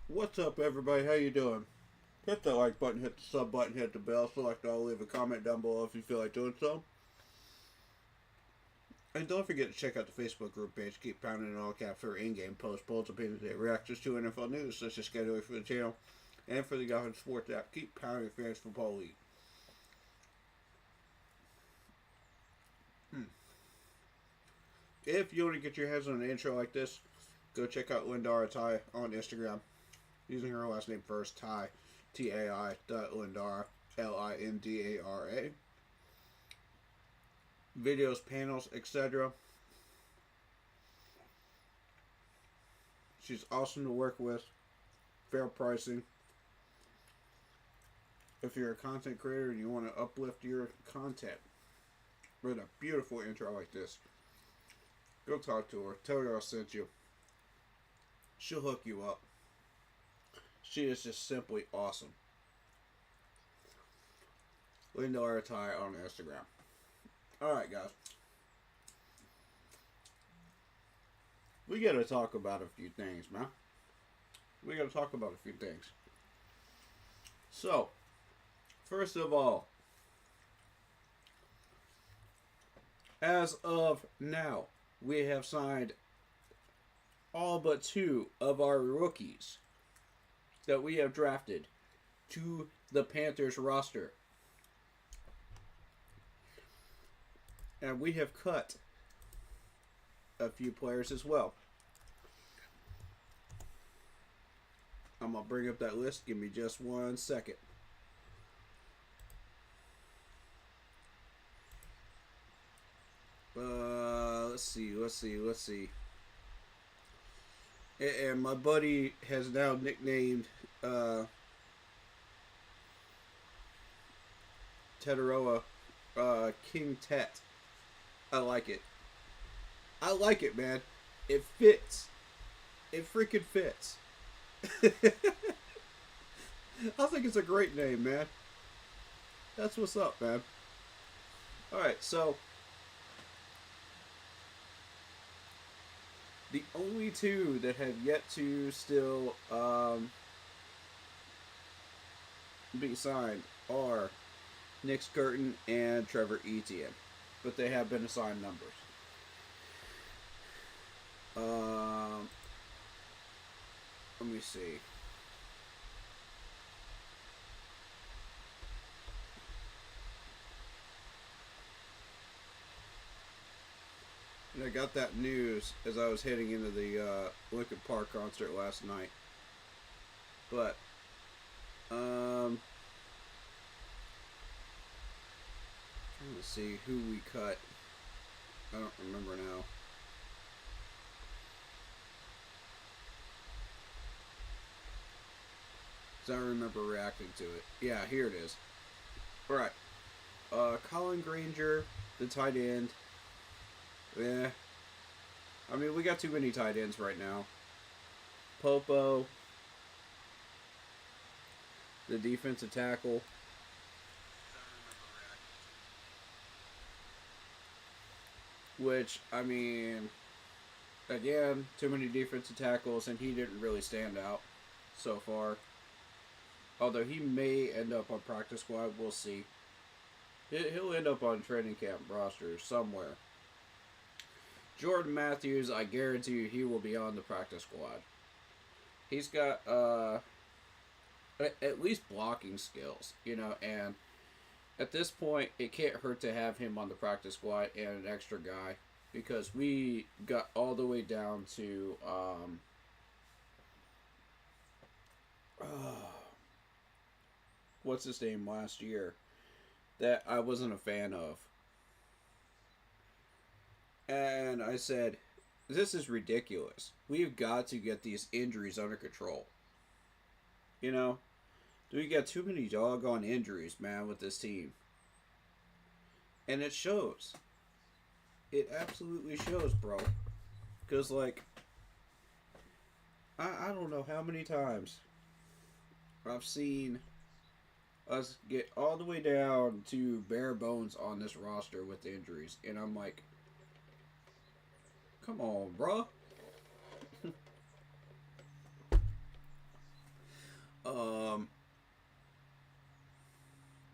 What's up, everybody? How you doing? Hit the like button, hit the sub button, hit the bell, select all, leave a comment down below if you feel like doing so. And don't forget to check out the Facebook group page, Keep Pounding in all caps for in-game posts, polls, opinions, and reactions to NFL news, such as scheduling for the channel, and for the Yahoo Sports app, Keep Pounding Fantasy Football League. If you want to get your hands on an intro like this, go check out Lindara Ty on Instagram. Using her last name first, Ty, T-A-I, Lindara, Lindara. Videos, panels, etc. She's awesome to work with. Fair pricing. If you're a content creator and you want to uplift your content with a beautiful intro like this, go talk to her. Tell her I sent you. She'll hook you up. She is just simply awesome. Lindara Ty on Instagram. Alright, guys. We gotta talk about a few things, man. We gotta talk about a few things. So, first of all, as of now, we have signed all but 2 of our rookies that we have drafted to the Panthers roster. And we have cut a few players as well. I'm going to bring up that list. Give me just 1 second. Let's see. And my buddy has now nicknamed Tetaroa King Tet. I like it. I like it, man. It fits. It freaking fits. I think it's a great name, man. That's what's up, man. All right, so the only two that have yet to still be signed are Nick Skirton and Trevor Etienne, but they have been assigned numbers. Let me see. And I got that news as I was heading into the Lincoln Park concert last night. But, trying to see who we cut. I don't remember now. Because I remember reacting to it. Yeah, here it is. Alright. Colin Granger, the tight end. Yeah. I mean, we got too many tight ends right now. Popo, the defensive tackle. Which, I mean, again, too many defensive tackles, and he didn't really stand out so far. Although he may end up on practice squad, we'll see. He'll end up on training camp roster somewhere. Jordan Matthews, I guarantee you, he will be on the practice squad. He's got at least blocking skills, you know, and at this point, it can't hurt to have him on the practice squad and an extra guy because we got all the way down to what's his name last year that I wasn't a fan of. And I said, this is ridiculous. We've got to get these injuries under control. You know, we got too many doggone injuries, man, with this team. And it shows. It absolutely shows, bro. Because, like, I don't know how many times I've seen us get all the way down to bare bones on this roster with injuries. And I'm like, come on, bro.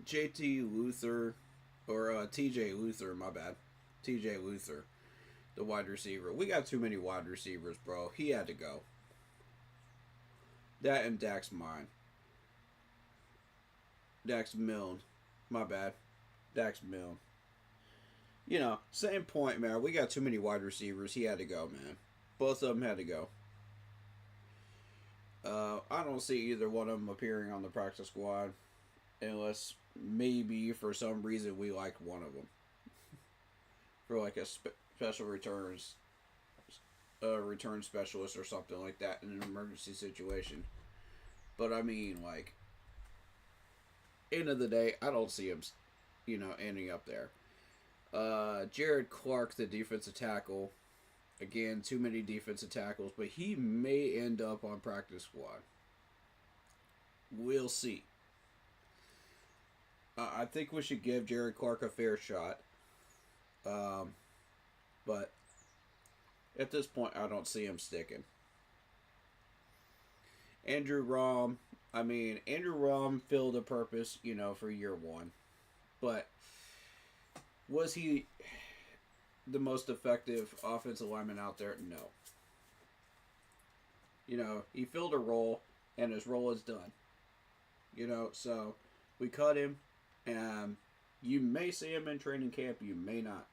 JT Luther, or TJ Luther, my bad. TJ Luther, the wide receiver. We got too many wide receivers, bro. He had to go. That and Dax Mine. Dax Milne. My bad. Dax Milne. You know, same point, man. We got too many wide receivers. He had to go, man. Both of them had to go. I don't see either one of them appearing on the practice squad unless maybe for some reason we like one of them for like a special returns return specialist or something like that in an emergency situation. But I mean, like, end of the day, I don't see him, you know, ending up there. Jared Clark, the defensive tackle. Again, too many defensive tackles, but he may end up on practice squad. We'll see. I think we should give Jared Clark a fair shot. But at this point, I don't see him sticking. Andrew Rahm. I mean, Andrew Rahm filled a purpose, you know, for year one. But was he the most effective offensive lineman out there? No. You know, he filled a role, and his role is done. You know, so we cut him, and you may see him in training camp, you may not.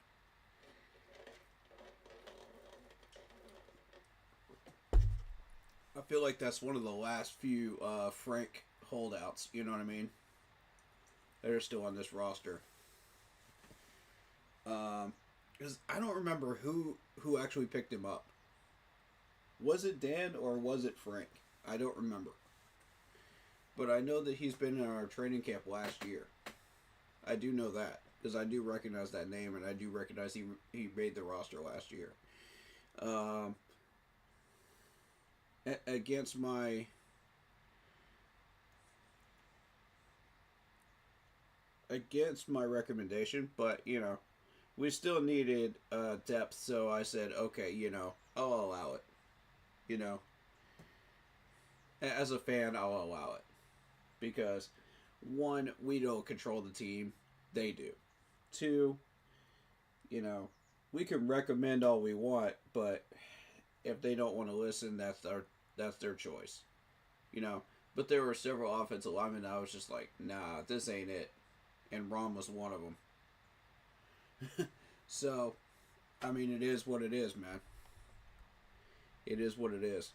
I feel like that's one of the last few Frank holdouts, you know what I mean? That are still on this roster. Because I don't remember who actually picked him up. Was it Dan or was it Frank? I don't remember. But I know that he's been in our training camp last year. I do know that. Because I do recognize that name, and I do recognize he made the roster last year. Against my... against my recommendation, but we still needed depth, so I said, okay, I'll allow it. You know, as a fan, I'll allow it because one, we don't control the team; they do. Two, you know, we can recommend all we want, but if they don't want to listen, that's their choice. You know, but there were several offensive linemen that I was just like, nah, this ain't it, and Ron was one of them. So, I mean, it is what it is, man. It is what it is.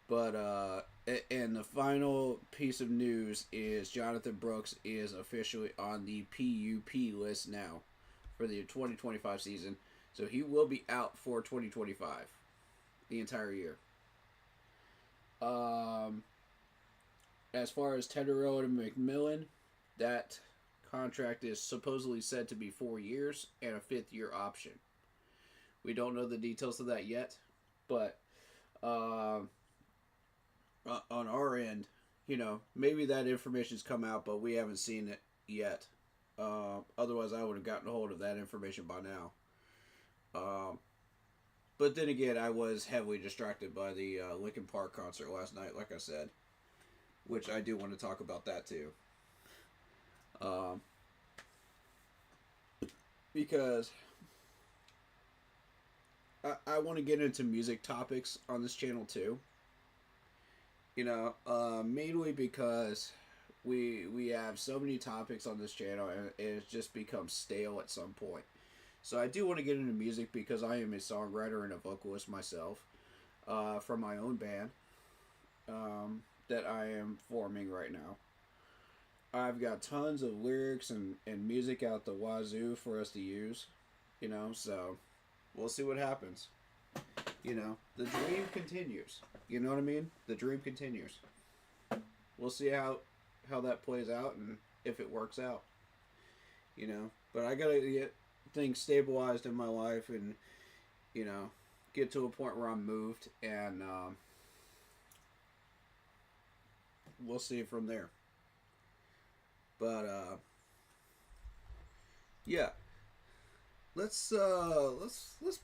But and the final piece of news is Jonathan Brooks is officially on the PUP list now for the 2025 season. So he will be out for 2025, the entire year. Um, as far as Tetherell and McMillan, that contract is supposedly said to be 4 years and a fifth year option. We don't know the details of that yet, but on our end, maybe that information's come out, but we haven't seen it yet. Otherwise, I would have gotten a hold of that information by now. But then again, I was heavily distracted by the Linkin Park concert last night, like I said, which I do want to talk about that too. Um, because I want to get into music topics on this channel too. Mainly because we have so many topics on this channel and it's just become stale at some point. So I do want to get into music because I am a songwriter and a vocalist myself from my own band that I am forming right now. I've got tons of lyrics and music out the wazoo for us to use, so we'll see what happens. The dream continues. You know what I mean? The dream continues. We'll see how that plays out and if it works out. But I gotta get things stabilized in my life and get to a point where I'm moved and we'll see from there. But yeah, let's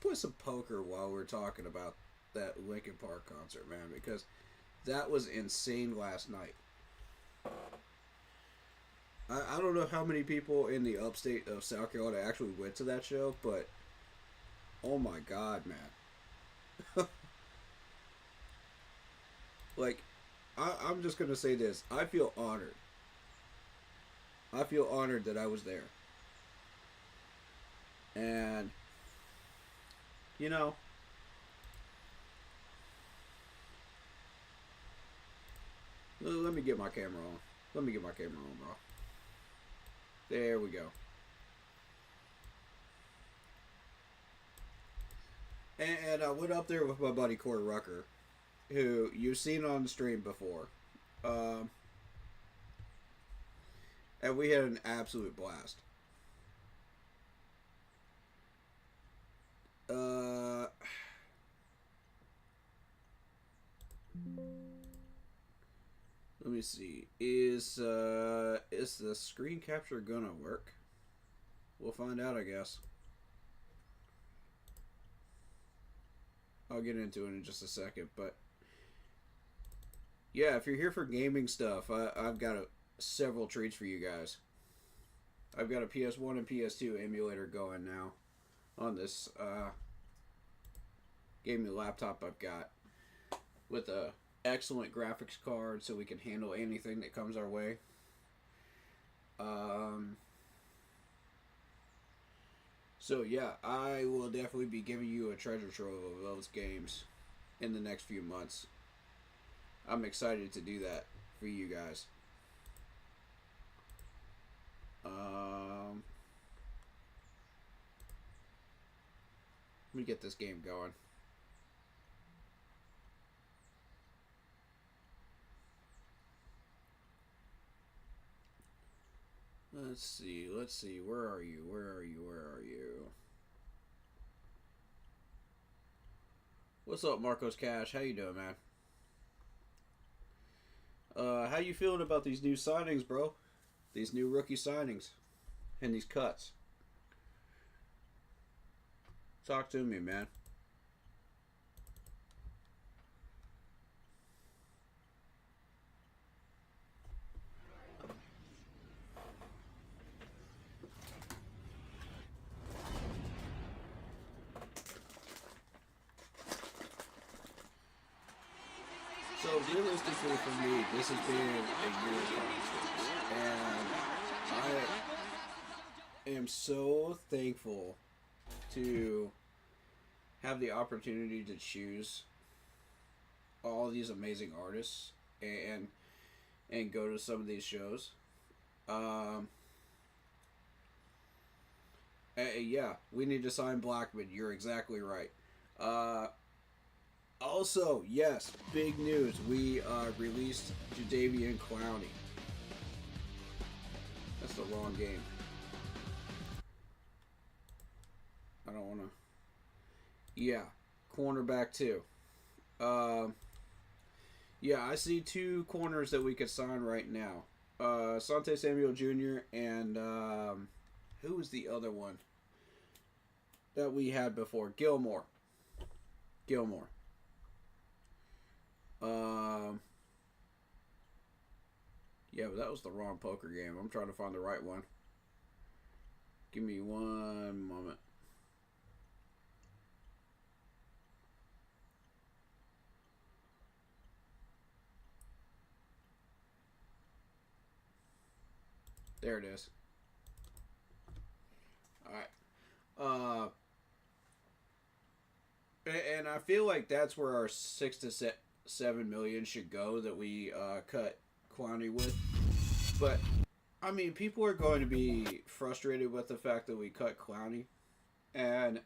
play some poker while we're talking about that Linkin Park concert, man, because that was insane last night. I don't know how many people in the upstate of South Carolina actually went to that show, but oh my god, man. Like, I'm just gonna say this. I feel honored. I feel honored that I was there. And, let me get my camera on. Let me get my camera on, bro. There we go. And I went up there with my buddy Corey Rucker, who you've seen on the stream before. And we had an absolute blast. Let me see. Is the screen capture gonna work? We'll find out, I guess. I'll get into it in just a second, but yeah, if you're here for gaming stuff, I've got several treats for you guys. I've got a PS1 and PS2 emulator going now on this gaming laptop I've got with a excellent graphics card so we can handle anything that comes our way. So yeah, I will definitely be giving you a treasure trove of those games in the next few months. I'm excited to do that for you guys. Let me get this game going. Let's see. Where are you? Where are you? What's up, Marcos Cash? How you doing, man? How you feeling about these new signings, bro? These new rookie signings and these cuts. Talk to me, man. So realistically for me, this has been a year of concerts, and I am so thankful to have the opportunity to choose all these amazing artists and go to some of these shows. Um, yeah, we need to sign Blackman. You're exactly right. Uh, Also, yes, big news. We released Jadeveon Clowney. That's the wrong game. I don't want to. Yeah, cornerback too. Um, yeah, I see two corners that we could sign right now. Sante Samuel Jr. and who was the other one that we had before? Gilmore. Gilmore. Um, yeah, but that was the wrong poker game. I'm trying to find the right one. Give me one moment. There it is. All right. And I feel like that's where our 6 to 7 million should go that we cut Clowney with. But I mean, people are going to be frustrated with the fact that we cut Clowney, and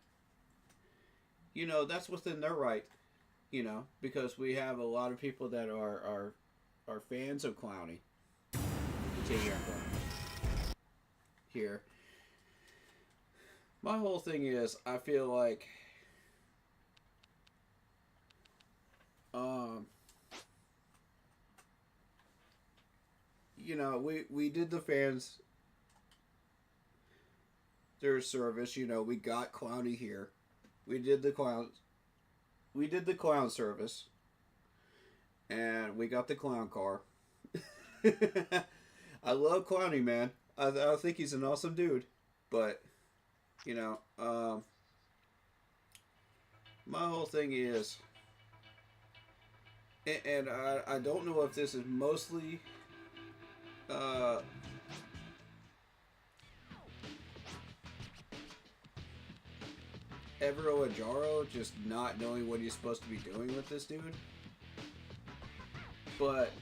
that's within their right. Because we have a lot of people that are fans of Clowney. Continue here. My whole thing is, I feel like um, we did the fans their service. We got Clowney here. We did the clown service, and we got the clown car. I love Clowney, man. I think he's an awesome dude, but my whole thing is, and I don't know if this is mostly uh, Evero Ajaro just not knowing what he's supposed to be doing with this dude, but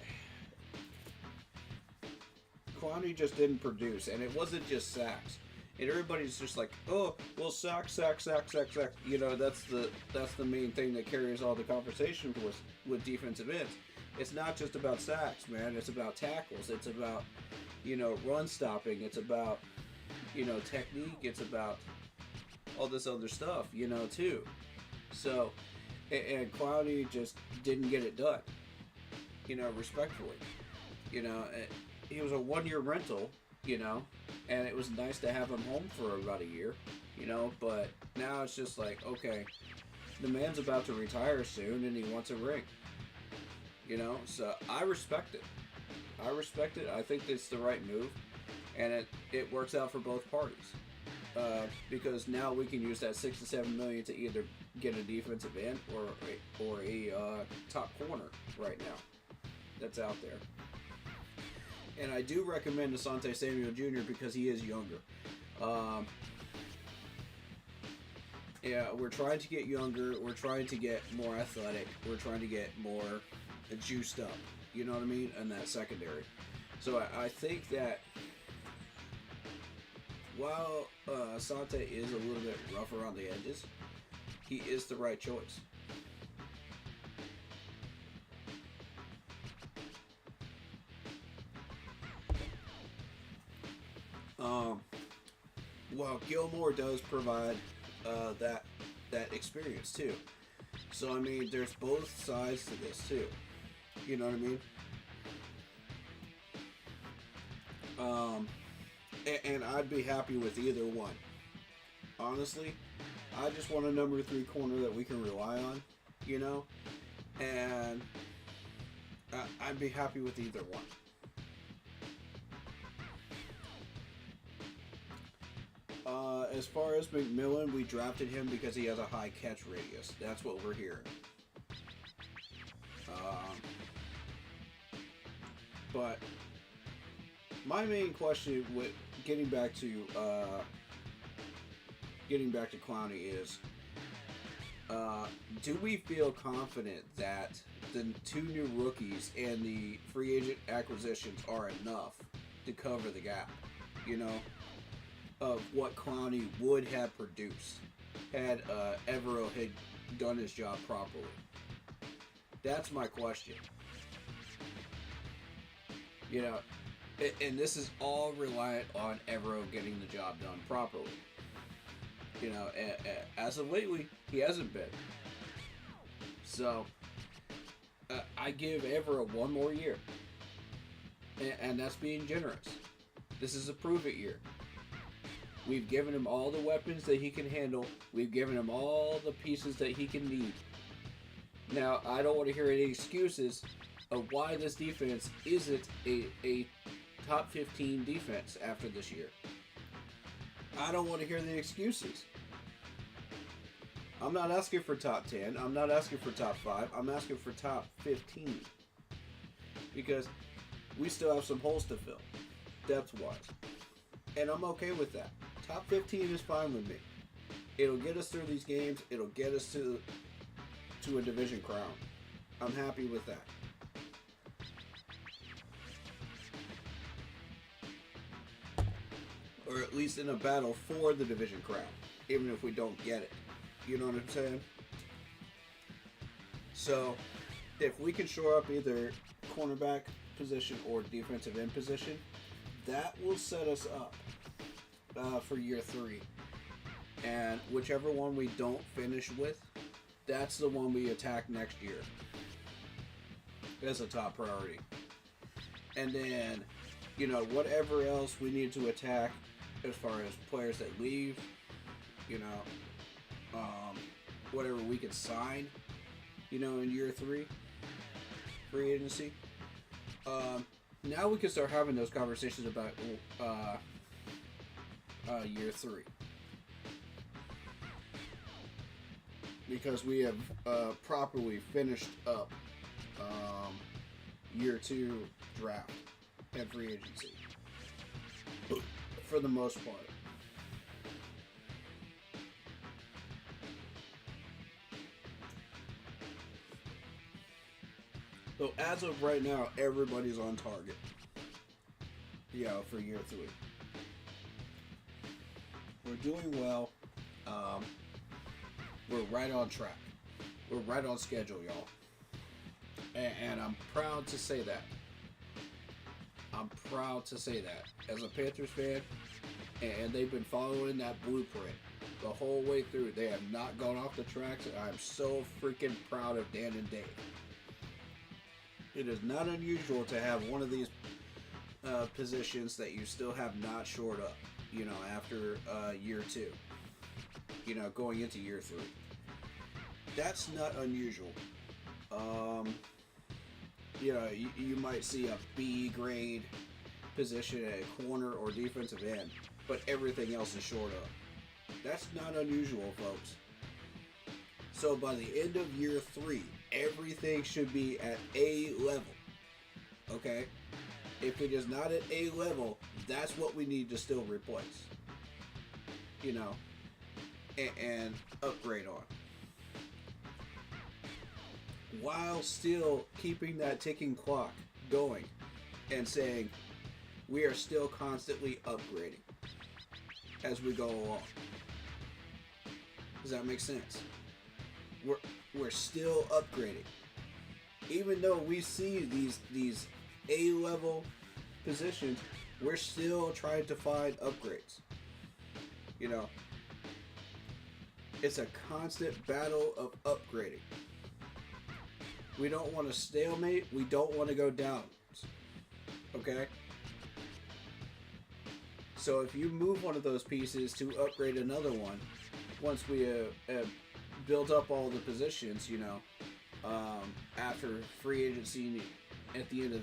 Clowney just didn't produce, and it wasn't just sacks. And everybody's just like, oh, well, sack. That's the main thing that carries all the conversation with defensive ends. It's not just about sacks, man. It's about tackles. It's about run stopping. It's about technique. It's about all this other stuff, too. So, and Clowney just didn't get it done. Respectfully, he was a 1-year rental, and it was nice to have him home for about a year, but now it's just like, okay, the man's about to retire soon and he wants a ring, so I respect it. I think it's the right move, and it works out for both parties, because now we can use that 6 to 7 million to either get a defensive end or a top corner right now that's out there. And I do recommend Asante Samuel Jr. because he is younger. Yeah, we're trying to get younger. We're trying to get more athletic. We're trying to get more juiced up. You know what I mean? In that secondary. So I think that while Asante is a little bit rougher on the edges, he is the right choice. Well, Gilmore does provide that experience too. So I mean, there's both sides to this too. You know what I mean? Um, and I'd be happy with either one. Honestly, I just want a number three corner that we can rely on, you know, and I'd be happy with either one. As far as McMillan, we drafted him because he has a high catch radius. That's what we're hearing. Um, but my main question with getting back to Clowney is, do we feel confident that the two new rookies and the free agent acquisitions are enough to cover the gap? You know, of what Clowney would have produced had Evero had done his job properly. That's my question. You know, and this is all reliant on Evero getting the job done properly. You know, as of lately, he hasn't been. So, I give Evero one more year. And that's being generous. This is a prove it year. We've given him all the weapons that he can handle. We've given him all the pieces that he can need. Now, I don't want to hear any excuses of why this defense isn't a top 15 defense after this year. I don't want to hear the excuses. I'm not asking for top 10. I'm not asking for top 5. I'm asking for top 15. Because we still have some holes to fill, depth-wise. And I'm okay with that. Top 15 is fine with me. It'll get us through these games. It'll get us to a division crown. I'm happy with that. Or at least in a battle for the division crown, even if we don't get it. You know what I'm saying? So, if we can shore up either cornerback position or defensive end position, that will set us up for year 3. And whichever one we don't finish with, that's the one we attack next year as a top priority. And then, you know, whatever else we need to attack as far as players that leave, you know, whatever we could sign, you know, in year 3, free agency. Now we can start having those conversations about year 3. Because we have properly finished up year 2 draft and free agency. For the most part. So as of right now, everybody's on target. Yeah, for year 3. We're doing well. We're right on track. We're right on schedule, y'all. And I'm proud to say that. I'm proud to say that. As a Panthers fan, and they've been following that blueprint the whole way through. They have not gone off the tracks, and I'm so freaking proud of Dan and Dave. It is not unusual to have one of these positions that you still have not shored up, you know, after year 2. You know, going into year 3. That's not unusual. You know, you might see a B grade position at a corner or defensive end, but everything else is shored up. That's not unusual, folks. So by the end of year 3, everything should be at A level. Okay? If it is not at A level, that's what we need to still replace. You know, and upgrade on. While still keeping that ticking clock going and saying we are still constantly upgrading as we go along. Does that make sense? We're still upgrading. Even though we see these A-level positions, we're still trying to find upgrades. You know, it's a constant battle of upgrading. We don't want to stalemate. We don't want to go down. Okay? So if you move one of those pieces to upgrade another one, once we build up all the positions, you know, after free agency at the end of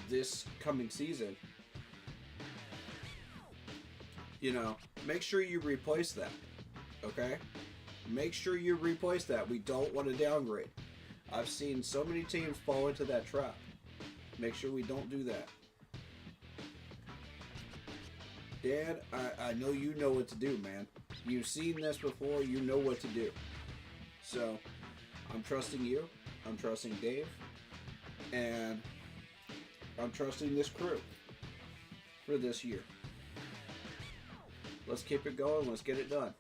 this coming season, you know, make sure you replace that. Okay? Make sure you replace that. We don't want to downgrade. I've seen so many teams fall into that trap. Make sure we don't do that. Dad, I know you know what to do, man. You've seen this before. You know what to do. So, I'm trusting you. I'm trusting Dave. And I'm trusting this crew for this year. Let's keep it going. Let's get it done.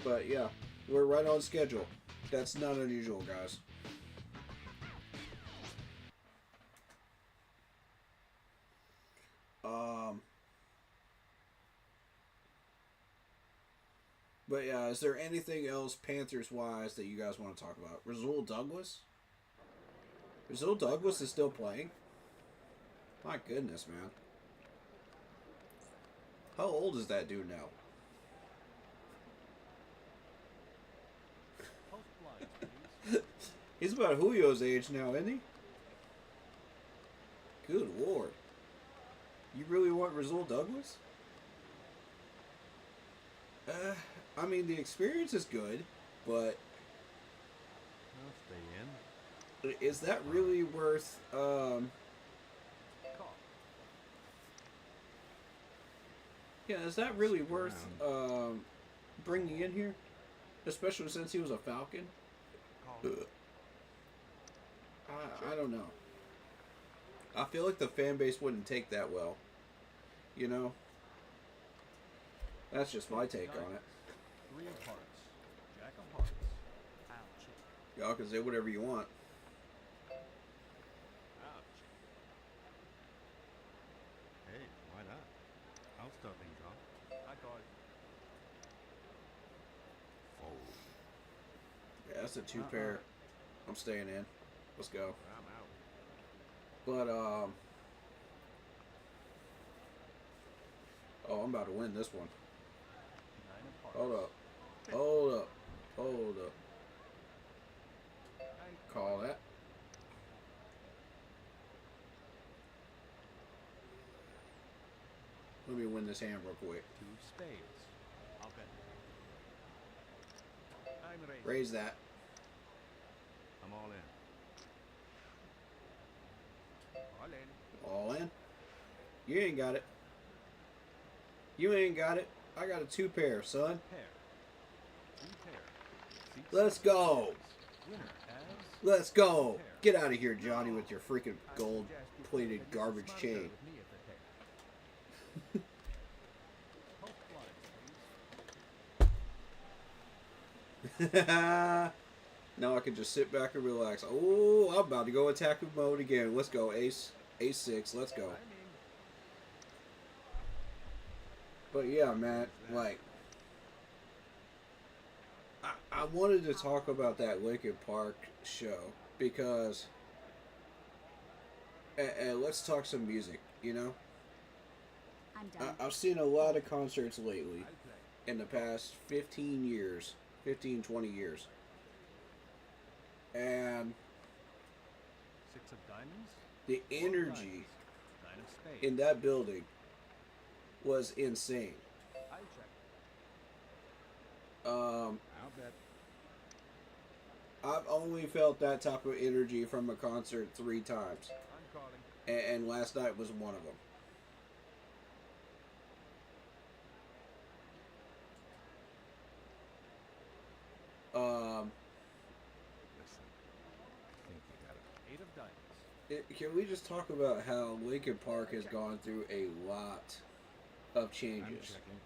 But yeah, we're right on schedule. That's not unusual, guys. But yeah, is there anything else Panthers-wise that you guys want to talk about? Rasul Douglas? Rasul Douglas is still playing? My goodness, man. How old is that dude now? He's about Julio's age now, isn't he? Good lord. You really want Rasul Douglas? I mean, the experience is good, but I'll stay in. is that really worth, yeah, is that really worth, bringing in here? Especially since he was a Falcon? I don't know. I feel like the fan base wouldn't take that well. You know? That's just my take on it. 3 of hearts. Jack of hearts. Ouch. Y'all can say whatever you want. Ouch. Hey, why not? I'll start things off. I got it. Oh. Yeah, that's a 2-pair. I'm staying in. Let's go. I'm out. But, oh, I'm about to win this one. 9 of hearts. Hold up. Hold up. Hold up. Call that. Let me win this hand real quick. 2 spades. I'll bet. I'm raised. Raise that. I'm all in. All in. All in. You ain't got it. You ain't got it. I got a 2-pair, son. Pair. 2 pair. Seat Let's 7 go. spades. Winner has Let's go. Get out of here, Johnny, with your freaking gold-plated garbage chain. Now I can just sit back and relax. Oh, I'm about to go attack mode again. Let's go, ace. Ace 6. Let's go. But yeah, man, like, I wanted to talk about that Linkin Park show because, and let's talk some music, you know? I'm done. I've seen a lot of concerts lately in the past 15 years, 15, 20 years. And 6 of diamonds. the 4 of energy diamonds, 9 of spades. in that building was insane. I check. Um, I'll bet. I've only felt that type of energy from a concert 3 times, I'm calling. and last night was one of them. Listen. I think you got it. 8 of diamonds. Can we just talk about how Linkin Park has gone through a lot of I'm changes? checking.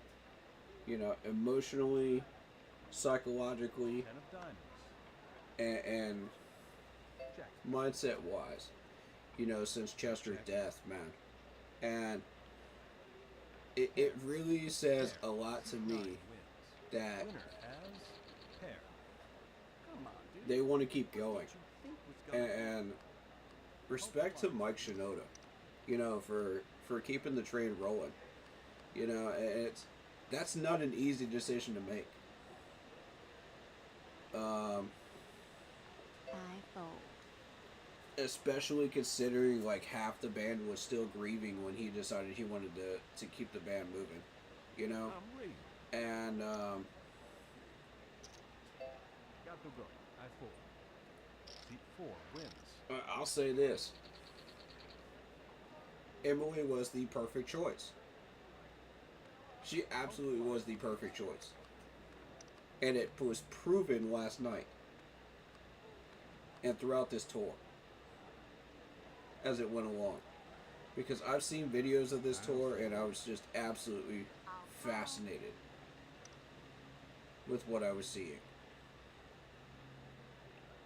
You know, emotionally, psychologically, 10 of diamonds. and Check. mindset-wise. You know, since Chester's death, man. And it really says a lot to me Wins. that Winner has pair. Come on, dude. they want to keep going. What you think was going And respect to Mike Shinoda, you know, for for keeping the train rolling. You know, and that's not an easy decision to make. I fold. Especially considering like half the band was still grieving when he decided he wanted to keep the band moving. You know? I'm ready. And Got to go. I fold. Seat 4 wins. I'll say this. Emily was the perfect choice. She absolutely was the perfect choice. And it was proven last night. And throughout this tour. As it went along. Because I've seen videos of this tour and I was just absolutely fascinated with what I was seeing.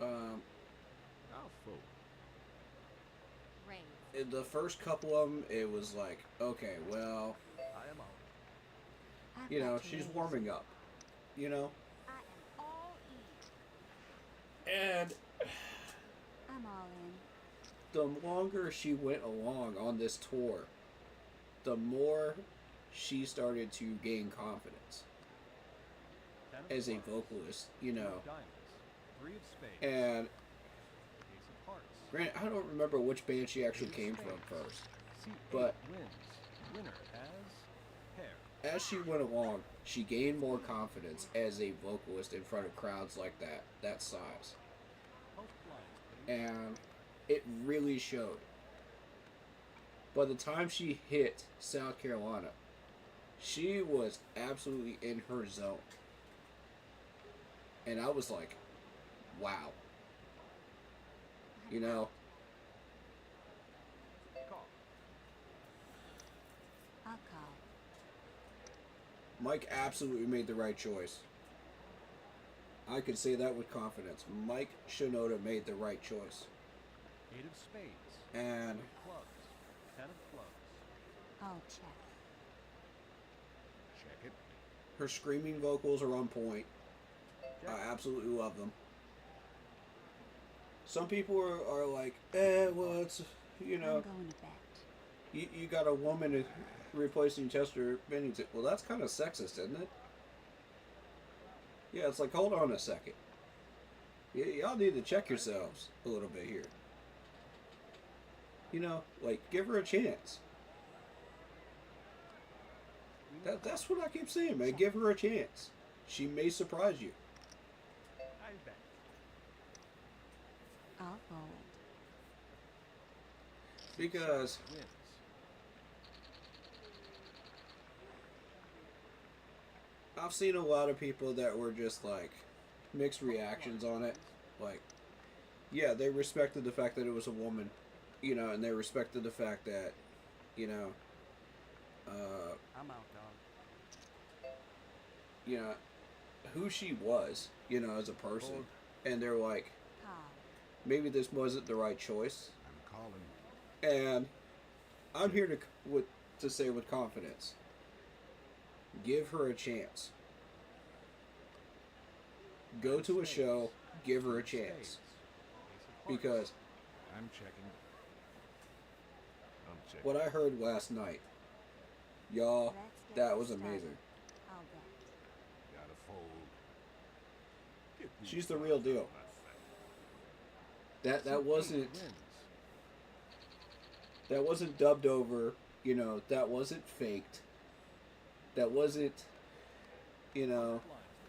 I'll fold. Raise. In the first couple of them, it was like, okay, well, I am out. I've you know, got to she's raise. warming up. You know? I am all in. And I'm all in. the longer she went along on this tour, the more she started to gain confidence 10 of as a clubs. vocalist, you 2 know. of diamonds. 3 of spades. And Ace of hearts. granted, I don't remember which band she actually Ace of came from spades. first. Seat 8 but- wins. Winner has pair. As she went along, she gained more confidence as a vocalist in front of crowds like that size. Post blinds, please. And it really showed. By the time she hit South Carolina, she was absolutely in her zone. And I was like, wow. You know, Call. I'll call. Mike absolutely made the right choice. I can say that with confidence. Mike Shinoda made the right choice. 8 of spades. And 8 of clubs. 10 of clubs. I'll check. Check it. her screaming vocals are on point. Jack. I absolutely love them. Some people are like, well, it's, you know, I'm going to bet. you got a woman replacing Chester Bennington. Well, that's kind of sexist, isn't it? Yeah, it's like, hold on a second. Y'all need to check yourselves a little bit here. You know, like, give her a chance. That's what I keep saying, man. Give her a chance. She may surprise you. I bet. I'll fold. Because Wins. I've seen a lot of people that were just like mixed reactions on it. Like, yeah, they respected the fact that it was a woman, you know, and they respected the fact that, you know, I'm out, dog. you know, who she was, you know, as a person. Fold. And they're like, Call. maybe this wasn't the right choice. I'm calling. And I'm here to say with confidence, give her a chance. Go to a show, give her a chance. Spades. Ace of hearts. Because I'm checking. I'm checking. what I heard last night, y'all, Let's get that this was started. amazing. I'll bet. Gotta fold. Get these She's the cards real out deal. of my face. That Seat wasn't 8 wins. that wasn't dubbed over, you know, that wasn't faked. That wasn't, you know,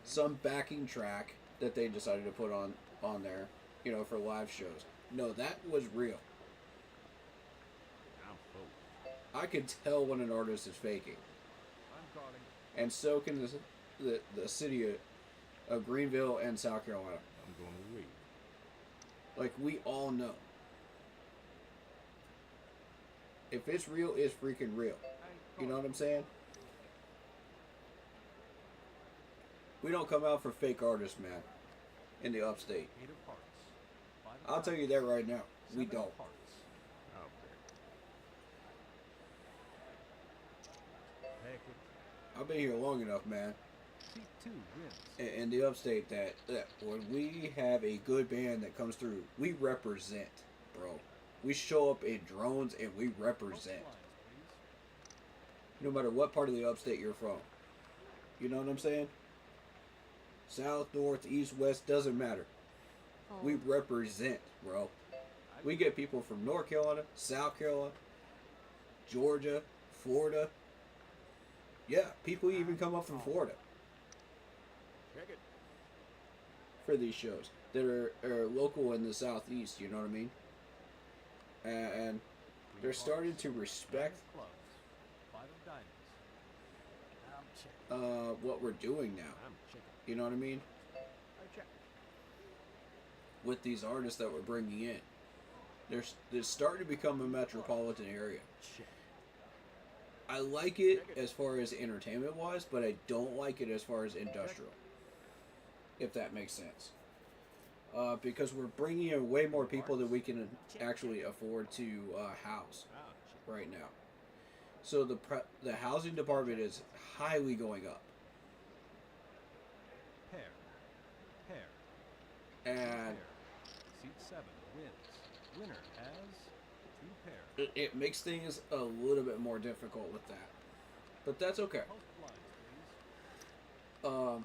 some backing track that they decided to put on there, you know, for live shows. No, that was real. I'm fold. I can tell when an artist is faking. I'm calling. And so can the city of Greenville and South Carolina. I'm going to read. Like, we all know. If it's real, it's freaking real. You know what I'm saying? We don't come out for fake artists, man, in the upstate. 8 of hearts. 5 of I'll tell you diamonds. that right now. We 7 of don't. hearts. Out there. Heck it. I've been here long enough, man, Seat 2 wins. in the upstate that when we have a good band that comes through, we represent, bro. We show up in drones and we Post represent. blinds, please. no matter what part of the upstate you're from. You know what I'm saying? South, north, east, west, doesn't matter. We Fold. represent, bro. We get people from North Carolina, South Carolina, Georgia, Florida. Yeah, people even come up from Florida Check it. for these shows that are local in the southeast. You know what I mean? And they're starting to respect Clubs. 5 of diamonds. I'm checking. what we're doing now. I'm checking. You know what I mean? I check. With these artists that we're bringing in, they're starting to become a metropolitan area. Check. I like it as far as entertainment wise, but I don't like it as far as industrial. If that makes sense. Because we're bringing in way more people than we can actually afford to house I'll check. right now. So the housing department is highly going up, Pair. Pair. and Pair. Seat 7 wins. Winner has 2 pairs. it makes things a little bit more difficult with that. But that's okay. Post blinds, please.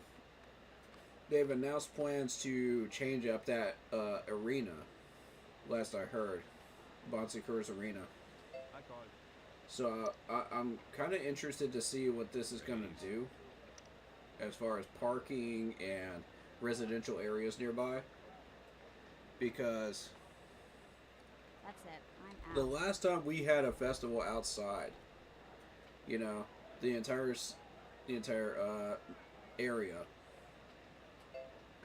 They've announced plans to change up that arena. Last I heard, Bonsi Cruz Arena. I call it. So I'm kind of interested to see what this is going to do, as far as parking and residential areas nearby. Because That's it. I'm the out. last time we had a festival outside, you know, the entire area,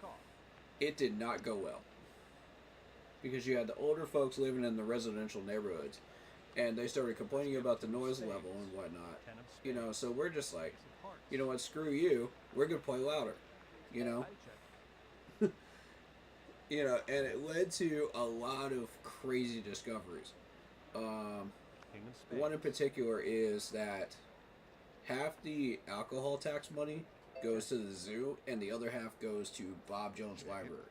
Call. it did not go well. Because you had the older folks living in the residential neighborhoods, and they started complaining about the noise level and whatnot. 10 of spades. You know, so we're just like, Ace of hearts. you know what, screw you. We're gonna play louder. You know, I check. you know, and it led to a lot of crazy discoveries. King of spades. One in particular is that half the alcohol tax money goes to the zoo, and the other half goes to Bob Jones Library.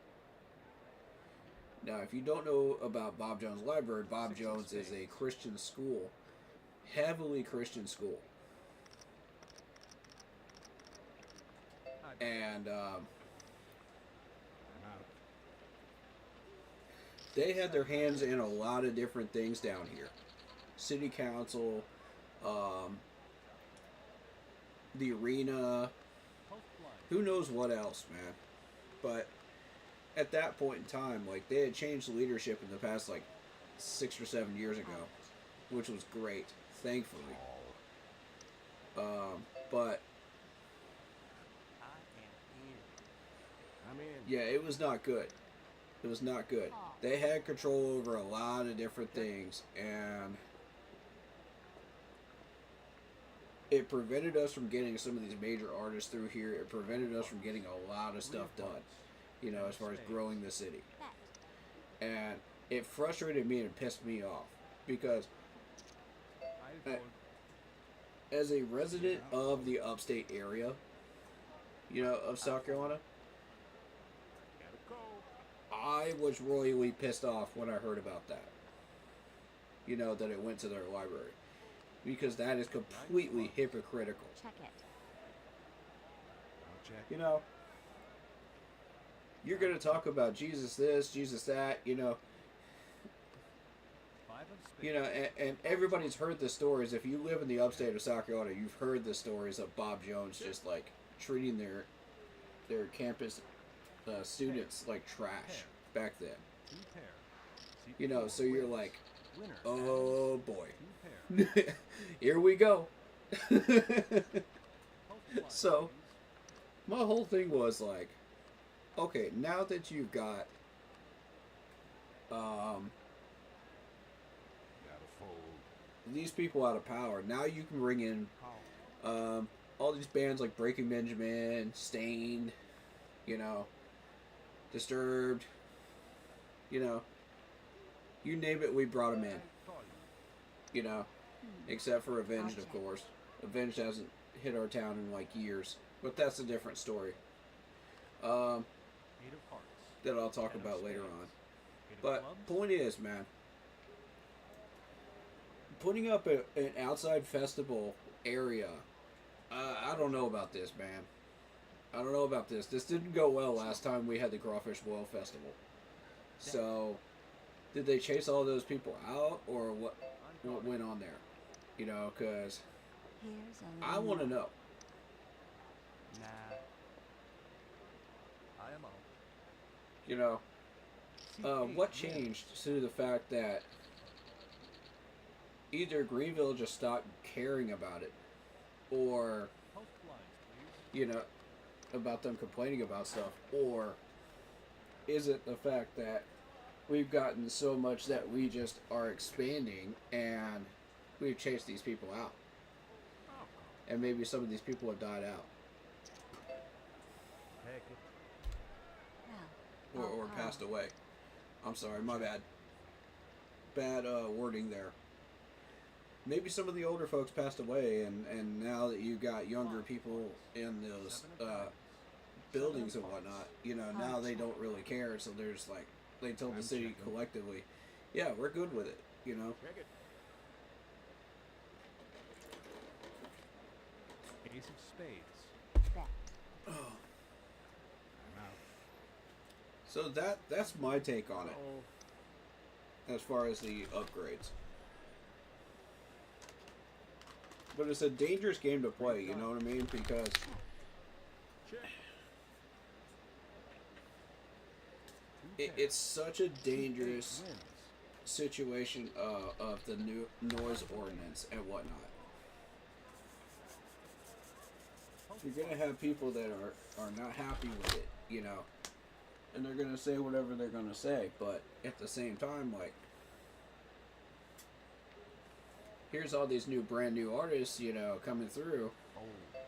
Now, if you don't know about Bob Jones Library, Bob Six of Jones is a spades. Christian school, heavily Christian school, and I'm out. they had their hands in a lot of different things down here. City council, the arena, Post blinds. who knows what else, man. But at that point in time, like, they had changed leadership in the past, like, 6 or 7 years ago, which was great, thankfully. But I am in. I'm in. yeah, it was not good. It was not good. They had control over a lot of different things, and it prevented us from getting some of these major artists through here. It prevented us from getting a lot of stuff done, you know, as far as growing the city. Bet. And it frustrated me and pissed me off because I Uh, vote. as a resident of the upstate area, you know, of South Carolina, Gotta go. I was royally pissed off when I heard about that. You know, that it went to their library. Because that is completely hypocritical. Check it. I'll check. You know, you're going to talk about Jesus this, Jesus that, you know. 5 of spades. You know, and everybody's heard the stories. If you live in the upstate of South Carolina, you've heard the stories of Bob Jones just, like, treating their campus students like trash back then. 2 pair. Seat You know, 4 so you're wins. like, Winner oh has boy. 2 pair. Here we go. Post blinds, So- please. My whole thing was like, okay, now that you've got Gotta fold. these people out of power, now you can bring in Call. all these bands like Breaking Benjamin, Stained, you know, Disturbed, you know, you name it, we brought them in, Call you. you know, except for Avenged, of course. Avenged hasn't hit our town in like years, but that's a different story. 8 of hearts. That I'll talk 10 of about later spades. on. 8 of But clubs. point is, man, putting up an outside festival area. I don't know about this, man. I don't know about this. This didn't go well last time we had the Crawfish Boil Festival. So, did they chase all those people out, or what? What went on there? You know, because Here's a I want to know. Nah. I am out. You know, what changed to the fact that either Greenville just stopped caring about it, or Post blinds, please. you know, about them complaining about stuff, or is it the fact that we've gotten so much that we just are expanding and we've chased these people out, Oh, and maybe some of these people have died out heck it. Well, or passed away. I'm sorry, my bad. Bad wording there. Maybe some of the older folks passed away, and now that you got younger people in those buildings and whatnot, you know, now they don't really care. So there's like, they told the city collectively, yeah, we're good with it, you know. Check it. Ace of spades. bet. I'm out. So that's my take on it Oh, as far as the upgrades. But it's a dangerous game to play, you know what I mean? Because check. it's such a dangerous Wins. situation of the new noise ordinance and whatnot. You're gonna have people that are not happy with it, you know, and they're gonna say whatever they're gonna say. But at the same time, like, here's all these brand new artists, you know, coming through, Oh,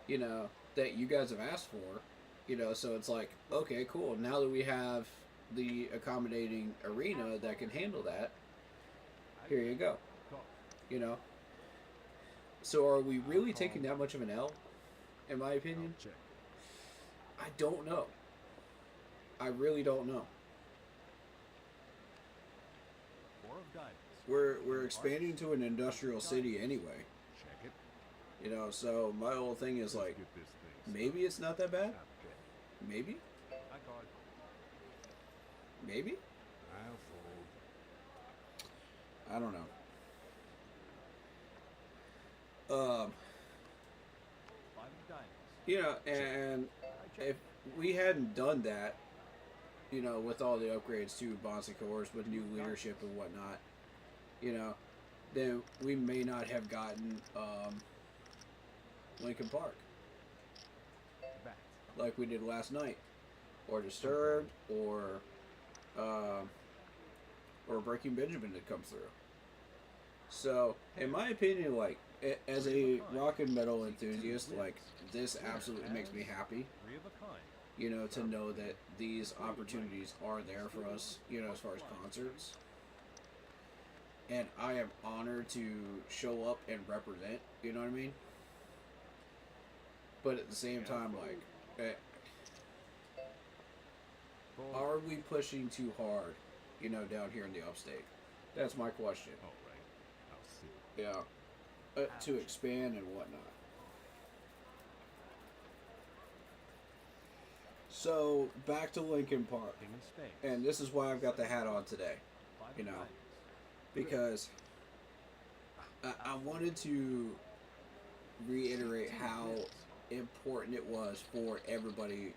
you know, that you guys have asked for, you know. So it's like, okay, cool. Now that we have the accommodating arena that can handle that, here you go. go. You know. So are we really taking that much of an L? In my opinion, Check. I don't know. I really don't know. Four of diamonds. We're expanding to an industrial city anyway, Check it. you know. So my whole thing is like, Get this thing. maybe it's not that bad. Stop check. Maybe, I got it. maybe. I'll fold. I don't know. Five of diamonds. You know, and I check. if we hadn't done that, you know, with all the upgrades to Bonds and Coors, with new leadership and whatnot, you know, then we may not have gotten Lincoln Park Bat. like we did last night, or Disturbed, or Breaking Benjamin to come through. So, in my opinion, like, as a rock and metal enthusiast, like, this absolutely makes me happy, Three of a kind. you know, to know that these opportunities are there for us, you know, as far as concerts. And I am honored to show up and represent, you know what I mean? But at the same time, like, Fold. are we pushing too hard, you know, down here in the upstate? That's my question. All right. I'll see. Yeah. To expand and whatnot. So, back to Lincoln Park. King of spades. And this is why I've got the hat on today. Five of you know, diamonds. Because I wanted to reiterate how important it was for everybody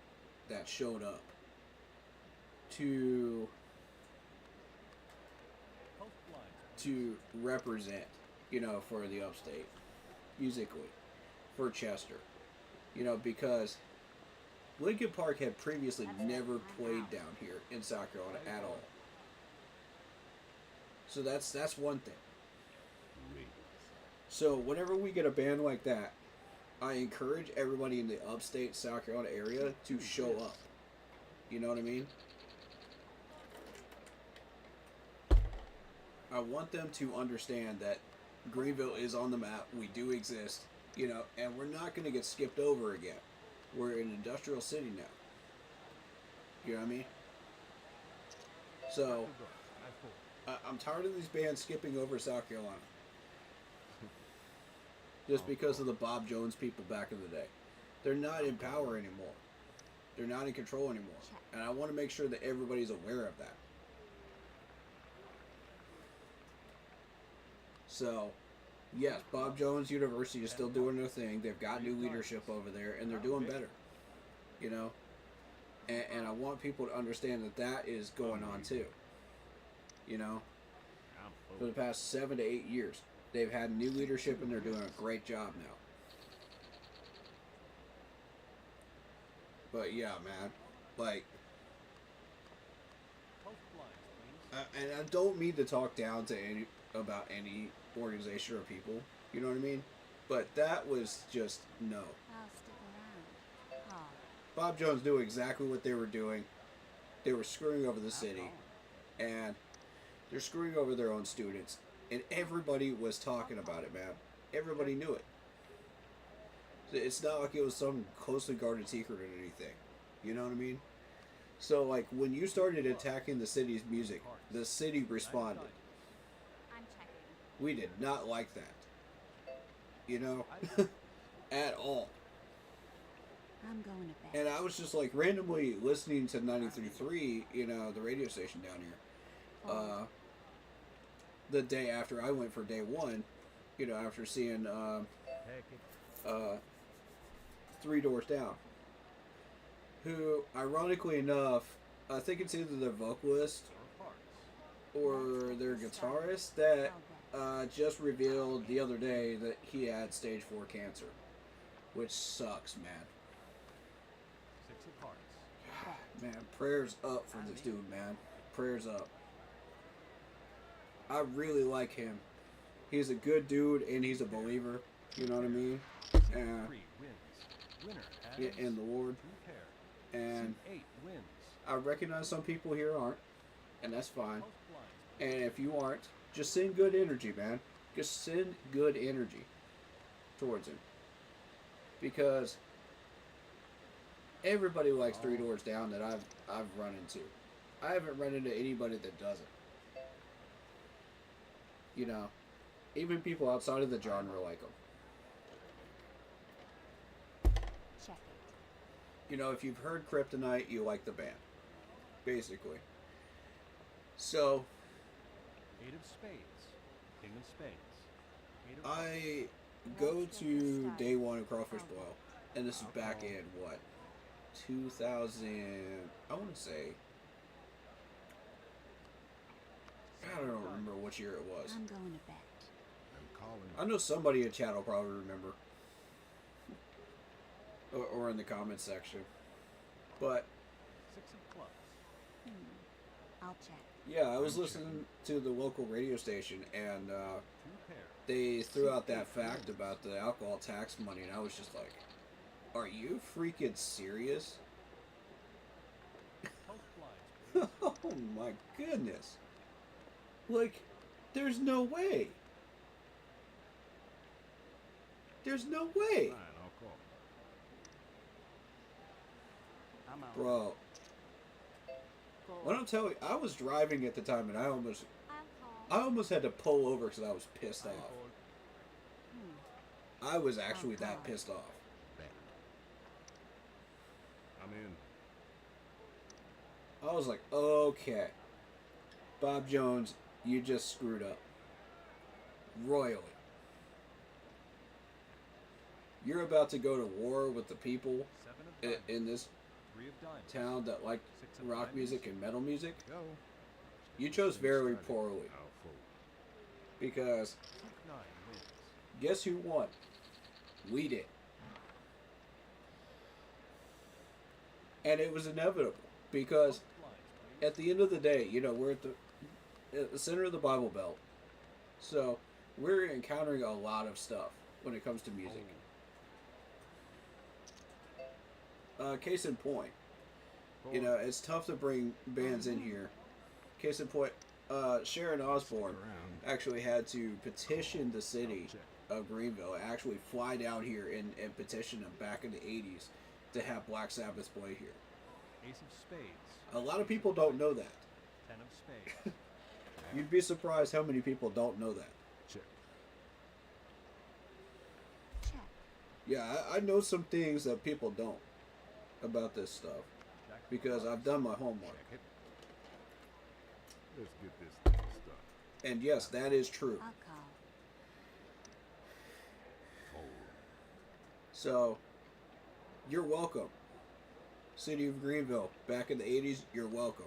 that showed up to Post blinds. to represent, you know, for the upstate musically, for Chester, you know, because Lincoln Park had previously never played down here in South Carolina at all. So that's one thing. Great. So whenever we get a band like that, I encourage everybody in the upstate South Carolina area to show up. You know what I mean? I want them to understand that Greenville is on the map. We do exist, you know, and we're not going to get skipped over again. We're an industrial city now. You know what I mean? So, I fold. I'm tired of these bands skipping over South Carolina. just because of the Bob Jones people back in the day. They're not in power anymore. They're not in control anymore. And I want to make sure that everybody's aware of that. So, yes, Bob Jones University is still doing their thing. They've got new leadership over there, and they're doing better. You know? And I want people to understand that that is going on too. You know? For the past 7 to 8 years, they've had new leadership, and they're doing a great job now. But yeah, man, like, and I don't mean to talk down to about any organization or people, you know what I mean? But that was just no. I'll stick around. Oh, Bob Jones knew exactly what they were doing. They were screwing over the city, and they're screwing over their own students, and everybody was talking about it, man. Everybody knew it. It's not like it was some closely guarded secret or anything. You know what I mean? So, like, when you started attacking the city's music, the city responded. I'm checking. We did not like that. You know? At all. I'm going to bed. And I was just, like, randomly listening to 93.3, you know, the radio station down here. The day after I went for day one, you know, after seeing, Three Doors Down, who, ironically enough, I think it's either their vocalist or their guitarist that just revealed the other day that he had stage 4 cancer, which sucks, man. Man, prayers up for this dude, man. Prayers up. I really like him. He's a good dude, and he's a believer. You know what I mean? In the Lord. And I recognize some people here aren't, and that's fine. And if you aren't, just send good energy, man. Just send good energy towards him. Because everybody likes Three Doors Down that I've run into. I haven't run into anybody that doesn't. You know, even people outside of the genre like them. Check it. You know, if you've heard Kryptonite, you like the band. Basically. So, 8 of spades. King of spades. 8 of I go to day one of Crawfish Boil, and this is back in, what, 2000, I want to say, I don't remember which year it was. I'm going to bed. I'm calling. I know somebody in chat will probably remember. Or in the comments section. But, 6 of clubs. I'll check. yeah, I was listening to the local radio station, and 2 pair. they threw out that fact about the alcohol tax money, and I was just like, are you freaking serious? Post blinds, please. Oh my goodness. Like, there's no way. There's no way. Fine, I'll call. I'm out. Bro, Go. what I'm telling you, I was driving at the time, and I almost I'll call. had to pull over because I was pissed I off. called. I was actually that pissed off. Bad. I'm in. I was like, okay, Bob Jones, you just screwed up. Royally. You're about to go to war with the people 7 of diamonds. in this 3 of diamonds. town that like 6 of rock diamonds. music and metal music. Go. You chose very poorly. I'll fold. Because 9 wins. guess who won? We did. And it was inevitable. Because Post blinds, please. at the end of the day, you know, we're at the center of the Bible Belt. So we're encountering a lot of stuff when it comes to music. Case in point, you know, it's tough to bring bands in here. Case in point, Sharon Osbourne actually had to petition the city of Greenville, actually fly down here and petition them back in the 80s to have Black Sabbath play here. Ace of spades. A lot of people don't know that. 10 of spades. You'd be surprised how many people don't know that. Check. Yeah, I know some things that people don't about this stuff Jack of because I've clubs. done my homework. Check it. Let's get this thing started. And yes, that is true. I'll call. Hold. So, you're welcome. City of Greenville, back in the 80s, you're welcome.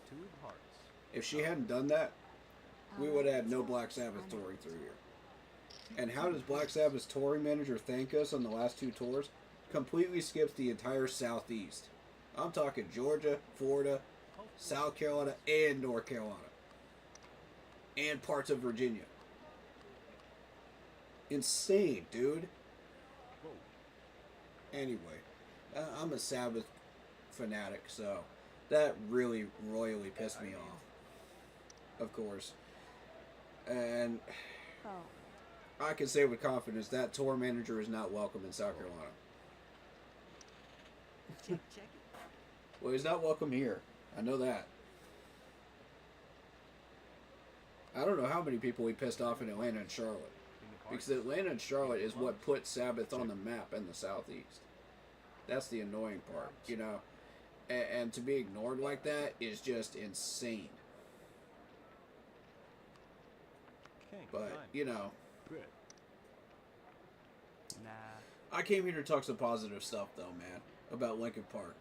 Two of hearts. If she hadn't done that, we I'll would have had let no you Black Sabbath find touring out. through here. And how does Black Sabbath's touring manager thank us on the last two tours? Completely skips the entire Southeast. I'm talking Georgia, Florida, South Carolina, and North Carolina. And parts of Virginia. Insane, dude. Whoa. Anyway, I'm a Sabbath fanatic, so that really royally pissed me off. Of course. And Go. I can say with confidence that tour manager is not welcome in South Carolina. Check it. Well, he's not welcome here. I know that. I don't know how many people we pissed off in Atlanta and Charlotte. King of hearts. Because Atlanta and Charlotte is what put Sabbath on the map in the Southeast. That's the annoying part, you know. And to be ignored like that is just insane. King of But, diamonds. you know, Good. Nah. I came here to talk some positive stuff, though, man, about Linkin Park.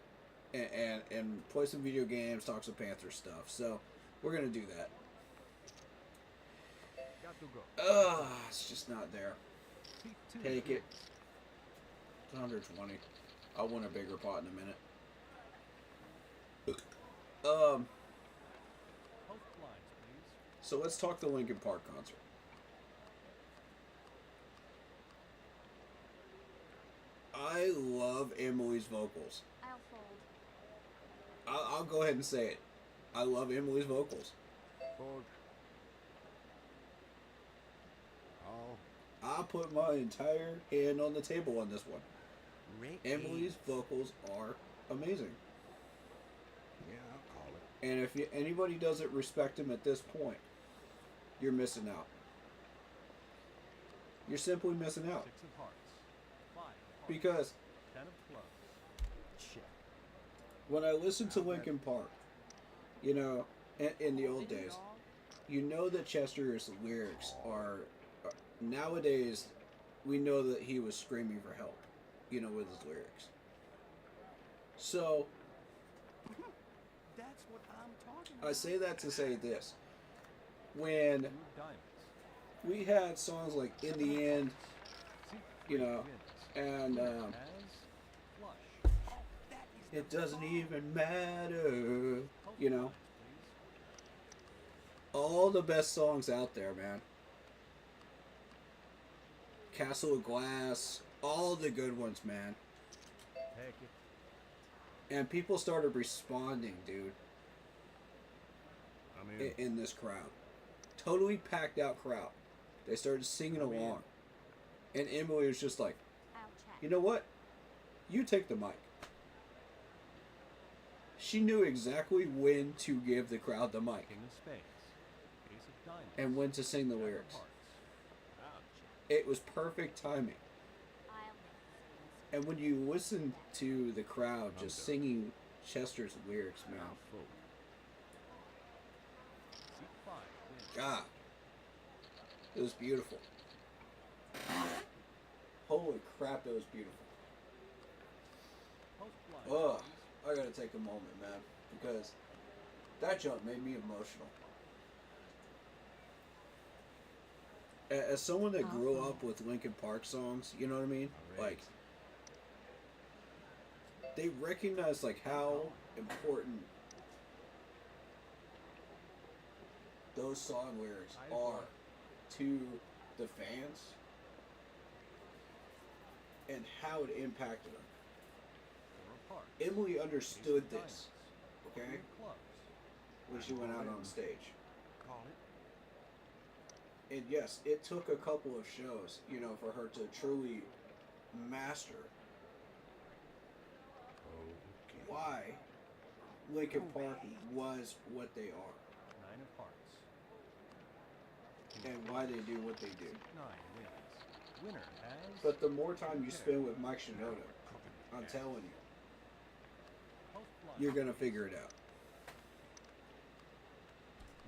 And play some video games, talk some Panther stuff. So, we're going to do that. Got to go. It's just not there. Two Take it. queens. It's 120. I'll want a bigger pot in a minute. Both blinds, please. So let's talk the Linkin Park concert. I love Emily's vocals. I'll fold. I'll go ahead and say it. I love Emily's vocals. Fold. All. I put my entire hand on the table on this one. Rick. Emily's vocals are amazing. Yeah, I'll call it. And if anybody doesn't respect him at this point, you're missing out. You're simply missing out. Six of hearts. Five of hearts. Because Ten of clubs. Check. when I listen to Linkin Park, you know, in the old days, you know that Chester's lyrics are nowadays we know that he was screaming for help, you know, with his lyrics. So That's what I'm talking I say that to say this. When Two of diamonds. we had songs like In the End, See, you know, wins. and As flush. It Doesn't Even Matter, Both you know, blinds, please. all the best songs out there, man. Castle of Glass, all the good ones, man. Take it. And people started responding, dude, I'm in. in this crowd. Totally packed out crowd. They started singing I'm in. along. And Emily was just like, I'll check. you know what? You take the mic. She knew exactly when to give the crowd the mic King of spades. Ace of diamonds. and when to sing the Jack of lyrics. hearts. Ouch. It was perfect timing. I'll And when you listen to the crowd I'm just done. singing Chester's lyrics, man, Now fold. C5 wins. God, it was beautiful. Holy crap, it was beautiful. Both blinds, Ugh, I gotta take a moment, man, because that jump made me emotional. As someone that grew up with Linkin Park songs, you know what I mean? Alright. Like, they recognize like how important those song lyrics are to the fans and how it impacted them. Four of hearts. Emily Ace understood of this, diamonds. okay, Queen of clubs. when she went out on stage. Call it. And yes, it took a couple of shows, you know, for her to truly master Okay. why Linkin Park was what they are Nine of hearts. and why they do what they do. Nine wins. Winner has But the more time you spend with Mike Shinoda, I'm telling you, Post Blinds, you're gonna figure it out.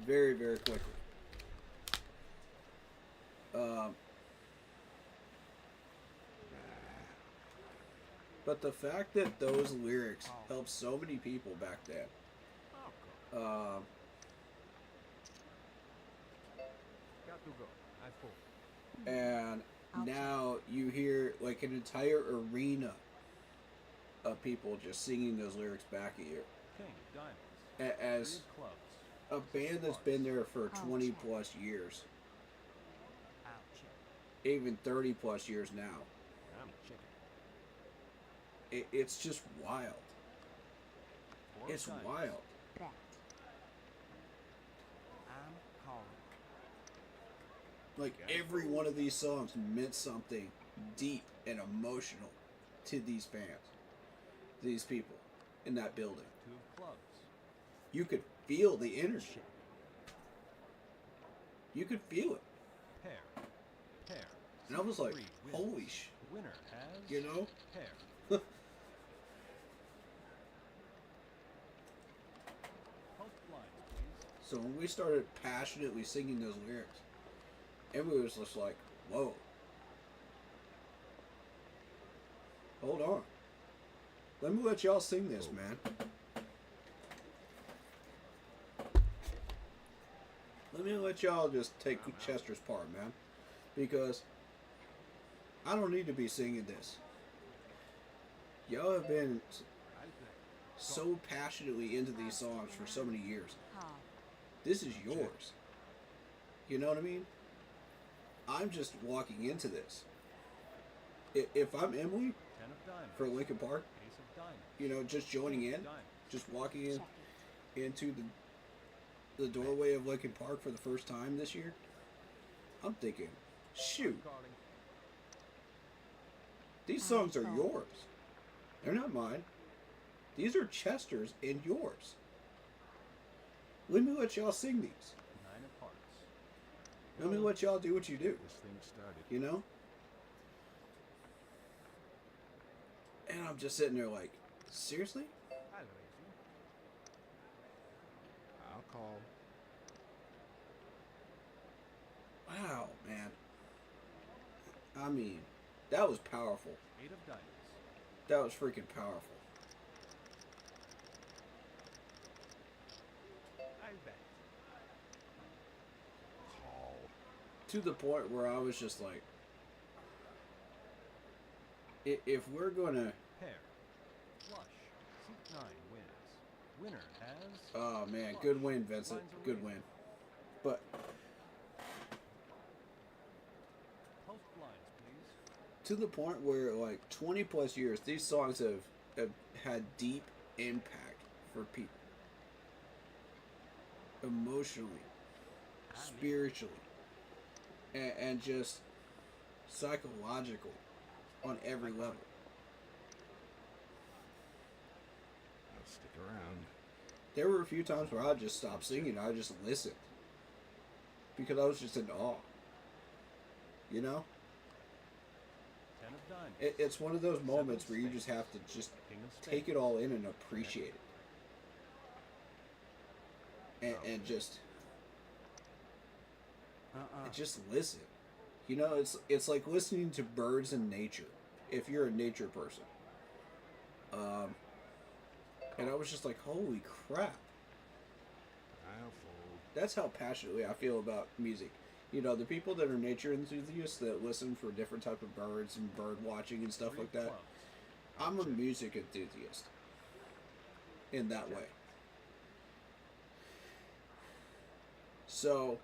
Very, very quickly. But the fact that those lyrics helped so many people back then, Oh, um, got to go. I fall. and now you hear like an entire arena of people just singing those lyrics back at you. King of Diamonds. As Three of clubs. a band that's been there for 20 plus years, I'll check. even 30 plus years now, I'm checking. it's just wild. Four of It's diamonds. wild. Bet. I'm calling. Like every one of these songs meant something deep and emotional to these fans, these people in that building. Two of clubs. You could feel the energy. You could feel it. Pair. Pair. And I was like, Three wins. holy sh... Winner has You know? pair. Post blinds, please. So when we started passionately singing those lyrics, everyone was just like, whoa. Hold on. Let me let y'all sing this, man. Let me let y'all just take Chester's part, man. Because I don't need to be singing this. Y'all have been I play. so passionately into these songs for so many years. Call. This is yours. You know what I mean? I'm just walking into this. If I'm Emily Ten of diamonds. for Linkin Park, Ace of diamonds. you know, just joining in, Diamonds. just walking in Check it. into the doorway of Linkin Park for the first time this year, I'm thinking, shoot, Calling. these songs are yours. They're not mine. These are Chester's and yours. Let me let y'all sing these. Nine of hearts. Let me let y'all do what you do. This thing started. You know? And I'm just sitting there like, seriously? I'll raise you. I'll call. Wow, man. I mean, that was powerful. Eight of diamonds. That was freaking powerful. I bet. Call. To the point where I was just like, if we're gonna, Pair. Flush. Seat 9 wins. Winner has. oh man, good win, Vincent, good win. But Post blinds, please. to the point where like 20 plus years, these songs have had deep impact for people, emotionally, spiritually, and just psychological on every level. I'll stick around. There were a few times where I just stopped singing. I just listened because I was just in awe. You know, Ten of diamonds. it's one of those moments where you just have to just King of spades. take it all in and appreciate it, and just just listen. You know, it's like listening to birds in nature. If you're a nature person, and I was just like, holy crap. I'll fold. That's how passionately I feel about music. You know, the people that are nature enthusiasts that listen for different type of birds and bird watching and stuff Three like of that. clubs. I'm a music enthusiast in that way. So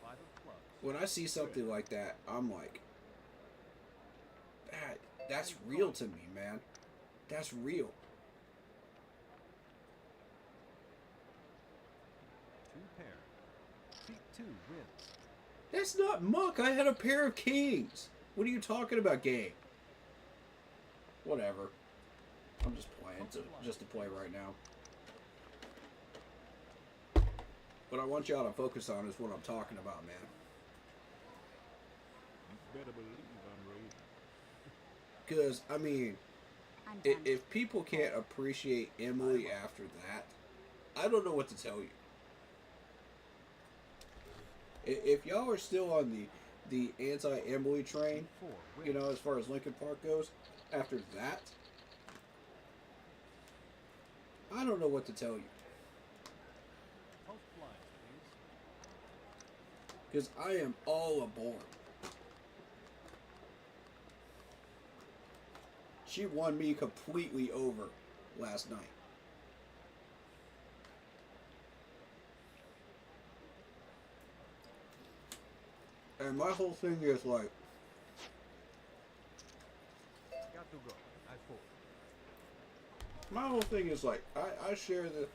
Five of clubs. when I see something like that, I'm like, that's real to me, man. That's real. Two pair. Seat 2 wins. That's not muck. I had a pair of kings. What are you talking about, game? Whatever. I'm just playing just to play right now. What I want y'all to focus on is what I'm talking about, man. You better believe I'm Because, I mean, I'm done. if people can't appreciate Emily after that, I don't know what to tell you. If y'all are still on the anti-Emily train, Four you wins. know, as far as Linkin Park goes, after that, I don't know what to tell you. Post blinds, please. Because I am all aboard. She won me completely over last night. And my whole thing is like, Got to go. I fold. my whole thing is like, I share Raise it.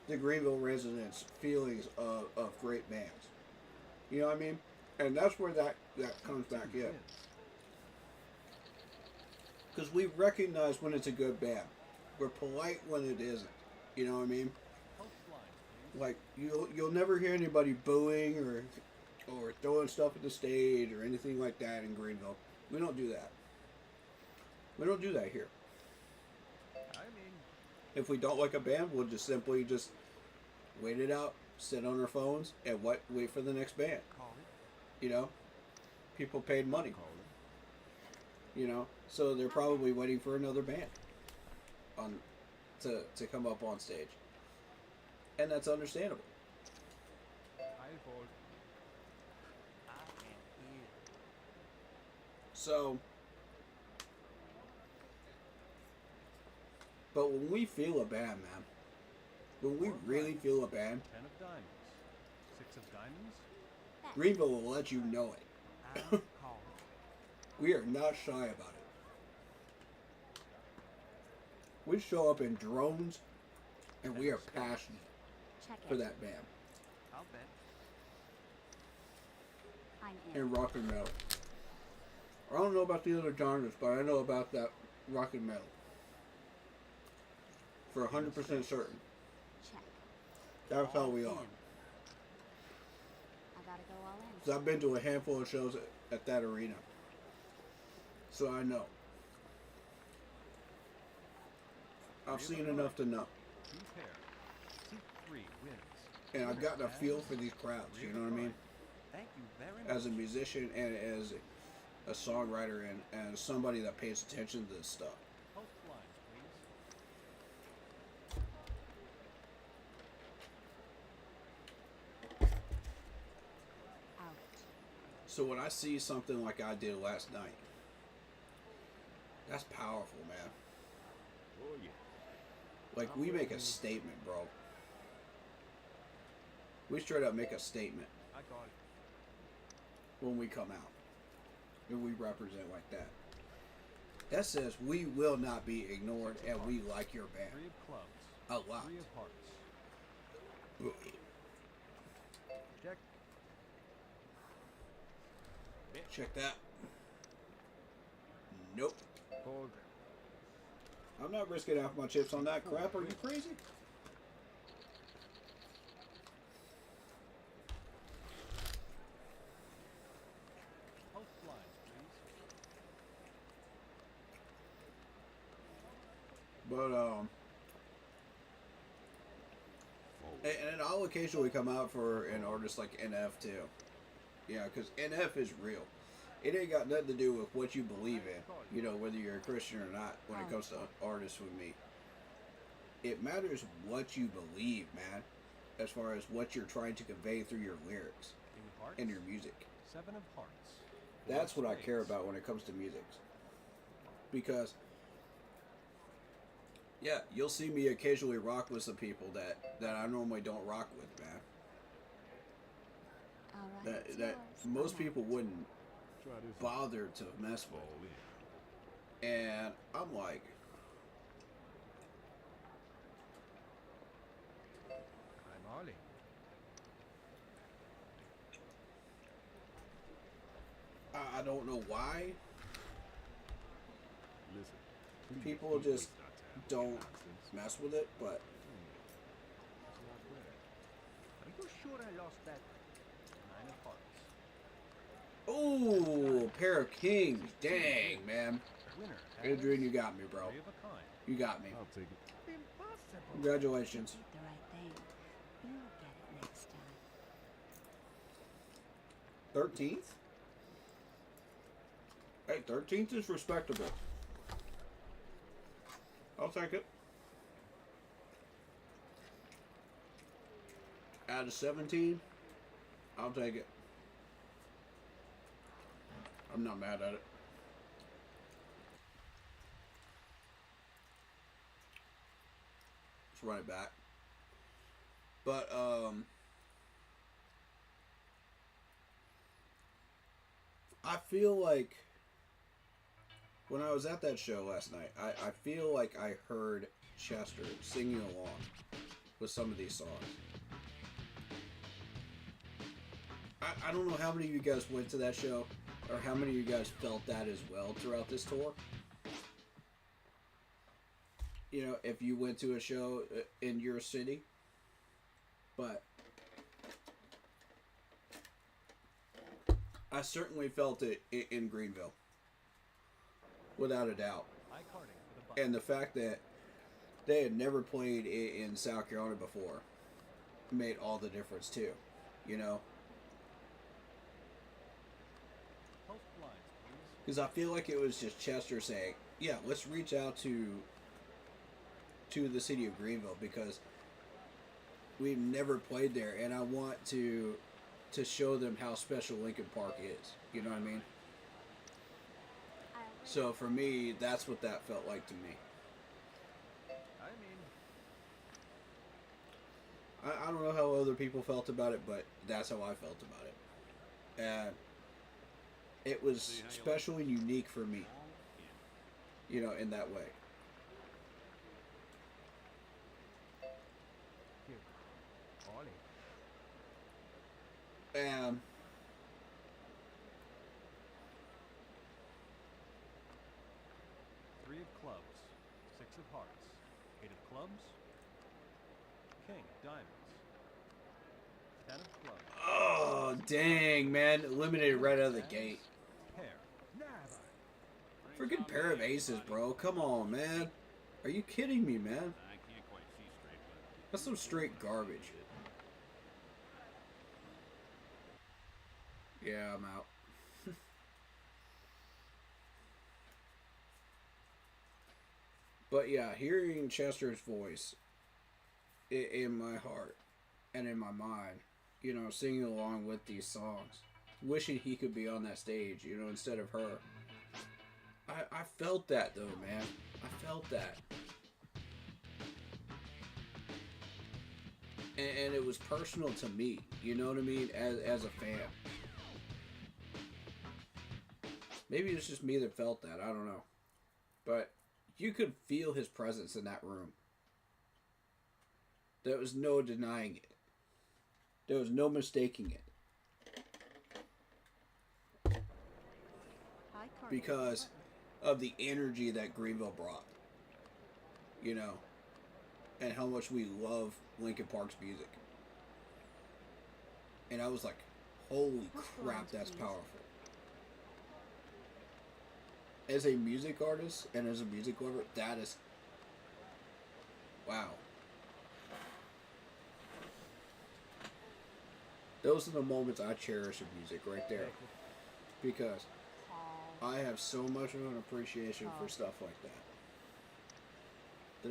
the Greenville residents' feelings of great bands. You know what I mean? And that's where that comes back in. Wins. Because we recognize when it's a good band. We're polite when it isn't. You know what I mean? Post blinds, please. Like you'll never hear anybody booing or throwing stuff at the stage or anything like that in Greenville. We don't do that. We don't do that here. I mean, If we don't like a band, we'll just simply just wait it out, sit on our phones, and wait for the next band. call it. You know, people paid money. Call it. You know, so they're probably waiting for another band to come up on stage, and that's understandable. I fold. I am here. So, but when we feel a band, man, when we really feel a band, 10 of diamonds. 6 of diamonds. Bet. Greenville will let you know it. I call it. We are not shy about it. We show up in drones, and we are passionate Check for it. that band I'll bet. I'm in. and rock and metal. I don't know about the other genres, but I know about that rock and metal for 100% certain. Check. That's how we All are. in. I gotta go all in. So I've been to a handful of shows at that arena, so I know. I've seen enough to know, 2 pair. C3 wins. and I've gotten a feel for these crowds. You know what I mean? Thank you very much. As a musician and as a songwriter and as somebody that pays attention to this stuff. Post blinds, please. Out. So when I see something like I did last night, that's powerful, man. Oh yeah. Like we make a statement, bro. We straight up make a statement I got it. when we come out. And we represent like that. That says we will not be ignored and we like your 3 band of clubs. a lot. 3 of hearts. Check. Check that. Nope. Fold. I'm not risking half my chips on that crap. Are you crazy? Post blinds, please. But and I'll occasionally come out for an artist like NF too. Yeah, because NF is real. It ain't got nothing to do with what you believe in. You know, whether you're a Christian or not. When it comes to artists with me, it matters what you believe, man. As far as what you're trying to convey through your lyrics King of hearts. and your music. 7 of hearts. That's Four what I of care spades. about when it comes to music. Because, yeah, you'll see me occasionally rock with some people that I normally don't rock with, man. All right. That it's that yours. most I'm out. people wouldn't Try this. bother to mess with. All in. And I'm like, I'm Ollie. I don't know why Listen. people please just waste our time with don't nonsense. mess with it, but It's not bad. Are you sure I lost that? 9 of hearts. oh, pair of kings, dang man, Winner Adrian, you has got me, bro. three of a kind. You got me. I'll take it. Impossible. Congratulations. Did the right thing. You'll get it next time. 13th? Hey, 13th is respectable. I'll take it. Out of 17, I'll take it. I'm not mad at it. Let's run it back. But, I feel like when I was at that show last night, I feel like I heard Chester singing along with some of these songs. I don't know how many of you guys went to that show or how many of you guys felt that as well throughout this tour. You know, if you went to a show in your city. But I certainly felt it in Greenville. Without a doubt. High carding for the Bucks. And the fact that they had never played in South Carolina before made all the difference too. You know? Post blinds, please. Because I feel like it was just Chester saying, yeah, let's reach out to the city of Greenville because we've never played there and I want to show them how special Lincoln Park is. You know what I mean? I'll So for me, that's what that felt like to me. I mean, I don't know how other people felt about it, but that's how I felt about it. And it was special and unique for me, you know, in that way. here. All in. And Three of clubs. Six of hearts. Eight of clubs. King of diamonds. Ten of clubs. oh, dang, man. Eliminated right out of the gate. Pair. Never. Freaking pair of aces, bro. Come on, man. Are you kidding me, man? I can't quite see straight, but That's some straight garbage. Yeah, I'm out. But yeah, hearing Chester's voice in my heart and in my mind, you know, singing along with these songs, wishing he could be on that stage, you know, instead of her. I felt that though, man. I felt that. And it was personal to me, you know what I mean, as a fan. Maybe it's just me that felt that, I don't know. But you could feel his presence in that room. There was no denying it. There was no mistaking it. High card. Because of the energy that Greenville brought. You know. And how much we love Linkin Park's music. And I was like, holy crap, that's powerful. As a music artist and as a music lover, that is... wow. Those are the moments I cherish in music right there. Because Call. I have so much of an appreciation for stuff like that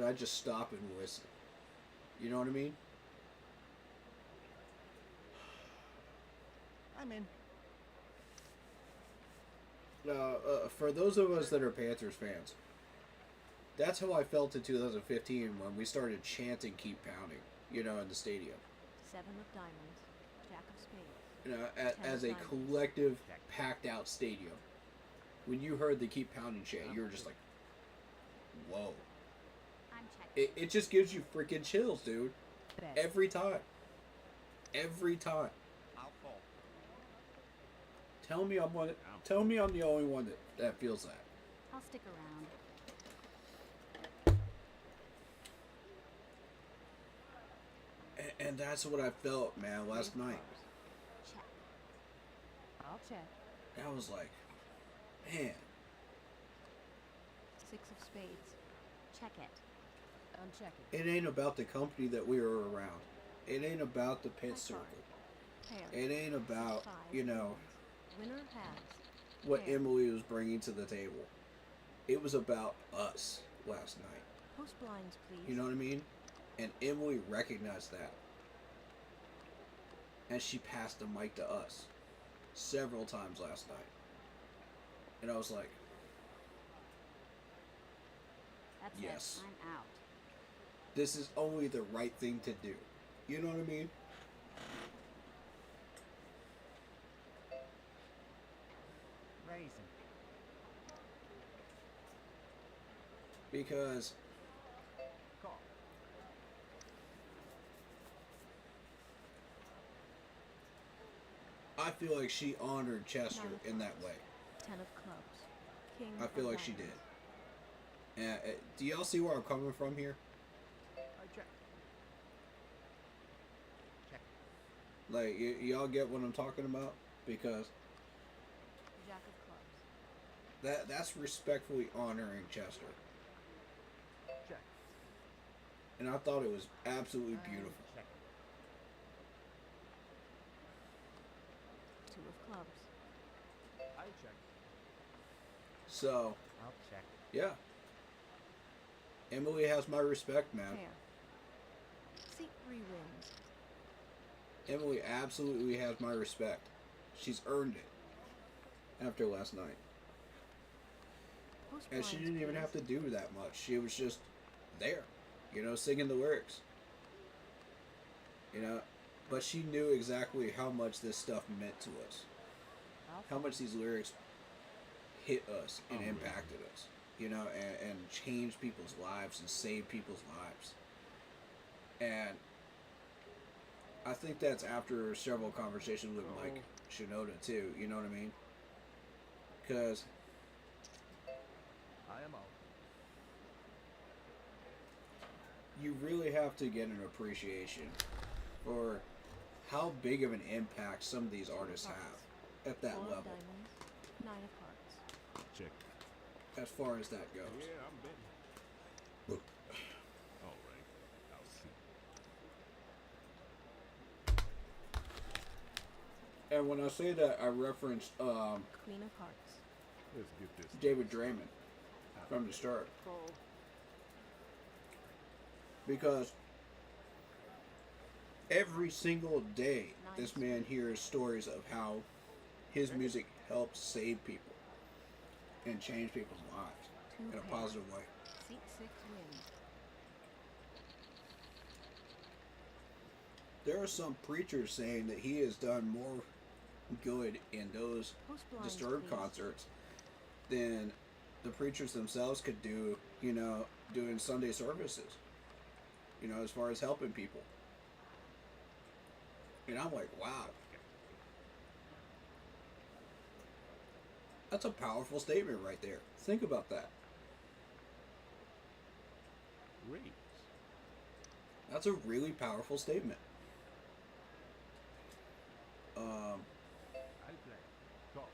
I just stop and listen. You know what I mean? I'm in. Now, for those of us that are Panthers fans, that's how I felt in 2015 when we started chanting "Keep Pounding," you know, in the stadium. Seven of diamonds. Jack of spades. You know, as a collective, packed-out stadium. When you heard the "Keep Pounding" chant, you were just like, "Whoa!" I'm checking. It just gives you freaking chills, dude. Bet. Every time. Every time. I'll fall. Tell me I'm one. Tell me I'm the only one that feels that. I'll stick around. And that's what I felt, man, last night. Check. I'll check. I was like, man, Six of spades. Check it. I'm checking. It ain't about the company that we were around. It ain't about the pit High circle. card. Pair. It ain't about, Five you know, wins. Winner has. what Pair. Emily was bringing to the table. It was about us last night. Post blinds, please. You know what I mean? And Emily recognized that. And she passed the mic to us several times last night. And I was like, That's yes. it. I'm out. this is only the right thing to do. You know what I mean? Raising. Because Call. I feel like she honored Chester in that way. 10 of clubs. King I feel of like she did. diamonds. And do y'all see where I'm coming from here? I check. Check. Like, y'all get what I'm talking about? Because Jack of clubs. that's respectfully honoring Chester. Check. And I thought it was absolutely beautiful. Check. 2 of clubs. I check. So, I'll check. yeah. Emily has my respect, man. Pair. Seat 3 wins. Emily absolutely has my respect. She's earned it after last night. Post And she blinds, didn't even please. have to do that much. She was just there, you know, singing the lyrics. You know, but she knew exactly how much this stuff meant to us. How much these lyrics hit us and impacted us. You know, and changed people's lives and saved people's lives. And I think that's after several conversations with Mike Shinoda too, you know what I mean? Because I am out. you really have to get an appreciation for how big of an impact some of these artists have at that 4 of level, diamonds. 9 of hearts. Check. as far as that goes. Yeah, I'm betting. All right. I'll see. And when I say that, I referenced Queen of hearts. Let's get this. David Draymond from the start. Fold. Because every single day, this man hears stories of how his music helps save people and change people's lives 2 in a pair. positive way. Seat 6 wins. There are some preachers saying that he has done more good in those Post blinds, Disturbed please. concerts than the preachers themselves could do, you know, doing Sunday services. You know, as far as helping people. And I'm like, wow. That's a powerful statement right there. Think about that. Raise. That's a really powerful statement. I'll play. Call.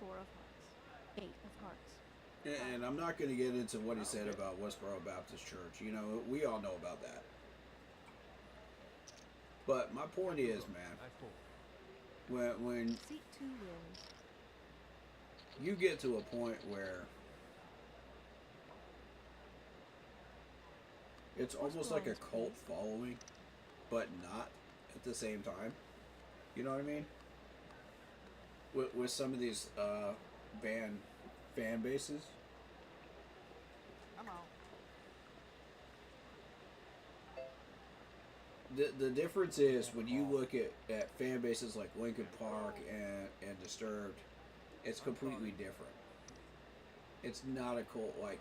Four of hearts. 8 of hearts. And I'm not going to get into what he said about Westboro Baptist Church. You know, we all know about that. But my point is, man, I fold. when Seat 2 wins. you get to a point where it's almost like a blinds, cult please. following, but not at the same time. You know what I mean? With some of these fan bases. I'm out. The difference is when you look at fan bases like Linkin Park and Disturbed, it's completely different. It's not a cult like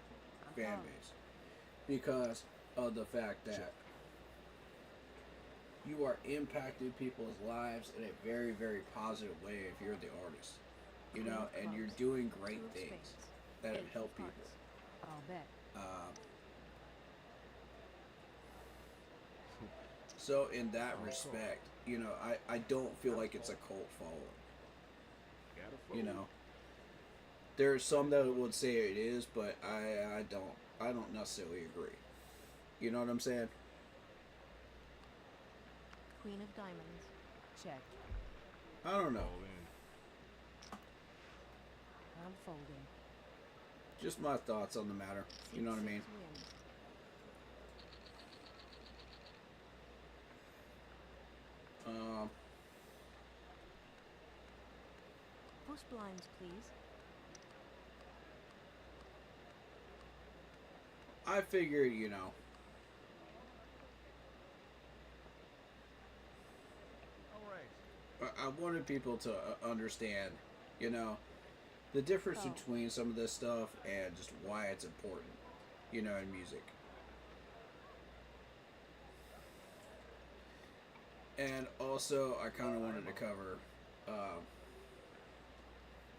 fan base because of the fact that you are impacting people's lives in a very, very positive way if you're the artist. You Queen know, of and you're clubs. doing 2 great of things spades. that 8 have of helped people. hearts. I'll bet. So in that respect, you know, I don't feel like it's a cult following. Gotta You fold. know, there are some that would say it is, but I don't necessarily agree. You know what I'm saying? Queen of diamonds. Check. I don't know. All in. I'm folding. Just my thoughts on the matter. You know what I mean? C6 wins. Um, Post blinds, please. I figured, you know, All right. I wanted people to understand, you know, the difference Oh. between some of this stuff and just why it's important, you know, in music. And also, I kind of wanted to cover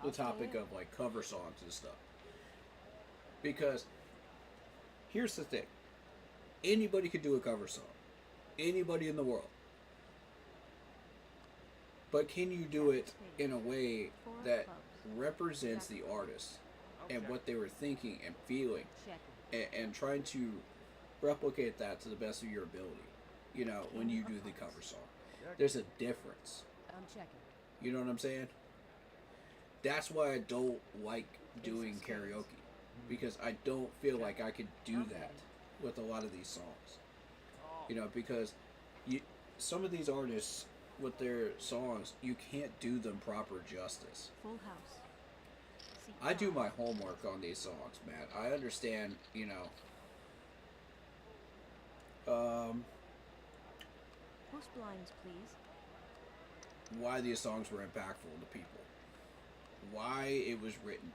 the I'll stay topic in. of like cover songs and stuff. Because here's the thing, anybody could do a cover song, anybody in the world. But can you do it in a way that represents the artist and what they were thinking and feeling, Check. and trying to replicate that to the best of your ability? You know, when you do the cover song, there's a difference. I'm checking. You know what I'm saying? That's why I don't like doing karaoke, because I don't feel like I could do that with a lot of these songs. You know, because some of these artists with their songs, you can't do them proper justice. Full house. Seat I do 5. my homework on these songs, man. I understand, you know, Post blinds, please. why these songs were impactful to people, why it was written.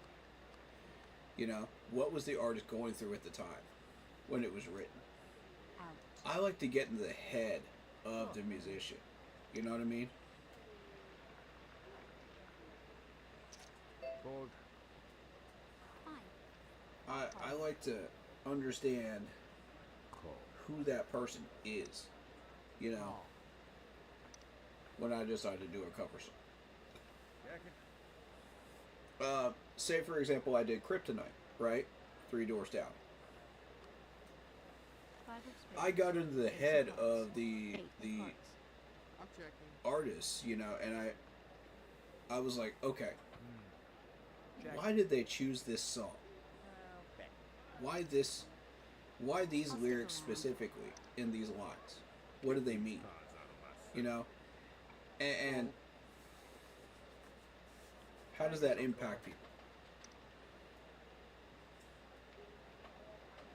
You know, what was the artist going through at the time when it was written? Out. I like to get into the head of the musician. You know what I mean? Fold. 5. I like to understand Call. who that person is. You know, when I decide to do a cover song. Checking. Say for example, I did Kryptonite, right? Three Doors Down. 5 of spades. I got into the Ace of head hearts. of the 8 of the hearts. I'm checking. artists, you know, and I was like, okay, Check. why did they choose this song? Okay. Why this? Why these I'll stick lyrics around. specifically in these lines? What do they mean? Cards out of my You know, and how does that impact people?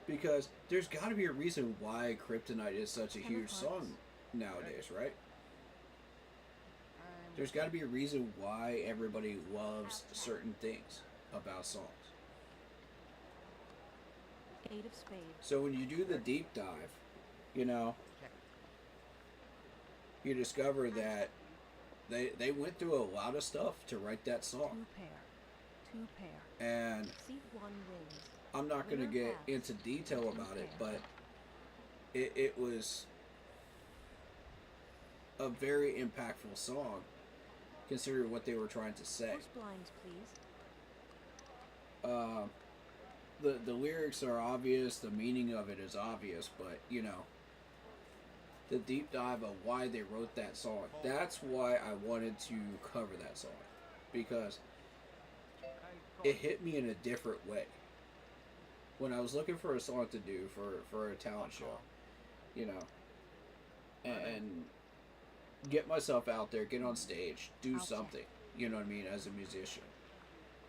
Because there's got to be a reason why Kryptonite is such a 10 of huge hearts. song nowadays, right? I'm There's got to be a reason why everybody loves certain things about songs. 8 of spades. So when you do the deep dive, you know, checking. you discover that they went through a lot of stuff to write that 2 song. pair. 2 pair. And Seat 1 wins. I'm not going to get into detail about it, but it was a very impactful song considering what they were trying to say. Post blinds, please. The lyrics are obvious, the meaning of it is obvious, but you know, the deep dive of why they wrote that song, that's why I wanted to cover that song, because it hit me in a different way. When I was looking for a song to do for a talent show, you know, and get myself out there, get on stage, do I'll check. something, you know what I mean, as a musician,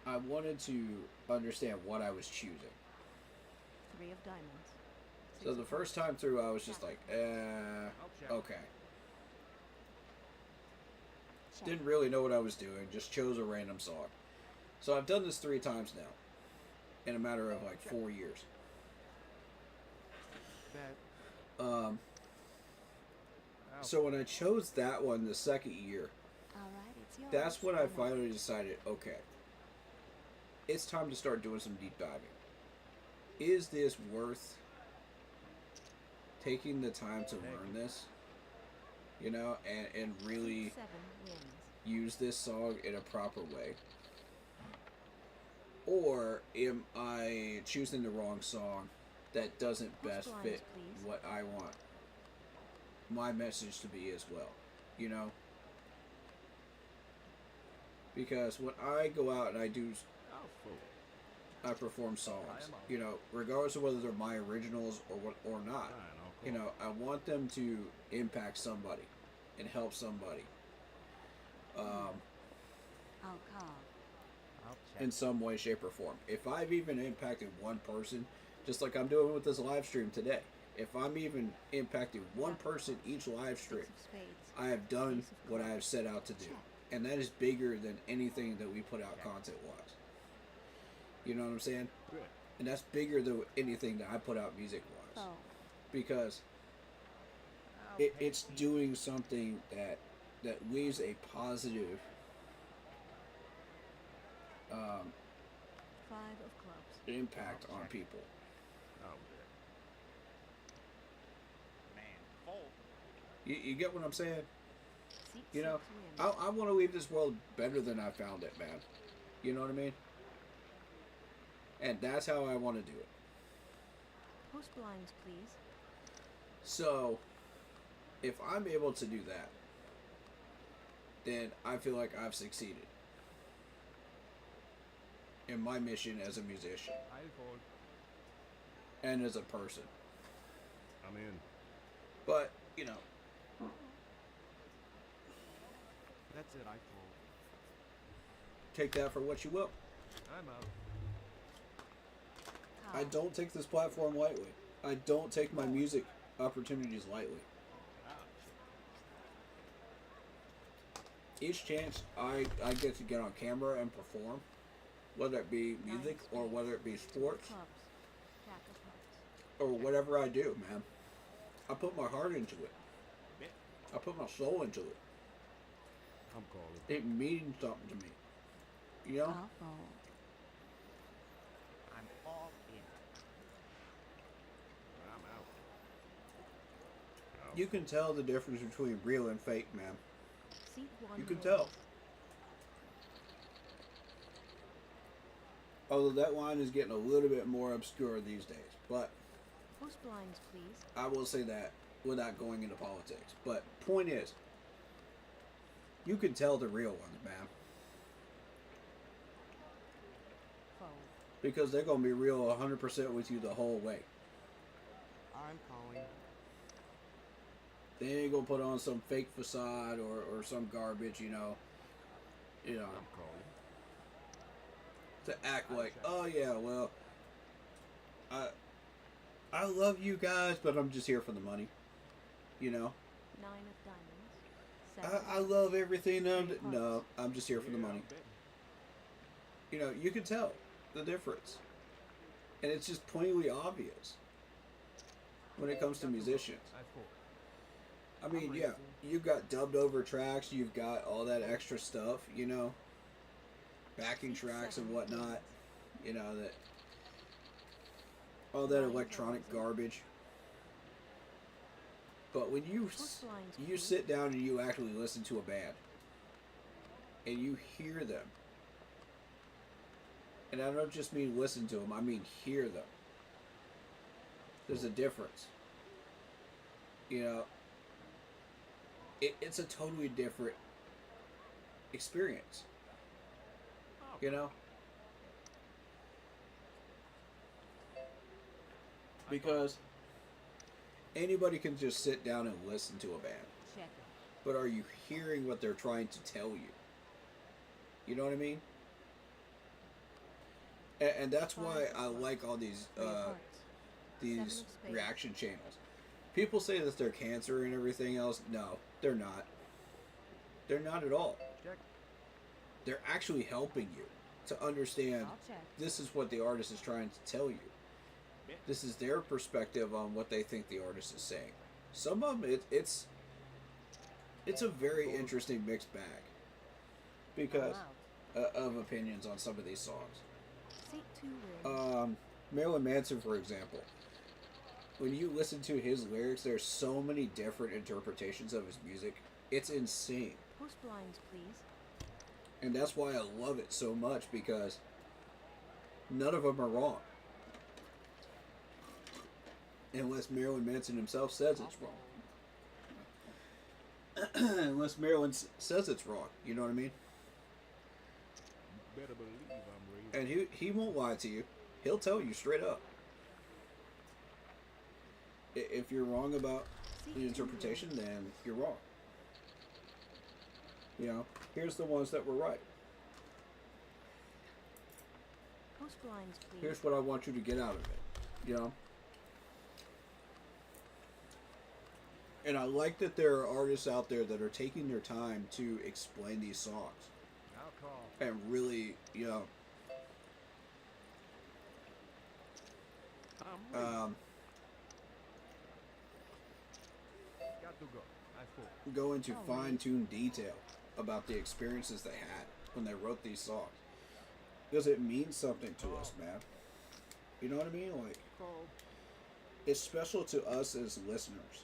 I wanted to understand what I was choosing. 3 of diamonds. So the first time through, I was just like, okay. Check. Didn't really know what I was doing, just chose a random song. So I've done this 3 times now, in a matter of like 4 years. Bet. Um, so when I chose that one the second year, All right, it's yours. that's when I One finally decided, okay, it's time to start doing some deep diving. Is this worth taking the time to learn this? you know, and really Seat 7 wins. use this song in a proper way? Or am I choosing the wrong song that doesn't Post best lines, fit please. what I want my message to be as well? You know? Because when I go out and I do, How full? I perform songs, you know, regardless of whether they're my originals or what or not, Fine, I'll call. you know, I want them to impact somebody and help somebody. I'll call. I'll check. In some way, shape, or form. If I've even impacted one person, just like I'm doing with this live stream today, if I'm even impacting one person each live stream, Six of spades. I have done Ace of what I clubs. have set out to do. Check. And that is bigger than anything that we put out content wise. You know what I'm saying? Good. And that's bigger than anything that I put out music wise. Fold. Because I'll pay it's for you. doing something that leaves a positive 5 of clubs. impact on people. Oh, yeah. Man, fold. You get what I'm saying? Seat You know, 6 wins. I want to leave this world better than I found it, man. You know what I mean? And that's how I want to do it. Post blinds, please. So, if I'm able to do that, then I feel like I've succeeded in my mission as a musician I fold. and as a person. I'm in. But, you know, That's it, I fold. take that for what you will. I'm out. Call. I don't take this platform lightly. I don't take my music opportunities lightly. Each chance I get to get on camera and perform, whether it be music or whether it be sports Clubs. Jack of hearts. or whatever I do, man, I put my heart into it. Bit. I put my soul into it. I'm calling. It means something to me. You know? I'll fold. I'm all in. I'm out. You can tell the difference between real and fake, man. Seat 1 You can wins. tell. Although that line is getting a little bit more obscure these days. But Post blinds, please. I will say that without going into politics. But point is, you can tell the real ones, man. Fold. Because they're going to be real 100% with you the whole way. I'm calling. They ain't going to put on some fake facade or some garbage, you know. You know, I'm calling. to act like, oh yeah, well, I love you guys, but I'm just here for the money. You know, 9 of diamonds. 7 I love everything. No, I'm just here for the Yeah, money. I'm betting. You know, you can tell the difference, and it's just plainly obvious when it comes to musicians. I fold. I mean, I'm yeah, raising. you've got dubbed over tracks, you've got all that extra stuff, you know, backing tracks and whatnot, you know, that all that electronic garbage. But when you sit down and you actually listen to a band and you hear them, and I don't just mean listen to them, I mean hear them. There's a difference. You know, it's a totally different experience. You know? Because anybody can just sit down and listen to a band. Check. But are you hearing what they're trying to tell you? You know what I mean? And that's why I like all these 3 of hearts. these 7 of spades. reaction channels. People say that they're cancer and everything else. No, they're not. They're not at all. Check. They're actually helping you to understand I'll check. this is what the artist is trying to tell you. This is their perspective on what they think the artist is saying. Some of them, it's a very interesting mixed bag because Allowed. of opinions on some of these songs. Seat 2 wins. Marilyn Manson, for example, when you listen to his lyrics, there's so many different interpretations of his music. It's insane. Post blinds, please. And that's why I love it so much, because none of them are wrong. Unless Marilyn Manson himself says it's wrong. Unless Marilyn says it's wrong. You know what I mean? Better believe I'm ready. And he won't lie to you. He'll tell you straight up. If you're wrong about the interpretation, then you're wrong. You know, here's the ones that were right. Post blinds, please. Here's what I want you to get out of it. You know? And I like that there are artists out there that are taking their time to explain these songs. Alcohol. And really, you know, I'm ready. Got to go. I fall. go into fine-tuned detail about the experiences they had when they wrote these songs. Because it means something to us, man. You know what I mean? Like, Call. it's special to us as listeners.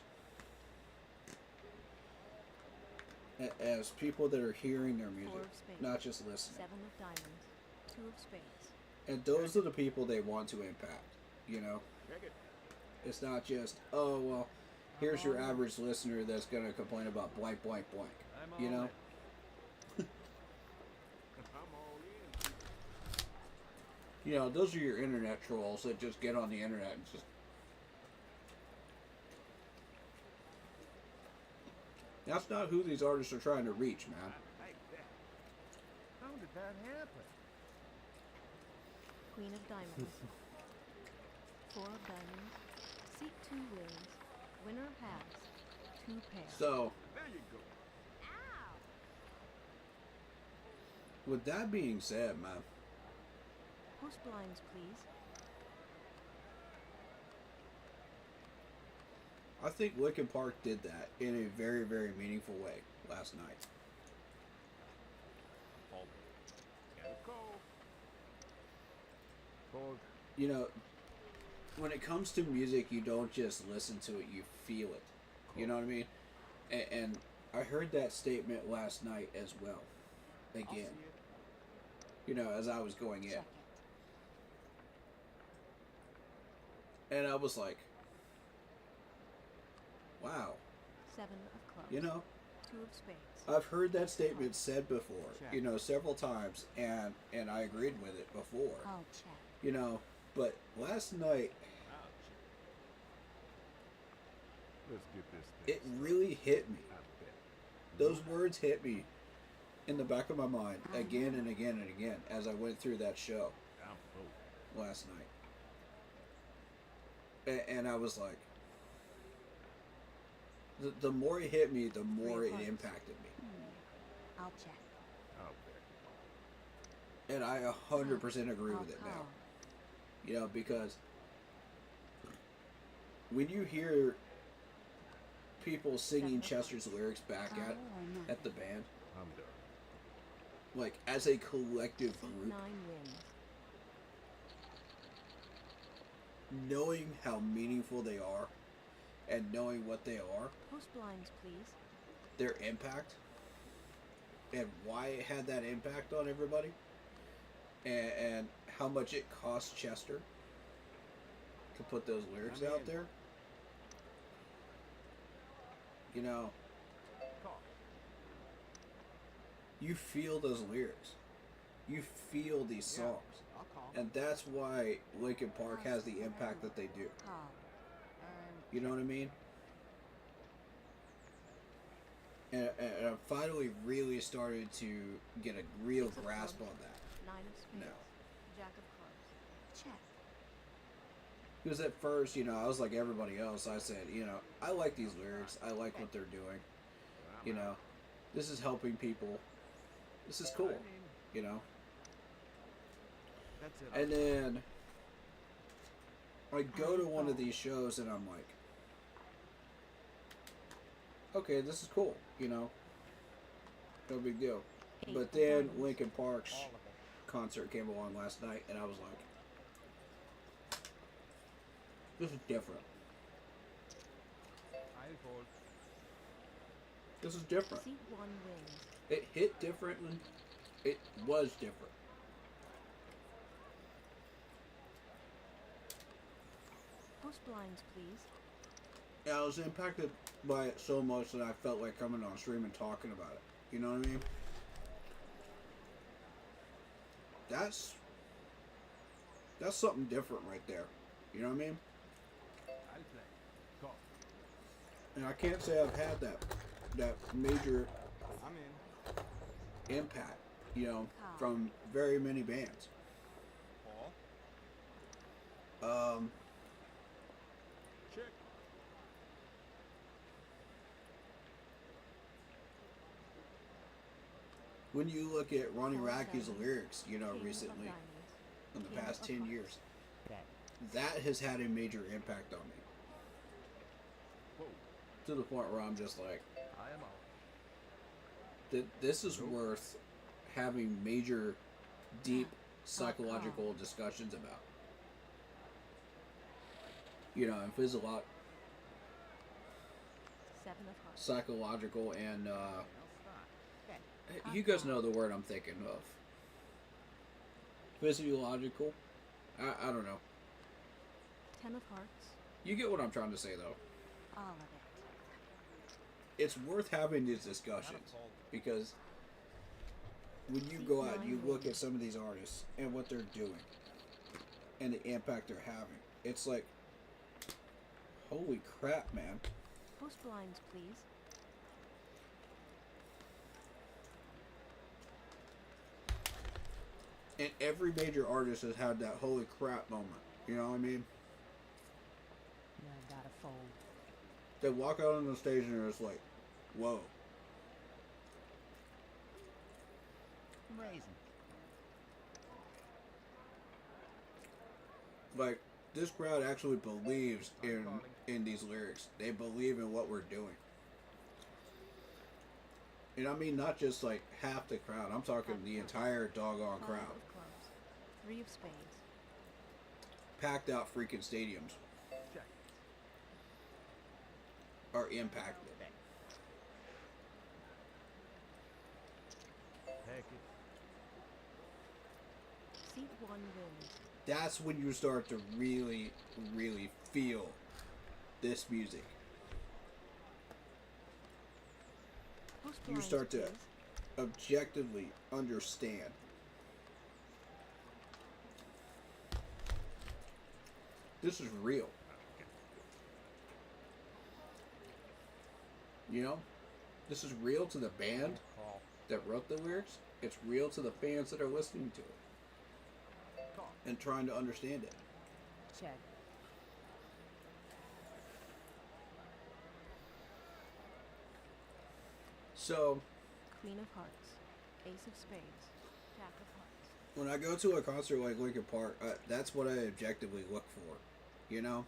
As people that are hearing their music, 4 of spades. not just listening. 7 of diamonds. 2 of spades. And those are the people they want to impact, you know? Check it. It's not just, oh, well, here's your average listener that's going to complain about blank, blank, blank. I'm You all know? in. I'm all in. You know, those are your internet trolls that just get on the internet and just... That's not who these artists are trying to reach, man. I like that. How did that happen? Queen of diamonds. 4 of diamonds. Seat 2 wins. Winner has 2 pairs. So, There you go. with that being said, man, Post blinds, please. I think Linkin Park did that in a very, very meaningful way last night. Hold. Gotta go. Fold. You know, when it comes to music, you don't just listen to it, you feel it. You know what I mean? And I heard that statement last night as well. I'll Again, see it. you know, as I was going in. Check it. And I was like, wow, 7 of clubs. you know, 2 of spades. I've heard that statement said before, Check. you know, several times, and I agreed with it before, I'll check. you know, but last night, Ouch. Let's get this it thing. really hit me. I bet. Those words hit me in the back of my mind again and again and again as I went through that show I'm broke. last night. And I was like, the more it hit me, the more it impacted me. I'll check. I'll bet. And I 100% agree with it now. call. You know, because when you hear people singing Chester's lyrics back Call or not? at the band, I'm done. like as a collective Seat group, 9 wins. knowing how meaningful they are and knowing what they are, Post blinds, please. their impact, and why it had that impact on everybody, and how much it cost Chester to put those lyrics I'm out in. there. You know, Call. you feel those lyrics. You feel these Yeah. songs. I'll call. And that's why Linkin Park has the impact that they do. Call. You know what I mean? And I finally really started to get a real grasp on that. 9 of spades. No. Jack of clubs. Check. Because at first, you know, I was like everybody else. I said, you know, I like these lyrics. I like what they're doing. I'm You know, this is helping people. This is cool. You know? That's it. And then I go to one of these shows and I'm like, okay, this is cool, you know? No big deal. 8 But of then diamonds. Linkin Park's All of it. concert came along last night and I was like, this is different. I fold. This is different. Seat 1 wins. It hit differently. It was different. Post blinds, please. Yeah, I was impacted by it so much that I felt like coming on stream and talking about it. You know what I mean? That's something different right there. You know what I mean? I'll play. Call. And I can't say I've had that major I'm in. impact, you know, from very many bands. Call. Check. When you look at Ronnie Four Radke's sevens, lyrics, you know, king of recently, diamonds, in the king past of 10 hearts. years, Bet. that has had a major impact on me. Whoa. To the point where I'm just like, I am out. this is Nope. worth having major, deep psychological discussions about. You know, and 7 of hearts. psychological and I'll start. Bet. you guys know the word I'm thinking of. Physiological. I don't know. 10 of hearts. You get what I'm trying to say though. All of it. It's worth having these discussions because when you go out and you look at some of these artists and what they're doing and the impact they're having, it's like, holy crap, man. Post blinds, please. And every major artist has had that holy crap moment. You know what I mean? Now gotta fold. They walk out on the stage and it's like, whoa. I'm raising. Like, this crowd actually believes in these lyrics. They believe in what we're doing. And I mean not just like half the crowd. I'm talking the entire doggone 5 crowd. of clubs. 3 of spades. Packed out freaking stadiums Check. are impacted. Bet. Heck it. Seat 1 wins. That's when you start to really, really feel this music. Post You blinds, start to please. objectively understand. This is real. You know? This is real to the band Call. that wrote the lyrics. It's real to the fans that are listening to it Call. and trying to understand it. Check. So, Queen of hearts. Ace of spades. Jack of hearts. when I go to a concert like Linkin Park, that's what I objectively look for. You know?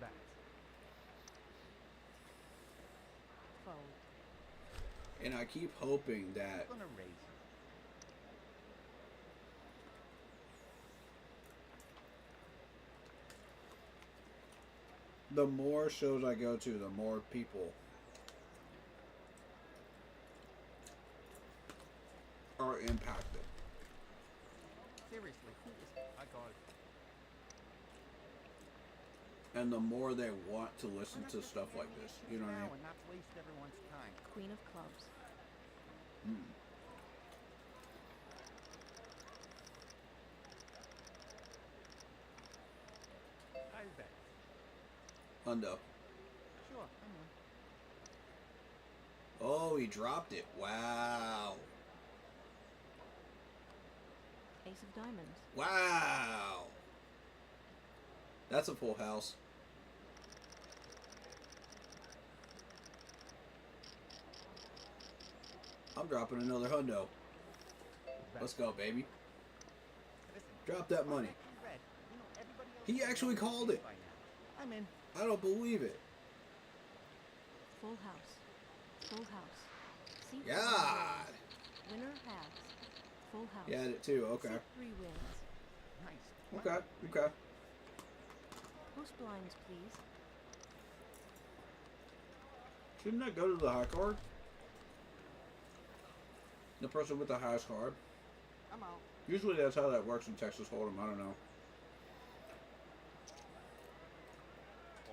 Bat. Fold. And I keep hoping that I'm gonna raise. the more shows I go to, the more people are impacted. Seriously, who is? I got it. And the more they want to listen to stuff like this. You know what I now mean? and not waste everyone's time. Queen of clubs. Mm. I bet. Hundo. Sure, I'm in. Oh, he dropped it. Wow. Ace of diamonds. Wow. That's a full house. I'm dropping another hundo. Bet. Let's go, baby. Listen, Drop that money. you read. You know, everybody else He knows actually what called is it. by now. I'm in. I don't believe it. Full house. Full house. Seat 1 God. wins. Winner has. Full house. He had it too. Okay. Seat 3 wins. Nice. Okay. Okay. Post blinds, please. Shouldn't that go to the high card? The person with the highest card? I'm out. Usually that's how that works in Texas Hold'em. I don't know.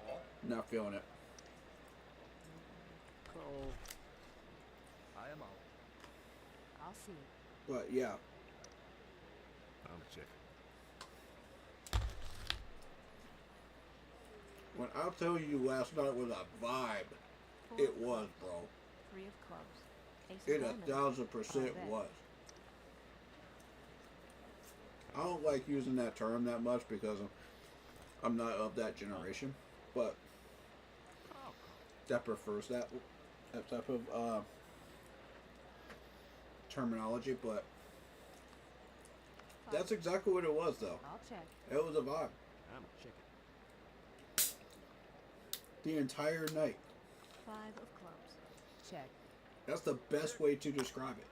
Call. Not feeling it. Call. I am out. I'll see. But yeah. I'm checking. When I'll tell you last night was a vibe, Four it of was, clubs, bro. 3 of clubs. Ace It of diamonds. 1,000% bet. was. I don't like using that term that much because I'm not of that generation, but that prefers that type of terminology. But that's exactly what it was, though. I'll check. It was a vibe I'm checking. the entire night. 5 of clubs. Check. That's the best way to describe it.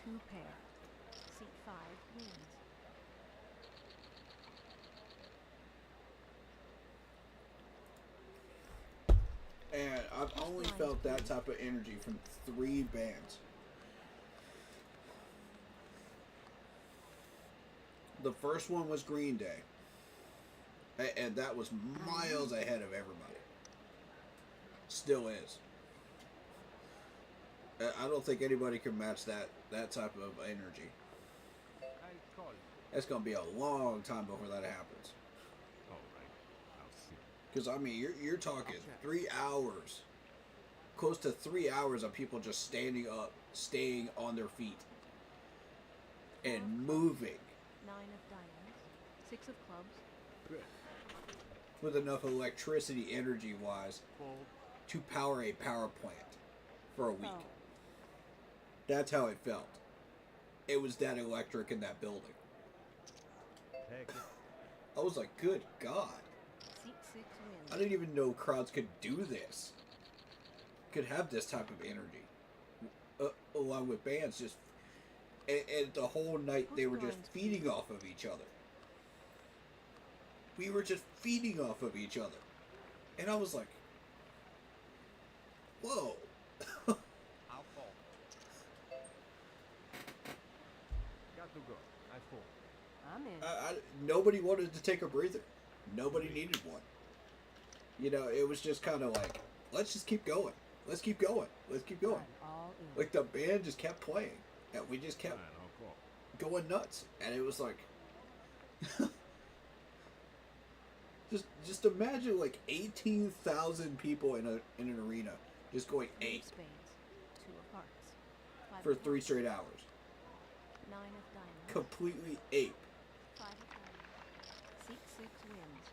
2 pair. Seat 5 wins. And I've only felt that type of energy from 3 bands. The first one was Green Day. And that was miles ahead of everybody. Still is. I don't think anybody can match that type of energy. I call. It's going to be a long time before that happens. All right. I'll see. Because, I mean, you're talking 3 hours. Close to 3 hours of people just standing up, staying on their feet, and moving 9 of diamonds. 6 of clubs. Good. with enough electricity energy-wise Fold. to power a power plant for a week. Oh. That's how it felt. It was that electric in that building. Take it. I was like, good God. Seat 6 wins. I didn't even know crowds could do this. Could have this type of energy. Along with bands just... And the whole night they were just feeding off of each other. We were just feeding off of each other. And I was like... Whoa. I'll fall. Got to go. I fall. I'm in. Nobody wanted to take a breather. Nobody needed one. You know, it was just kind of like, let's just keep going. Let's keep going. Let's keep going. I'm all in. Like the band just kept playing, and we just kept Fine, I'll call. going nuts. And it was like, just imagine like 18,000 people in an arena just going 3 ape of spades. 2 of hearts. 5 for of 3 hearts. straight hours. 9 of diamonds. Completely ape. 5 of diamonds. Seat 6 wins.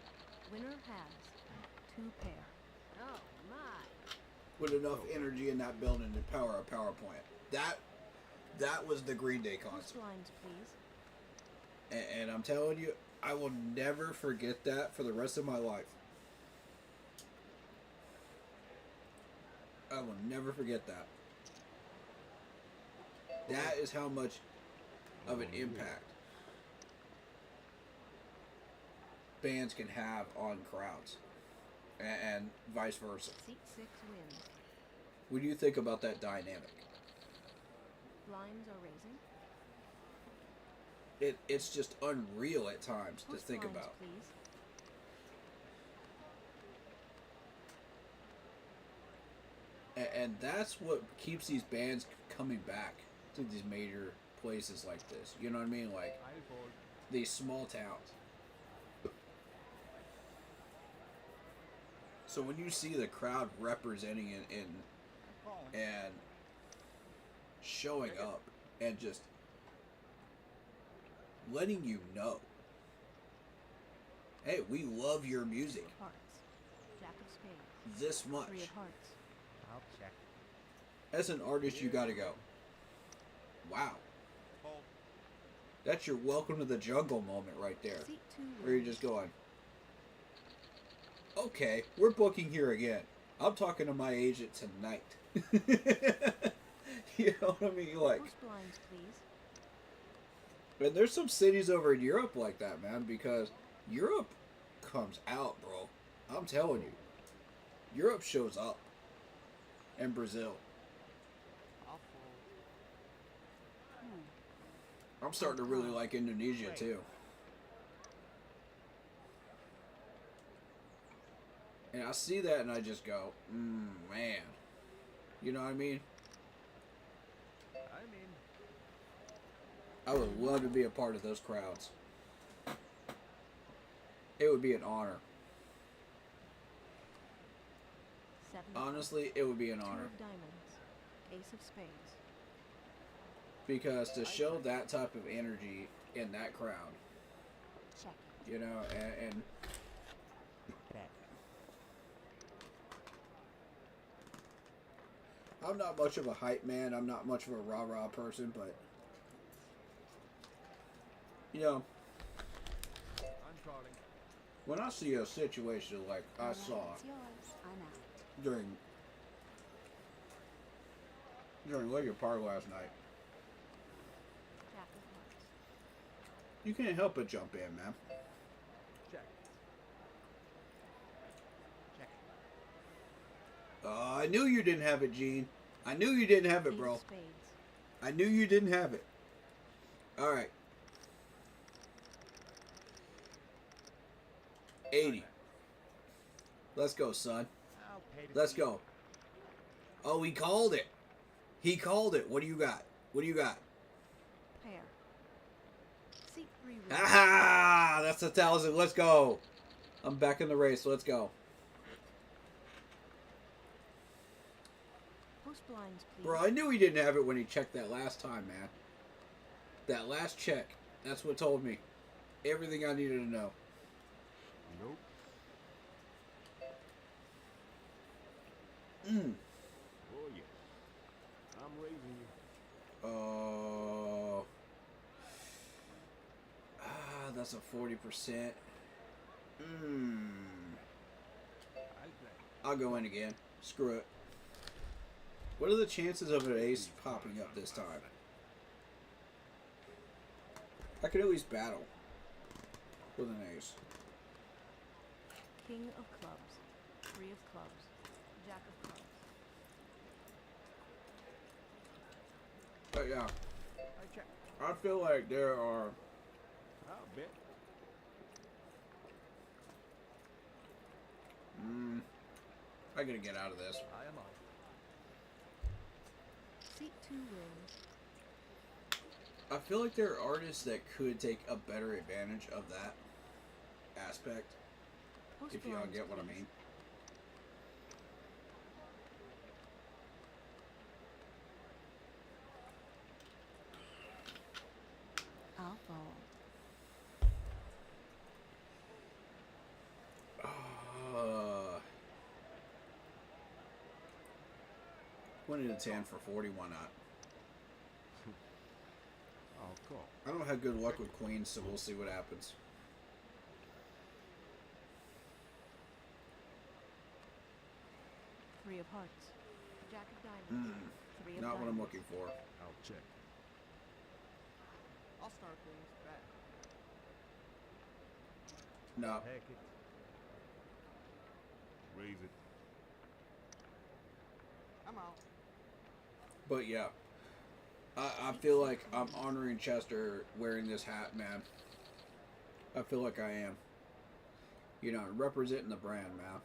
Winner has 2 pair. Oh my. With enough energy in that building to power a power plant. That was the Green Day Post concert. lines, please. And I'm telling you, I will never forget that for the rest of my life. I will never forget that. That is how much of an impact bands can have on crowds. And vice versa. Seat 6 wins. When you think about that dynamic, Blinds are raising. it's just unreal at times to Post think lines, about. please. And that's what keeps these bands coming back to these major places like this. You know what I mean? Like I fold. these small towns. So when you see the crowd representing it I'm calling. and showing up and just letting you know, hey, we love your 2 music of hearts. Jack of spades. this much. 3 of hearts. I'll check. As an artist, you gotta go, wow. Fold. That's your welcome to the jungle moment right there. Seat 2 wins. Where you're just going, okay, we're booking here again. I'm talking to my agent tonight. You know what I mean? Like, Post blinds, please. and there's some cities over in Europe like that, man, because Europe comes out, bro. I'm telling you. Europe shows up. And Brazil. I'll fold. I'm starting to really like Indonesia too. And I see that and I just go, man. You know what I mean? I would love to be a part of those crowds. It would be an honor. 7 Honestly, it would be an 2 honor. of diamonds. Ace of spades. Because to show that type of energy in that crowd, Check. you know, and Bet. I'm not much of a hype man. I'm not much of a rah-rah person, but, you know, I'm calling. when I see a situation like I saw It's yours. I'm out. during Lincoln Park last night, Jack of hearts. you can't help but jump in, man. Check. Check. I knew you didn't have it, Gene. I knew you didn't have it, 8 bro. of spades. I knew you didn't have it. All right. 80. Let's go, son. I'll pay to Let's see go. Oh, he called it. He called it. What do you got? What do you got? Pair. Seat 3 wins. Ah, that's 1,000. Let's go. I'm back in the race. Let's go. Post blinds, please. Bro, I knew he didn't have it when he checked that last time, man. That last check. That's what told me everything I needed to know. Nope. Oh, yeah. I'm raising you. That's a 40%. I'll go in again. Screw it. What are the chances of an ace popping up this time? I could at least battle with an ace. King of clubs. 3 of clubs. Jack of clubs. But yeah, I check. I feel like there are I'll bet. I gotta get out of this. I am on. Seat 2 wins. I feel like there are artists that could take a better advantage of that aspect, Post if y'all blinds, get what I please. mean. I'll fold. 20 to 10 for 40, why not? I'll call. I don't have good luck with queens, so we'll see what happens. Three of hearts. Jack of diamonds. 3 of Not what I'm diamonds. looking for. I'll check. I'll start things back. No. Heck it. Raise it. I'm out. But yeah, I feel like I'm honoring Chester wearing this hat, man. I feel like I am. You know, representing the brand, man.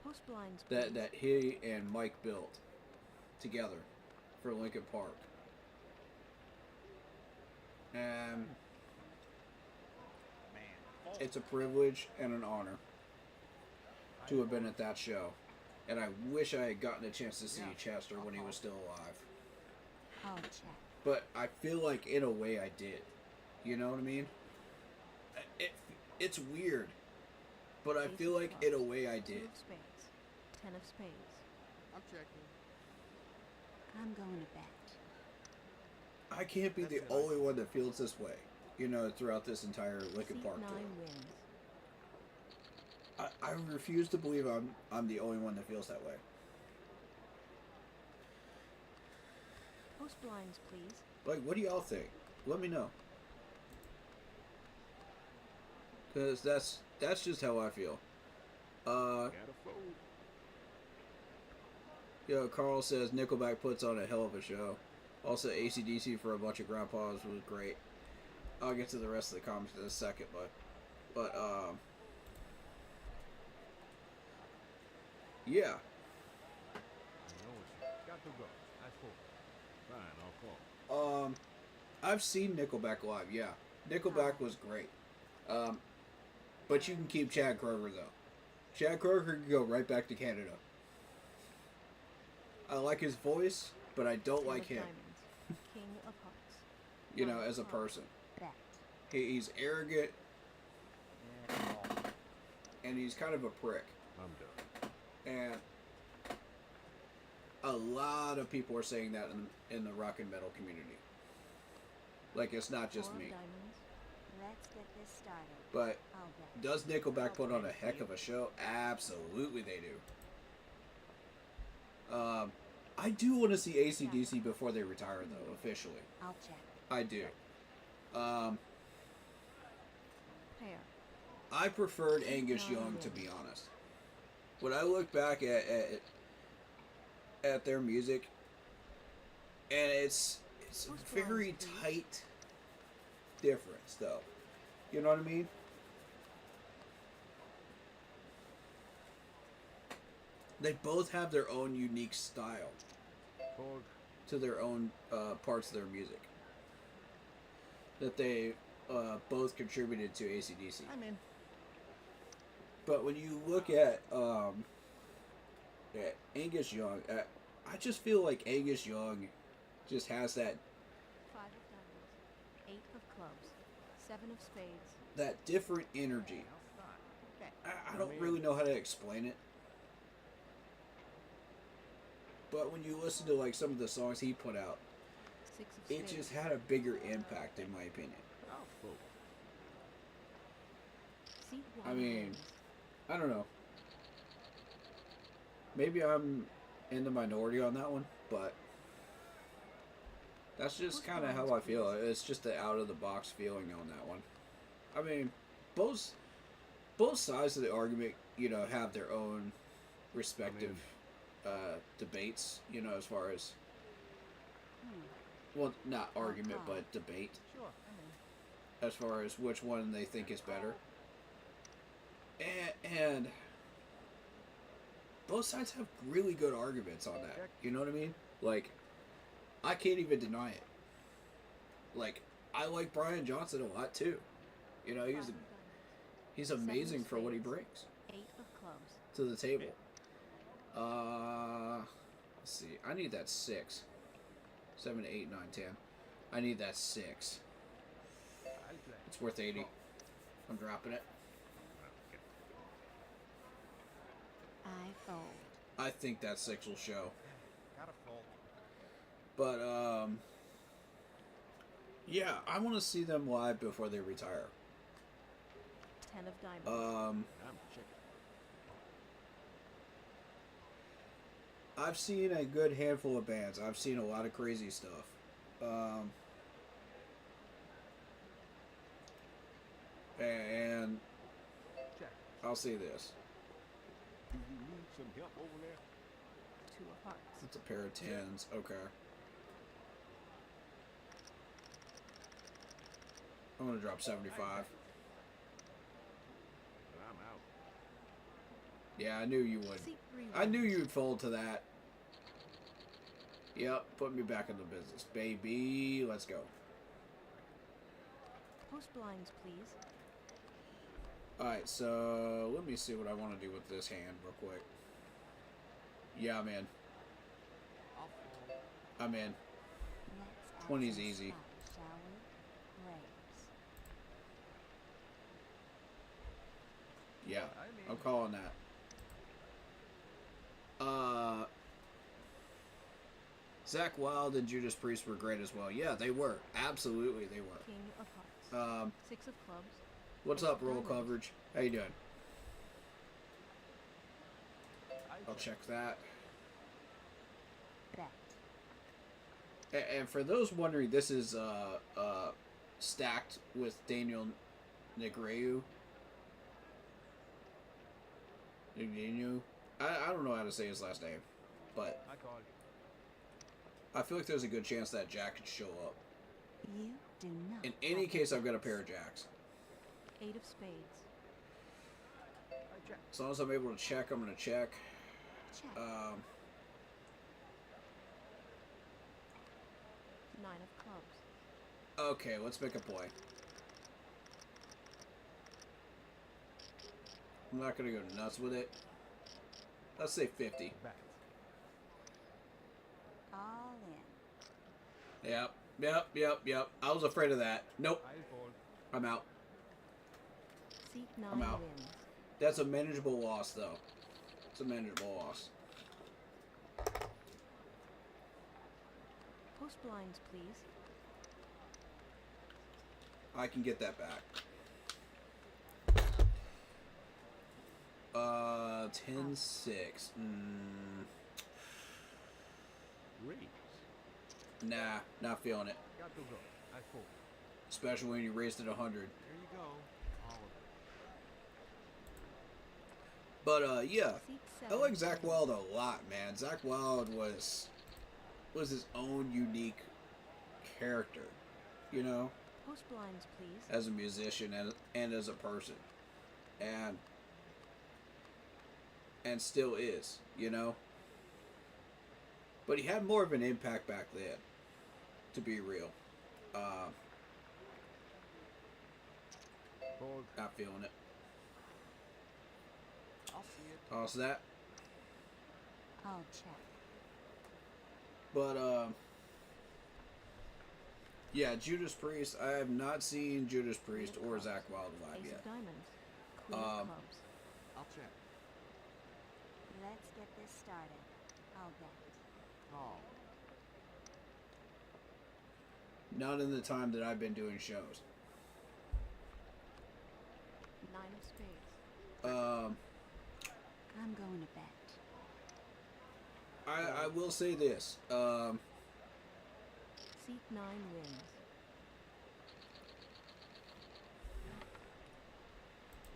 Post blinds, please. That he and Mike built together for Lincoln Park. And Man. it's a privilege and an honor to have been at that show. And I wish I had gotten a chance to see Chester when he was still alive. I'll check. But I feel like in a way I did. You know what I mean? It's weird. But I Ace feel of like in a clubs. way I 2 did. of spades. 10 of spades. I'm checking. I'm going to bet. I can't be the That's it. only one that feels this way. You know, throughout this entire Lincoln Seat Park 9 tour. wins. I refuse to believe I'm the only one that feels that way. Post blinds, please. Like, what do y'all think? Let me know. Because that's just how I feel. Gotta fold. Yo, Carl says Nickelback puts on a hell of a show. Also, AC/DC for a bunch of grandpas was great. I'll get to the rest of the comments in a second, but yeah. You know what you got to go. I fold. Fine, I'll call. I've seen Nickelback live. Yeah, Nickelback was great. But you can keep Chad Kroeger though. Chad Kroeger can go right back to Canada. I like his voice, but I don't Ten like of him. diamonds. King of hearts. You know, as a person, Bet. he's arrogant Yeah, call. and he's kind of a prick. I'm done. And a lot of people are saying that in the rock and metal community. Like, it's not just Four of me. diamonds. Let's get this started. But I'll bet. does Nickelback put on a heck of a show? Absolutely they do. I do want to see AC/DC before they retire, though, officially. I'll check. I do. Pair. I preferred Angus Young, to be honest. When I look back at their music, and it's a very tight difference, though. You know what I mean? They both have their own unique style Fold. to their own parts of their music that they both contributed to AC/DC. I'm in. But when you look at Angus Young, I just feel like Angus Young just has that 5 of diamonds. 8 of clubs. 7 of spades. that different energy. I don't really know how to explain it. But when you listen to like some of the songs he put out, 6 of it spades. just had a bigger impact in my opinion. I'll fold. Seat 1 I of mean, diamonds. I don't know. Maybe I'm in the minority on that one, but that's just kind of how I feel. It's just the out of the box feeling on that one. I mean, both sides of the argument, you know, have their own respective debates, you know, as far as, well, not argument, but debate, Sure, I'm in. as far as which one they think is better. And both sides have really good arguments on that. You know what I mean? Like, I can't even deny it. Like, I like Brian Johnson a lot too. You know, 5 of diamonds. he's Seven of amazing for what he spades. brings 8 of clubs. to the table. Let's see. I need that 6. 7, 8, 9, 10. I need that 6. I'll play. It's worth 80. I'm dropping it. I fold. I think that 6 will show. Gotta fold. But yeah, I want to see them live before they retire. 10 of diamonds. I'm checking. I've seen a good handful of bands. I've seen a lot of crazy stuff. And Check. I'll say this. Do you need some help over there? 2 of hearts. It's a pair of 10s. Okay. I'm going to drop 75. But I'm out. Yeah, I knew you would. Seat 3 I knew wins. you'd fold to that. Yep, put me back in the business. Baby, let's go. Post blinds, please. Alright, so let me see what I want to do with this hand real quick. Yeah, I'm in. I'll fold. I'm in. Let's add 20's some easy. spice, shall we? Grapes. Yeah, I mean, I'm calling that. Zach Wilde and Judas Priest were great as well. Yeah, they were. Absolutely, they were. King of hearts. 6 of clubs. What's up, roll coverage? How you doing? I'll check that. Bet. And for those wondering, this is stacked with Daniel Negreanu. Ninu. I don't know how to say his last name, but I call it. I feel like there's a good chance that Jack could show up. You do not. In any have the case, I've got a goods. pair of Jacks. 8 of spades. I check. As long as I'm able to check, I'm going to check. Check. 9 of clubs. Okay, let's make a play. I'm not going to go nuts with it. Let's say 50. Bet. All in. Yep. I was afraid of that. Nope, I fold. I'm out. Seat 9 I'm out. wins. That's a manageable loss, though. It's a manageable loss. Post blinds, please. I can get that back. 10-6. Raise. Nah, not feeling it. Got to go. I fold. Especially when you raised it 100. There you go. All of it. But yeah, Seat I 7 like Zach wins. Wild a lot, man. Zach Wild was his own unique character, you know, Post blinds, please. as a musician and as a person, and still is, you know. But he had more of an impact back then, to be real. Fold. Not feeling it. I'll see it. Toss that. I'll check. But yeah, Judas Priest. I have not seen Judas Priest or Zach Wild live Ace yet. of diamonds. Queen of clubs. I'll check. Let's get this started. I'll bet. Call. Not in the time that I've been doing shows. 9 of spades. I'm going to bet. I will say this. Seat 9 wins.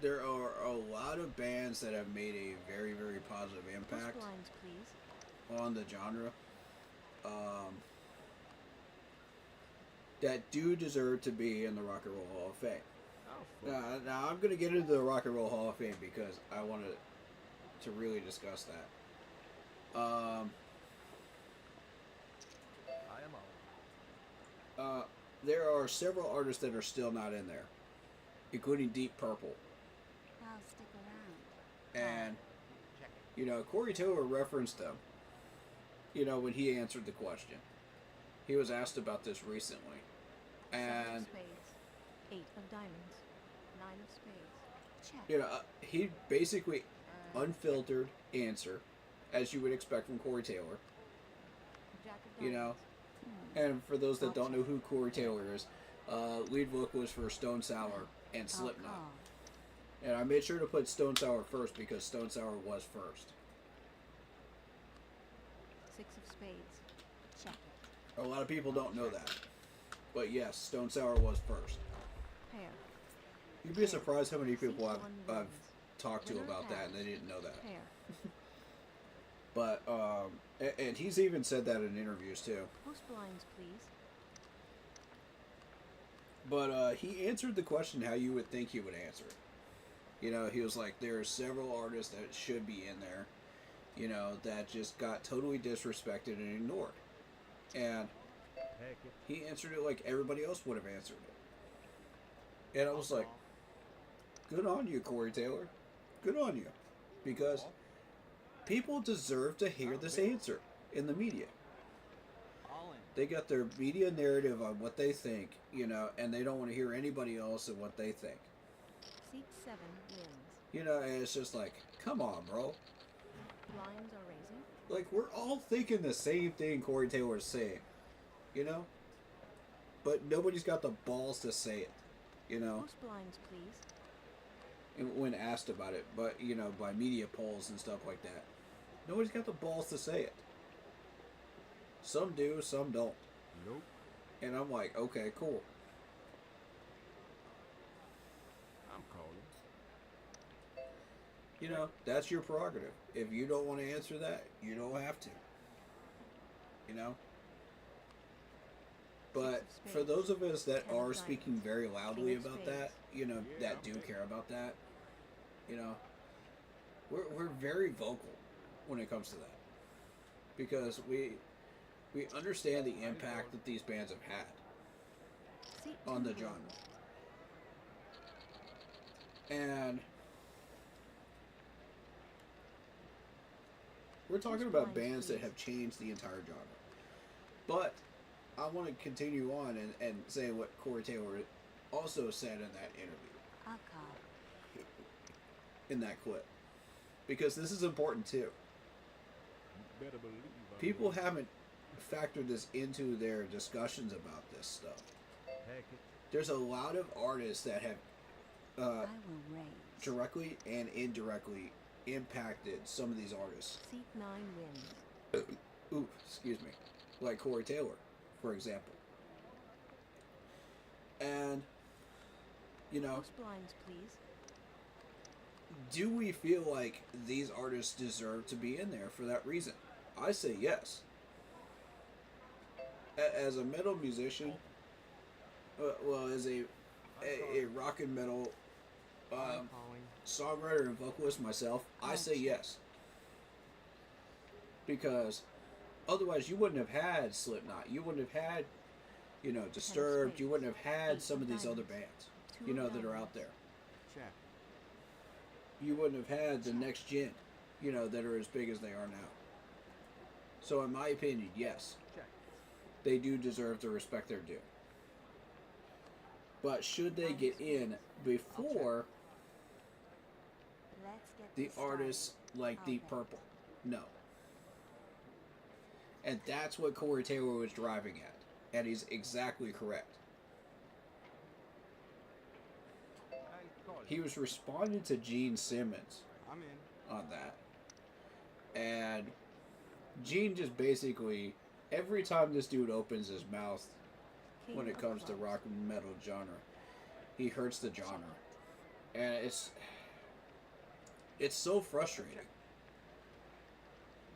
There are a lot of bands that have made a very, very positive Post impact blinds, please. on the genre. That do deserve to be in the Rock and Roll Hall of Fame. I'll fold. Now I'm going to get into the Rock and Roll Hall of Fame because I wanted to really discuss that. I am out. There are several artists that are still not in there, including Deep Purple. I'll stick around. And, Check it. you know, Corey Taylor referenced them, you know, when he answered the question. He was asked about this recently. 7 And, of spades. 8 of diamonds. 9 of spades. Check. you know, he basically unfiltered answer, as you would expect from Corey Taylor. Jack of You diamonds. know, and for those that don't know who Corey Taylor is, lead vocalist for Stone Sour and I'll Slipknot. call. And I made sure to put Stone Sour first because Stone Sour was first. 6 of spades. Check it. A lot of people don't know that. But yes, Stone Sour was first. Pair. You'd be surprised how many people Seat I've 1 I've wins. talked to Winner about that and has they didn't know that. Pair. But, and he's even said that in interviews too. Post blinds, please. But he answered the question how you would think he would answer it. You know, he was like, there are several artists that should be in there, you know, that just got totally disrespected and ignored. And Heck it. he answered it like everybody else would have answered it. And I was like, good on you, Corey Taylor. Good on you. Because people deserve to hear this answer in the media. All in. They got their media narrative on what they think, you know, and they don't want to hear anybody else and what they think. Seat 7 wins. You know, and it's just like, come on, bro. Blinds are raising. Like, we're all thinking the same thing Corey Taylor's saying, you know? But nobody's got the balls to say it, you know, Post blinds, please. when asked about it, but, you know, by media polls and stuff like that. Nobody's got the balls to say it. Some do, some don't. Nope. And I'm like, okay, cool. I'm calling. You know, that's your prerogative. If you don't want to answer that, you don't have to. You know? But for those of us that are speaking very loudly about that, you know, that do care about that, you know, we're very vocal when it comes to that. Because we understand the impact that these bands have had Seat on the 2 genre. wins. And we're talking about bands that have changed the entire genre. But I want to continue on and say what Corey Taylor also said in that interview, I'll call. in that clip. Because this is important too. You better believe I People will. haven't factored this into their discussions about this stuff. Heck it. There's a lot of artists that have I will raise. directly and indirectly impacted some of these artists. Seat 9 wins. Ooh, excuse me. Like Corey Taylor, for example. And, you know, Post blinds, please. do we feel like these artists deserve to be in there for that reason? I say yes. As a metal musician, well, as a rock and metal I'm calling. songwriter and vocalist myself, I say yes. Because otherwise you wouldn't have had Slipknot. You wouldn't have had, you know, Disturbed. You wouldn't have had some of these other bands, you know, that are out there. Check. You wouldn't have had the next gen, you know, that are as big as they are now. So in my opinion, yes, Check. they do deserve the respect they're due. But should they get in before Let's get the this started. artists like I'll Deep bet. Purple? No. And that's what Corey Taylor was driving at. And he's exactly correct. I call He was responding to Gene Simmons I'm in. on that. And Gene just basically, every time this dude opens his mouth King when it of comes to clubs. rock and metal genre, he hurts the genre. And it's so frustrating.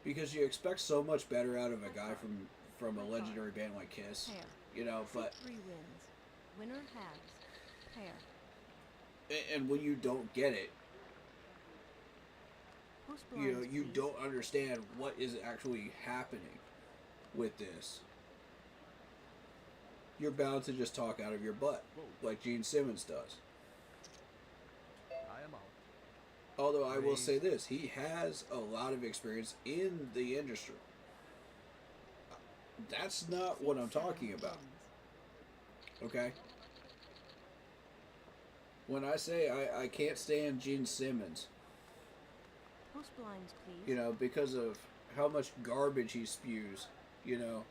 Because you expect so much better out of a guy from a legendary band like Kiss, Pair. you know, but Seat 3 wins. Winner has. Pair. and when you don't get it, Post you know, blinds, you please. don't understand what is actually happening with this. You're bound to just talk out of your butt, like Gene Simmons does. I am out. Although I will Please. say this, he has a lot of experience in the industry. That's not Seat what I'm 7 talking about, wins. okay? When I say I can't stand Gene Simmons, Post blinds, please. you know, because of how much garbage he spews, you know,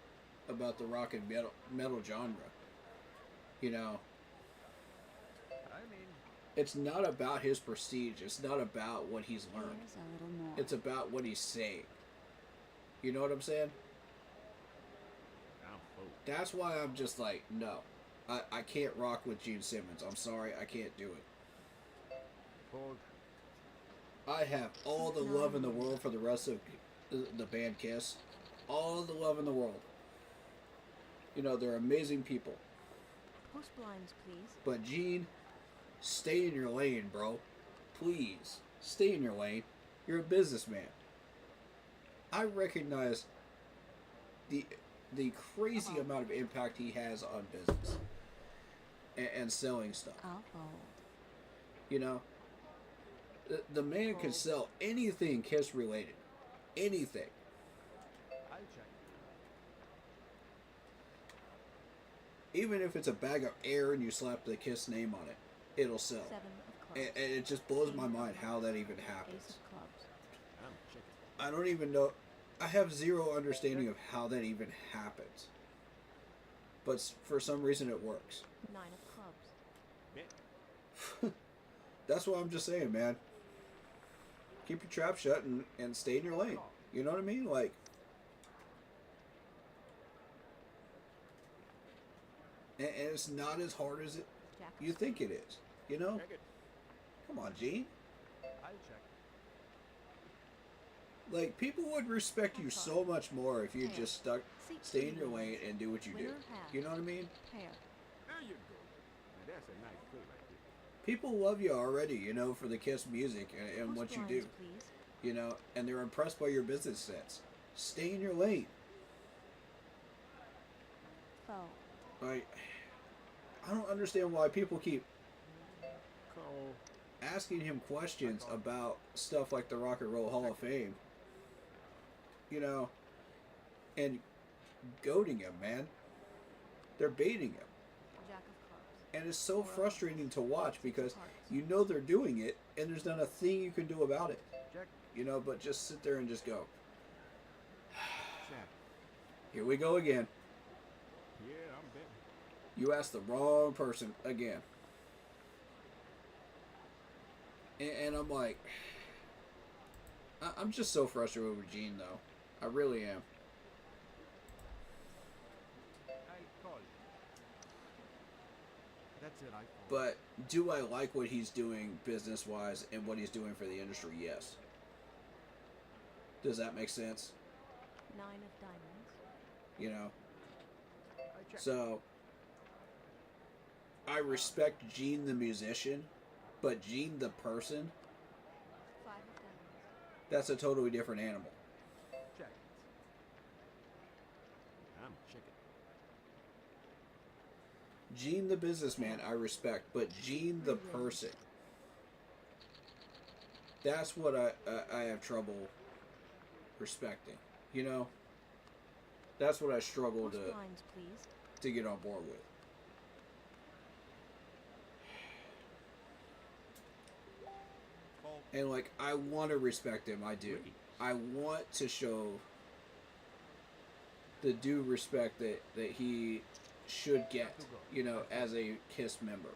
about the rock and metal genre, you know, I mean, it's not about his prestige. It's not about what he's learned. Here's a little more. It's about what he's saying. You know what I'm saying? I'm full. That's why I'm just like, no. I can't rock with Gene Simmons. I'm sorry, I can't do it. Borg. I have all the love in the world for the rest of the band Kiss. All the love in the world. You know, they're amazing people. Post blinds, please. But Gene, stay in your lane, bro. Please, stay in your lane. You're a businessman. I recognize the crazy amount of impact he has on business and selling stuff. I'll fold. You know, the man can sell anything Kiss related, anything. I'll check. Even if it's a bag of air and you slap the Kiss name on it, it'll sell. 7 of clubs. And it just blows my mind how that even Ace happens. of clubs. I'm checking. I don't even know. I have zero understanding of how that even happens. But for some reason it works. 9 of clubs. Bet. That's what I'm just saying, man. Keep your trap shut and stay in your lane. You know what I mean? Like, and it's not as hard as Jack. you think it is. You know? Check it. Come on, Gene. I'll check. Like, people would respect you so much more if you just stay in your lane and do what you do. You know what I mean? Pair. There you go. Now that's a nice play right there. People love you already, you know, for the Kiss music and what you do. Blinds, please. You know, and they're impressed by your business sense. Stay in your lane. Fold. Like, I don't understand why people keep Call. asking him questions about stuff like the Rock and Roll Hall of Fame. You know, and goading him, man. They're baiting him. Jack of clubs. And it's so frustrating to watch because you know they're doing it and there's not a thing you can do about it. Jack. You know, but just sit there and just go. Jack. Here we go again. Yeah, I'm betting. You asked the wrong person again. And I'm like, I'm just so frustrated with Gene, though. I really am. I call you. That's it, I call. But do I like what he's doing business-wise and what he's doing for the industry? Yes. Does that make sense? 9 of diamonds. You know? I check. So, I respect Gene the musician, but Gene the person, 5 of diamonds. that's a totally different animal. Check. I'm checking. Gene the businessman, I respect, but Gene the person, that's what I have trouble respecting. You know? That's what I struggle Horse to blinds, please. get on board with. Fold. And like, I want to respect him, I do. I want to show the due respect that he should get, you know, as a KISS member.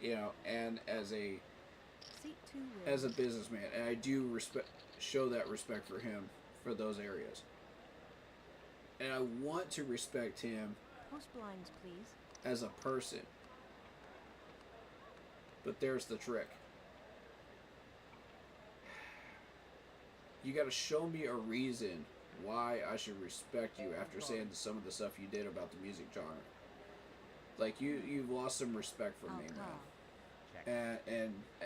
You know, and as a Seat 2 wheels. businessman, and I do show that respect for him for those areas. And I want to respect him Horse blinds, please. as a person. But there's the trick. You got to show me a reason why I should respect you after saying some of the stuff you did about the music genre. Like, you've lost some respect for I'll me, call. man.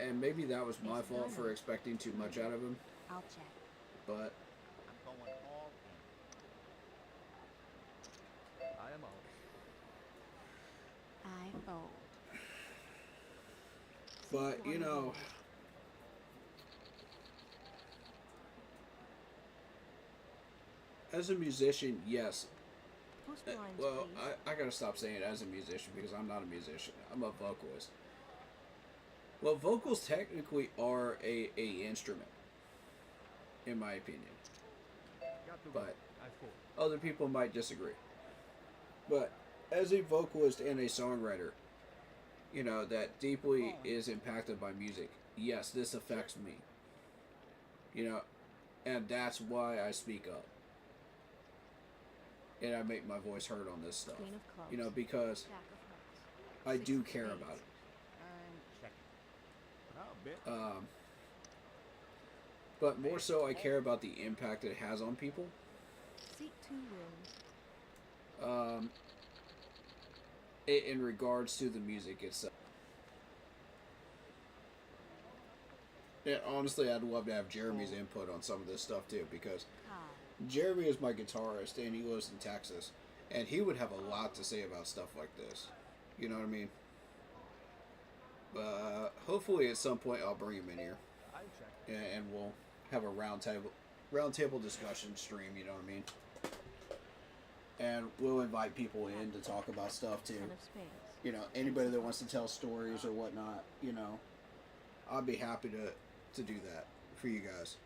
And maybe that was my fault for expecting too much out of him, I'll check. but I'm going all in. I am out. I fold. But, you know, as a musician, yes. Horse blinds, Well, please. I gotta stop saying as a musician because I'm not a musician. I'm a vocalist. Well, vocals technically are a instrument, in my opinion. Got the But I fold. other people might disagree. But as a vocalist and a songwriter, you know, that deeply is impacted by music. Yes, this affects me. You know, and that's why I speak up. And I make my voice heard on this stuff. Queen of clubs. You know, because Jack of hearts. I do 6 of care spades. about it. I'm checking. I'll bet. But more so, I care about the impact it has on people. Seat 2 wheels. In regards to the music itself. Yeah, honestly, I'd love to have Jeremy's input on some of this stuff too, because Call. Jeremy is my guitarist and he lives in Texas, and he would have a lot to say about stuff like this. You know what I mean? Hopefully at some point I'll bring him in here, I check. and we'll have a roundtable discussion stream. You know what I mean? And we'll invite people in to talk about stuff too. 10 of spades. You know, anybody that wants to tell stories or whatnot, you know, I'd be happy to do that for you guys.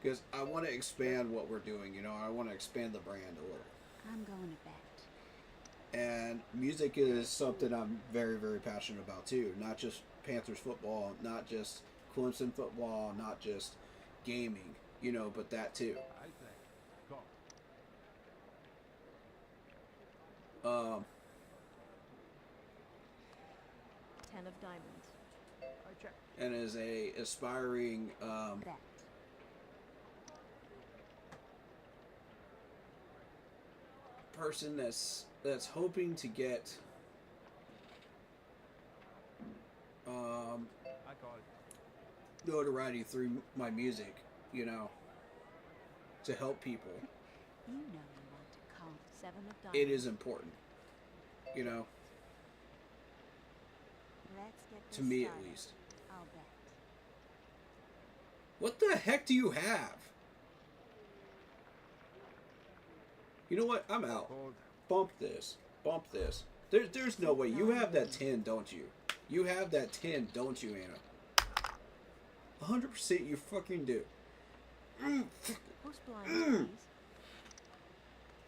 Because I want to expand what we're doing, you know, I want to expand the brand a little. I'm going to bet. And music is something I'm very, very passionate about too. Not just Panthers football, not just Clemson football, not just gaming, you know, but that too. I think. Call. 10 of diamonds. I check. And as a aspiring Bet. person that's hoping to get I call it. notoriety through my music, you know, to help people, You know you want to call. 7 of diamonds. it is important, you know, Let's get this to me started. at least. I'll bet. What the heck do you have? You know what? I'm out. Hold. Bump this. Bump this. There's no way. You have that 10, don't you? You have that 10, don't you, Anna? 100% you fucking do. Post blinds, please.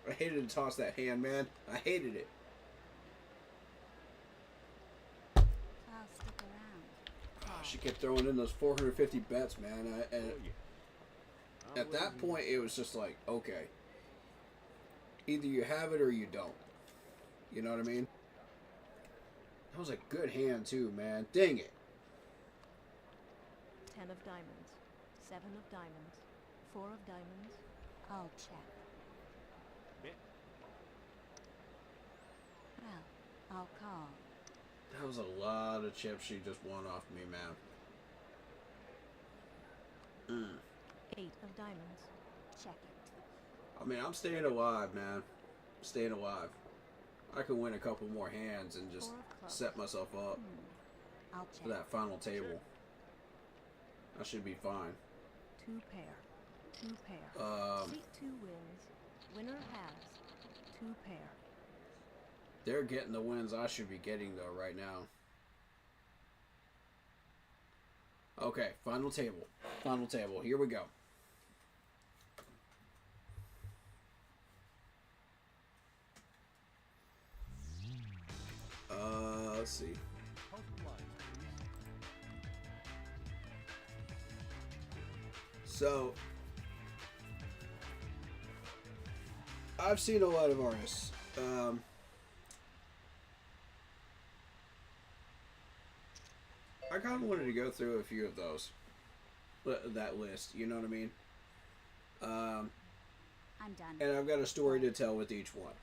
I hated to toss that hand, man. I hated it. I'll stick around. Call. She kept throwing in those 450 bets, man. And Oh, yeah. I'm at that waiting. point, it was just like, okay. Either you have it or you don't. You know what I mean? That was a good hand, too, man. Dang it. 10 of diamonds. 7 of diamonds. 4 of diamonds. I'll check. Bit. Well, I'll call. That was a lot of chips she just won off me, man. 8 of diamonds. Check it. I mean, I'm staying alive, man. Staying alive. I could win a couple more hands and just 4 of clubs. set myself up I'll for check. that final table. I should be fine. 2 pair. 2 pair. Seat 2 wins. Winner has 2 pair. They're getting the wins I should be getting, though, right now. Okay, final table. Final table. Here we go. Let's see. Post blinds, please. So, I've seen a lot of artists. I kind of wanted to go through a few of those. That list, you know what I mean? I'm done. And I've got a story to tell with each one.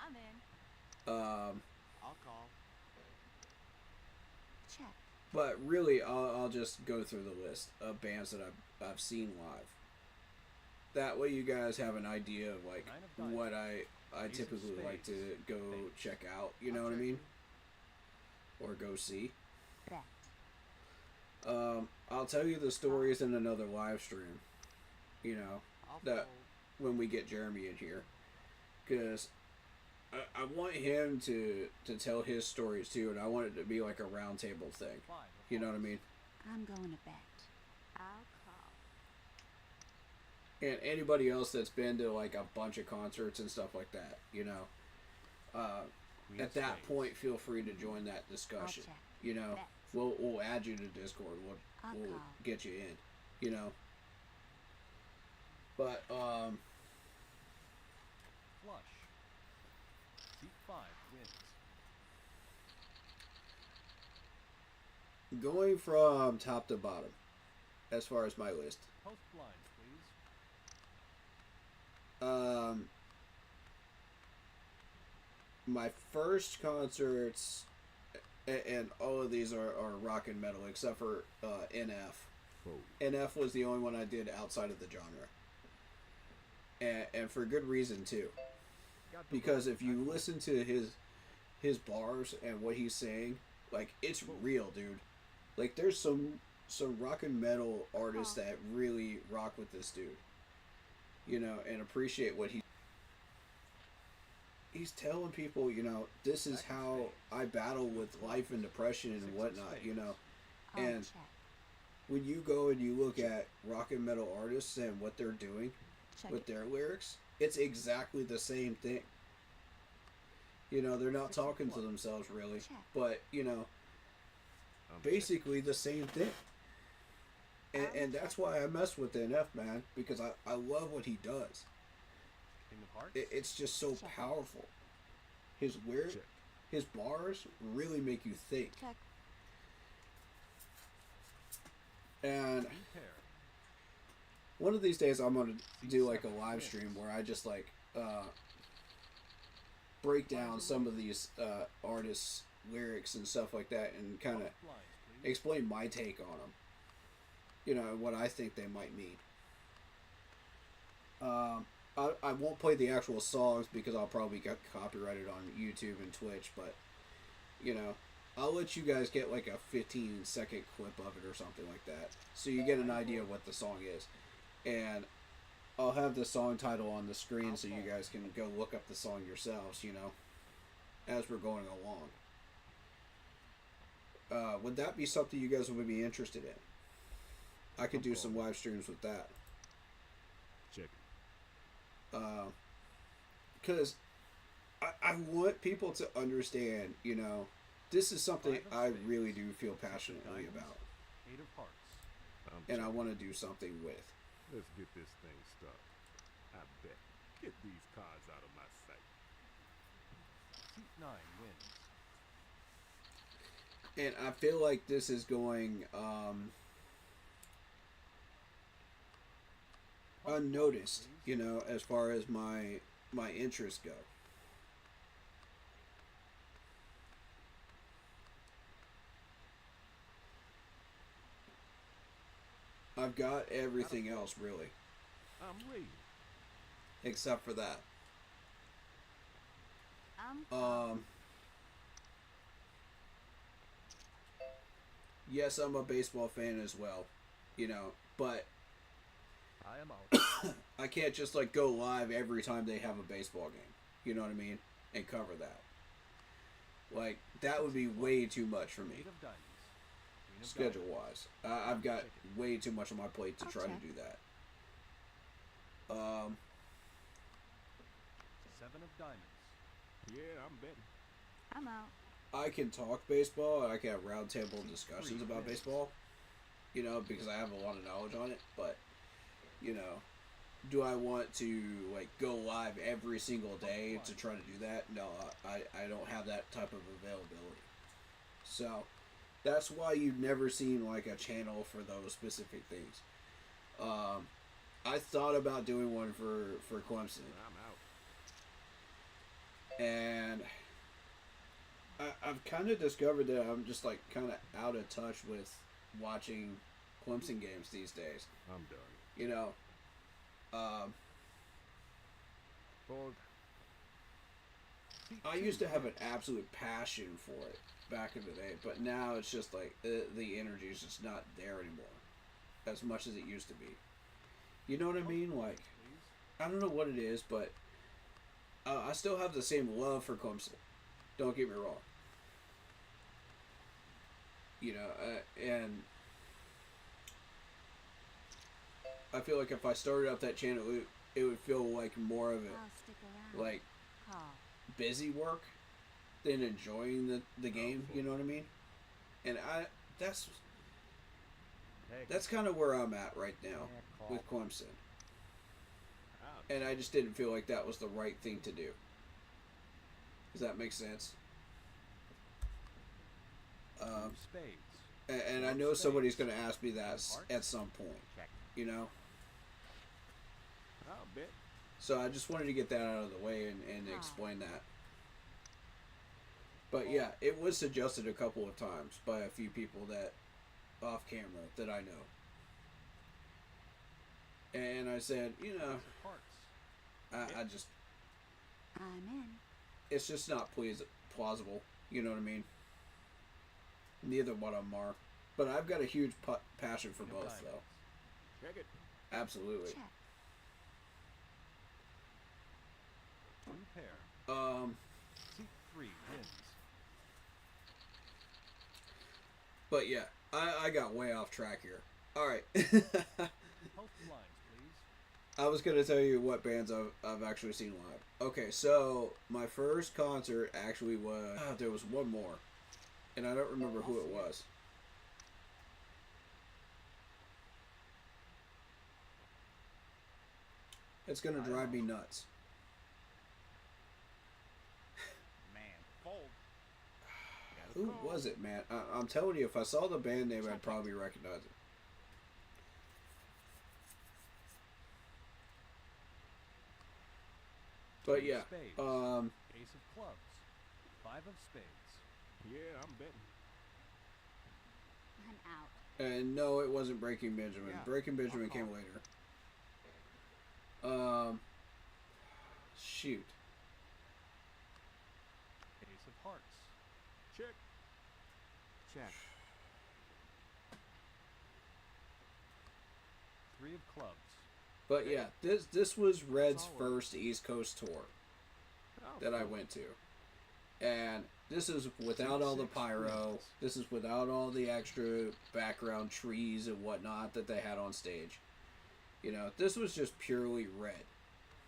I'm in. Um, I'll call. Check. but really, I'll just go through the list of bands that I've seen live. That way, you guys have an idea of like 9 of diamonds. what I Ace of typically like to spades. go Spades. check out. You know I'll what I check mean? Or go see. Bet. I'll tell you the stories in another live stream. You know, I'll that fold. when we get Jeremy in here, because I want him to tell his stories too, and I want it to be like a round table thing. 5 of You know what I hearts. mean? I'm going to bet. I'll call. And anybody else that's been to like a bunch of concerts and stuff like that, you know, Queen at of that spades. point, feel free to join that discussion. check. You know, Bet. we'll add you to Discord. We'll I'll call. get you in. You know. But Flush. Seat 5 wins. going from top to bottom, as far as my list, Post blinds, please. my first concerts, and all of these are rock and metal except for NF. Fold. NF was the only one I did outside of the genre, and for good reason too. Got the Because fold. if you listen to his bars and what he's saying, like, it's real, dude. Like, there's some rock and metal artists that really rock with this dude, you know, and appreciate what he's telling people, you know, this is how I battle with life and depression and whatnot, you know. I'll And check. when you go and you look at rock and metal artists and what they're doing Check with it. their lyrics, it's exactly the same thing. You know, they're not talking to themselves really, Check. but you know, I'm basically the same thing. And that's why I mess with NF, man, because I love what he does. King of hearts. It's just so Check. powerful. His lyric, Check. his bars really make you think. Check. And Queen pair. one of these days I'm gonna do like a live stream where I just like break down some of these artists' lyrics and stuff like that, and kind of Blinds, please. explain my take on them. You know, what I think they might mean. I won't play the actual songs because I'll probably get copyrighted on YouTube and Twitch, but, you know, I'll let you guys get like a 15-second clip of it or something like that, so you get an idea of what the song is. And I'll have the song title on the screen so you guys can go look up the song yourselves, you know, as we're going along. Would that be something you guys would be interested in? I could do some live streams with that. Check it. Because I want people to understand, you know, this is something I really do feel passionately about, Eight of hearts. and I want to do something with. Let's get this thing started. I bet. Get these cards out of my sight. Seat 9 wins. And I feel like this is going unnoticed, you know, as far as my interests go. I've got everything else, really, I'm ready. except for that. I'm Yes, I'm a baseball fan as well, you know, but I am out. I can't just like go live every time they have a baseball game. You know what I mean? And cover that. Like, that would be way too much for me, Eight of diamonds. Queen of schedule diamonds. wise. I've got way too much on my plate to try to do that. Seven of diamonds. Yeah, I'm betting. I'm out. I can talk baseball. I can have roundtable discussions about baseball, you know, because I have a lot of knowledge on it. But, you know, do I want to like go live every single day to try to do that? No, I don't have that type of availability. So that's why you've never seen like a channel for those specific things. I thought about doing one for Clemson, I'm out. and I've kind of discovered that I'm just like kind of out of touch with watching Clemson games these days. I'm done. You know, Fold. Seat I 2 used to have an wins. absolute passion for it back in the day, but now it's just like the energy is just not there anymore as much as it used to be. You know what I mean? Like, Please. I don't know what it is, but I still have the same love for Clemson. Don't get me wrong. You know, and I feel like if I started up that channel, it would feel like more of I'll a stick around. like Call. busy work than enjoying the game. You know what I mean? And that's kind of where I'm at right now with Clemson. Out. And I just didn't feel like that was the right thing to do. Does that make sense? Two of spades. And I know somebody's going to ask me that at some point, Check. you know? I'll bet. So I just wanted to get that out of the way and explain that. But yeah, it was suggested a couple of times by a few people that off camera that I know. And I said, you know, Ace of hearts. I just, I'm in. it's just not plausible. You know what I mean? Neither one of them are. But I've got a huge passion for Queen of both, though. diamonds. Check it. Absolutely. Check. Two pair. Seat 3 wins. But yeah, I got way off track here. All right. Health blinds, please. I was gonna tell you what bands I've actually seen live. Okay, so my first concert actually was there was one more, and I don't remember who it was. It's gonna drive me nuts. Man, fold. Who was it, man? I'm telling you, if I saw the band name, I'd probably recognize it. But yeah, Spades. Ace of clubs. Five of spades. Yeah, I'm betting. I'm out. And no, it wasn't Breaking Benjamin. Yeah, Breaking Benjamin I'll came call. later. Shoot. Ace of hearts. Check. Check. Three of clubs. But yeah, this was Red's Solid. first East Coast tour Oh, that I cool. went to. And this is without all the pyro. This is without all the extra background trees and whatnot that they had on stage. You know, this was just purely Red,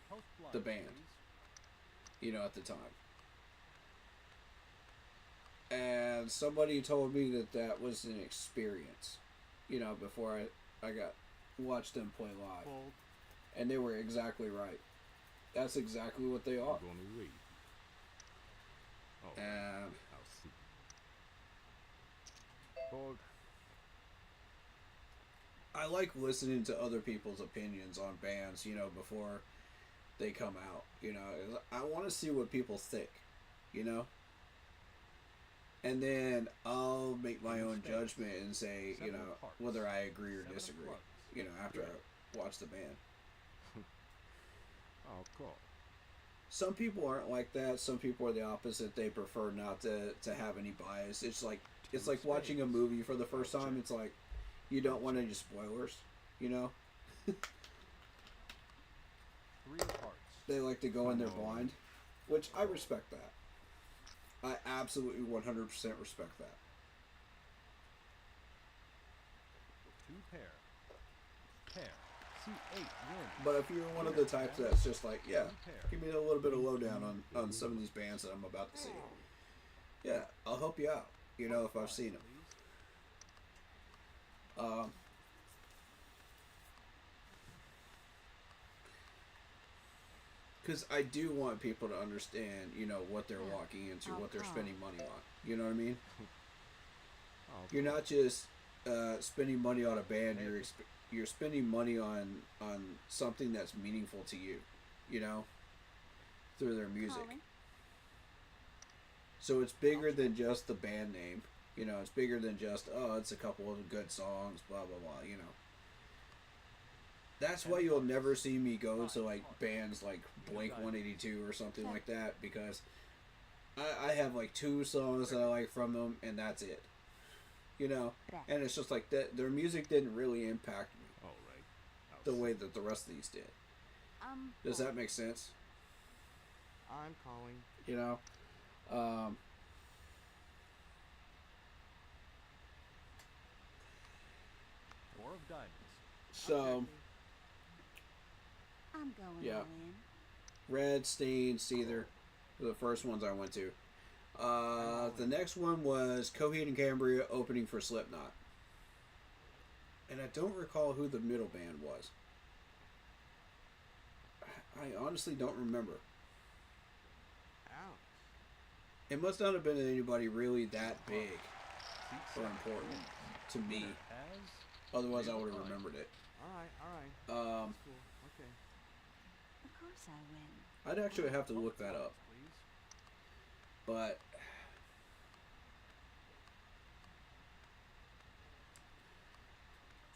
Post blind, The band. please. you know, at the time. And somebody told me that that was an experience, you know, before I got watched them play live. Fold. And they were exactly right. That's exactly what they I'm are. gonna wait. All right, And I'll see. Fold. I like listening to other people's opinions on bands, you know, before they come out. You know, I want to see what people think, you know? And then I'll make my own judgment and say, you know, whether I agree or Seven of disagree, clubs. you know, after I watch the band. I'll call. Some people aren't like that. Some people are the opposite. They prefer not to have any bias. It's like watching a movie for the first time. It's like you don't want any spoilers, you know? Three of hearts. They like to go in there blind, which I respect that. I absolutely 100% respect that. Two pair. Pair. C8 wins. But if you're one of the types that's just like, yeah, Two pair. give me a little bit of lowdown on some of these bands that I'm about to see. Yeah, I'll help you out, you know, if I've seen them. Please. Because I do want people to understand, you know, what they're walking into, what they're spending money on. You know what I mean? I'll You're not just spending money on a band. You're spending money on something that's meaningful to you, you know, through their music. Calling. So it's bigger than just the band name. You know, it's bigger than just, oh, it's a couple of good songs, blah blah blah. You know. That's why you'll never see me go to like bands like Blink 182 or something like that, because I have like 2 songs that I like from them and that's it. You know, and it's just like that. Their music didn't really impact me All right. I'll the see. way that the rest of these did. Does that make sense? I'm calling. You know, Four of diamonds. so I'm going Yeah. all in. Red, Stain, Seether were the first ones I went to. The next one was Coheed and Cambria opening for Slipknot. And I don't recall who the middle band was. I honestly don't remember. Ouch. It must not have been anybody really that big Seat or 7 important wins. to me. Winner has Otherwise, I would have remembered it. All right. Um, That's cool. Okay. Of course I win. I'd actually have to look that up. please. But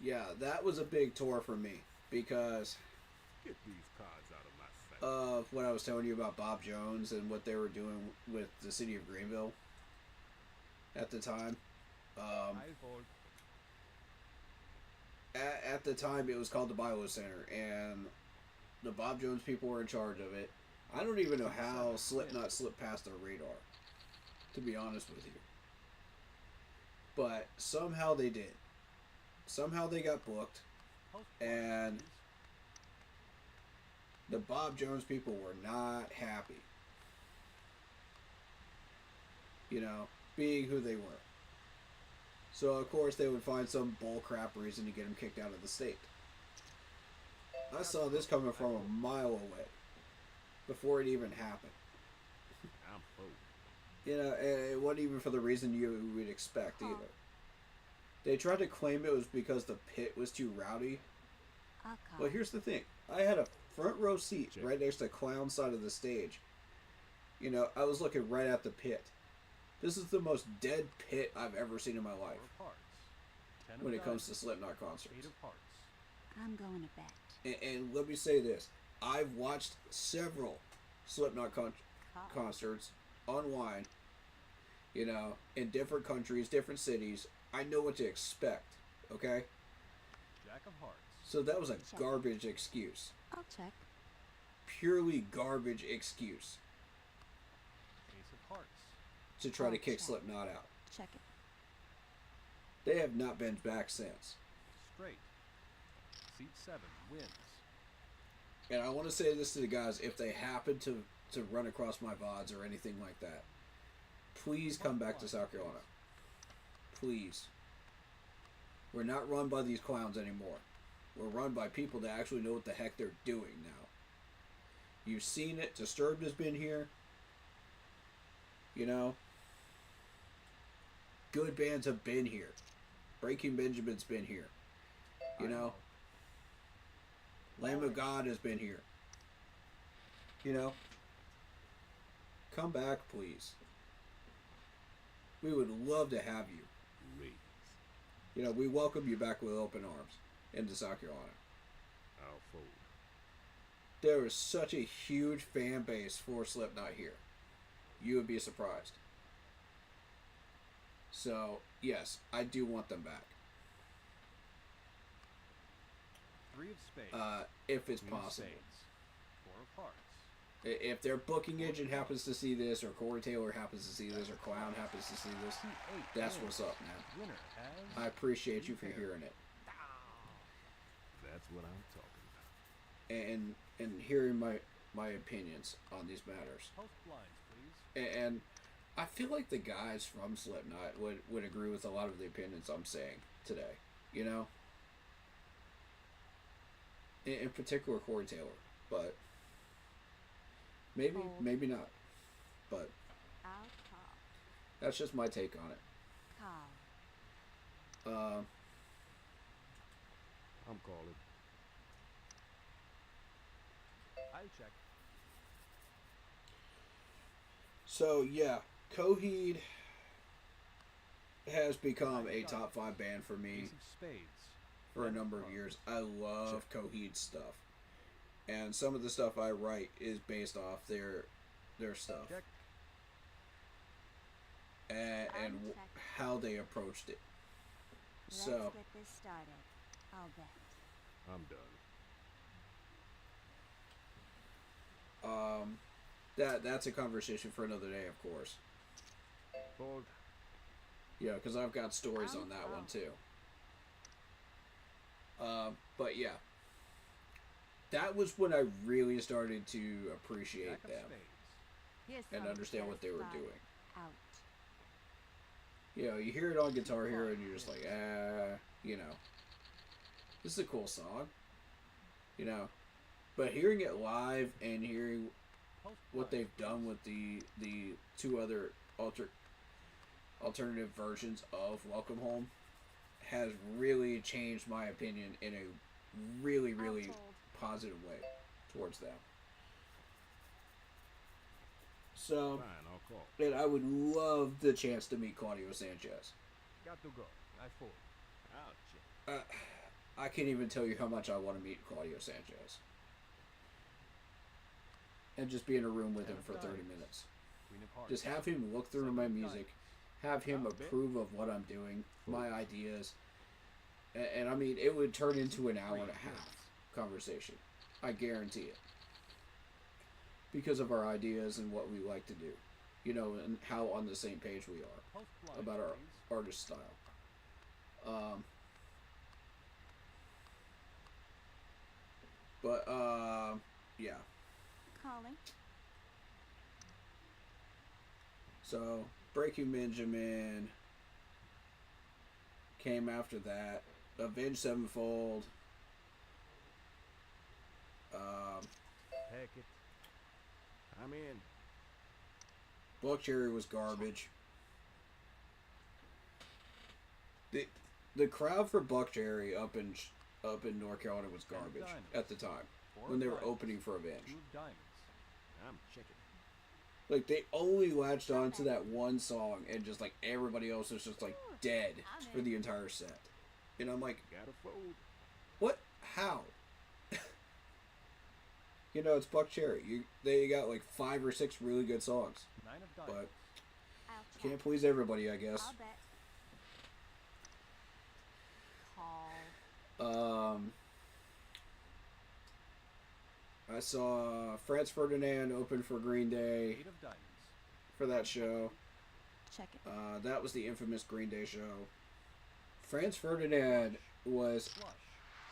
yeah, that was a big tour for me because Get these cards out of my sight. of what I was telling you about Bob Jones and what they were doing with the city of Greenville at the time. I vote. At the time, it was called the Bio Center, and the Bob Jones people were in charge of it. I don't even know how Slipknot slipped past their radar, to be honest with you. But somehow they did. Somehow they got booked, Post and please. the Bob Jones people were not happy. You know, being who they were. So, of course, they would find some bullcrap reason to get him kicked out of the state. I saw this coming from a mile away before it even happened. I'm bold. You know, and it wasn't even for the reason you would expect either. They tried to claim it was because the pit was too rowdy. I'll call. Well, here's the thing. I had a front row seat right next to the clown side of the stage. You know, I was looking right at the pit. This is the most dead pit I've ever seen in my life Four of hearts. Ten of when it comes to diamonds. Slipknot Eight concerts. of hearts. I'm going to bet. And let me say this. I've watched several Slipknot concerts online, you know, in different countries, different cities. I know what to expect, okay? Jack of hearts. So that was a garbage excuse. I'll check. Purely garbage excuse Ace of hearts. to try to Oh, kick check. Slipknot out. Check it. They have not been back since. Straight. Seat 7 wins. And I want to say this to the guys, if they happen to run across my VODs or anything like that, please come back to South Carolina. Please. We're not run by these clowns anymore. We're run by people that actually know what the heck they're doing now. You've seen it. Disturbed has been here. You know? Good bands have been here. Breaking Benjamin's been here. You know? Lamb of God has been here. You know? Come back, please. We would love to have you. Raise. You know, we welcome you back with open arms into South Carolina. I'll fold. There is such a huge fan base for Slipknot here. You would be surprised. So, yes, I do want them back. 3 of spades. If it's Queen of possible. spades. 4 of hearts. If their booking agent happens to see this, or Corey Taylor happens to see this, or Clown happens to see this, Seat 8 that's wins. what's up, man. Winner has I appreciate you for hearing it. That's what I'm talking about. And hearing my opinions on these matters. post blinds, please. And I feel like the guys from Slipknot would agree with a lot of the opinions I'm saying today. You know? In particular, Corey Taylor. But maybe not. But I'll call. that's just my take on it. Call. I'm calling. I'll check. So yeah, Coheed has become a top 5 band for me Ace of spades. for a number of years. I love Coheed stuff, and some of the stuff I write is based off their stuff Check. and how they approached it. Let's So get this started. I'll bet. I'm done. that's a conversation for another day, of course. Fold. Yeah, because I've got stories on that one too. But yeah, that was when I really started to appreciate Jack of them spades. Here's and some understand what they were satisfied. doing. Out. You know, you hear it on Guitar Hero and you're just like, you know, this is a cool song, you know. But hearing it live and hearing Post what blinds, they've done with the 2 other alternative versions of Welcome Home has really changed my opinion in a really, really I'll fold. positive way towards them. So, Fine, I'll call. and I would love the chance to meet Claudio Sanchez. Got to go. I fold. I'll check. I can't even tell you how much I want to meet Claudio Sanchez. And just be in a room with him for 30 minutes. Queen of hearts. Just have him look through my music, have him approve of what I'm doing, my ideas. And I mean, it would turn into an hour and a half conversation. I guarantee it. Because of our ideas and what we like to do. You know, and how on the same page we are Post blinds, about our please. artist style. Yeah. Calling. So, Breaking Benjamin came after that. Avenged Sevenfold. Heck it. I'm in. Buck Cherry was garbage. The crowd for Buck Cherry up in North Carolina was garbage at the time Four when of they were diamonds. opening for 2 Avenged. of diamonds. I'm checking. Like, they only latched on to that one song, and just, like, everybody else was just, like, dead for the entire set. And I'm like, Gotta fold. what? How? You know, it's Buck Cherry. They got, like, 5 or 6 really good songs. 9 of But diamonds. I'll check. can't please everybody, I guess. I'll bet. Call. I saw Franz Ferdinand open for Green Day 8 of diamonds. for that show. Check it. That was the infamous Green Day show. Franz Ferdinand was Flush.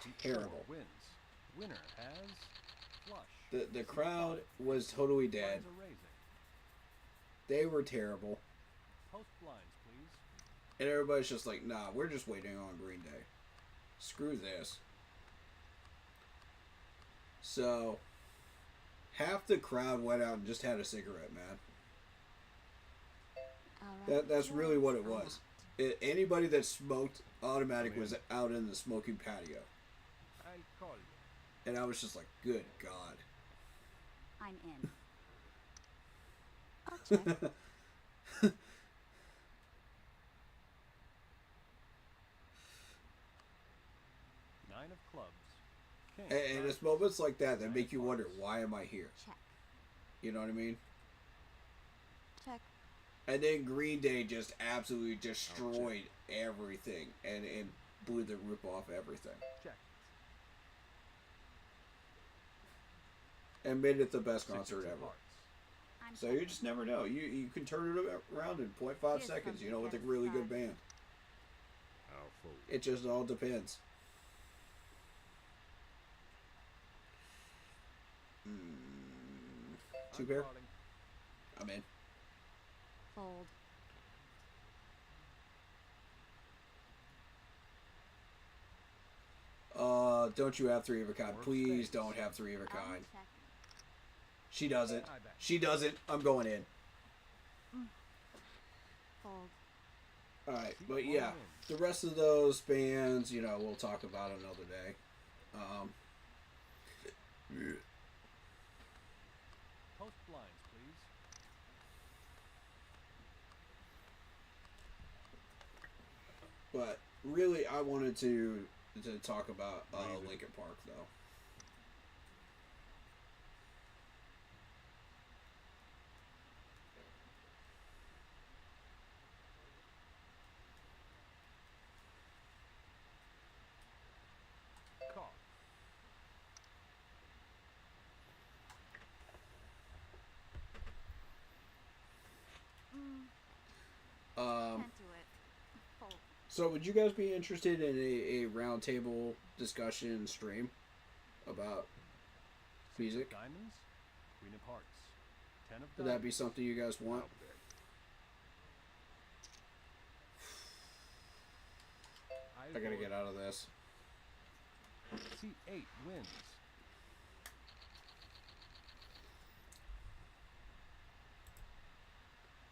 Seat terrible. 4 wins. Winner has flush. The crowd was totally dead. Blinds are raising. They were terrible. Post blinds, please. And everybody's just like, nah, we're just waiting on Green Day. Screw this. So, half the crowd went out and just had a cigarette, man. Alright. That's really what it I'm was. out. Anybody that smoked automatic was out in the smoking patio. I'll call you. And I was just like, good God. I'm in. I'll check. 9 of clubs. King. And it's diamonds. moments like that that Nine make of you wonder, clubs. why am I here? Check. You know what I mean? Check. And then Green Day just absolutely destroyed everything and blew the roof off everything. Check. And made it the best 6 concert of ever. hearts. I'm So you just never know. You can turn it around in 0.5 Here's seconds, you know, something with a that's really good fun. band. I'll fold. It just all depends. Two I'm pair? calling. I'm in. Fold. Don't you have 3 of a kind? Four of Please spades. don't have 3 of a I'm kind. checking. She doesn't. I bet. She doesn't. I'm going in. Fold. Alright, Keep but on yeah. in. The rest of those bands, you know, we'll talk about another day. Post blinds, please. But really, I wanted to talk about Leave it. Linkin Park, though. Call. Um, Can't do it. Fold. so would you guys be interested in a roundtable discussion stream about music? Diamonds. Queen of hearts. 10 of Would diamonds. that be something you guys want? I'll bet. I gotta get out of this. Seat 8 wins.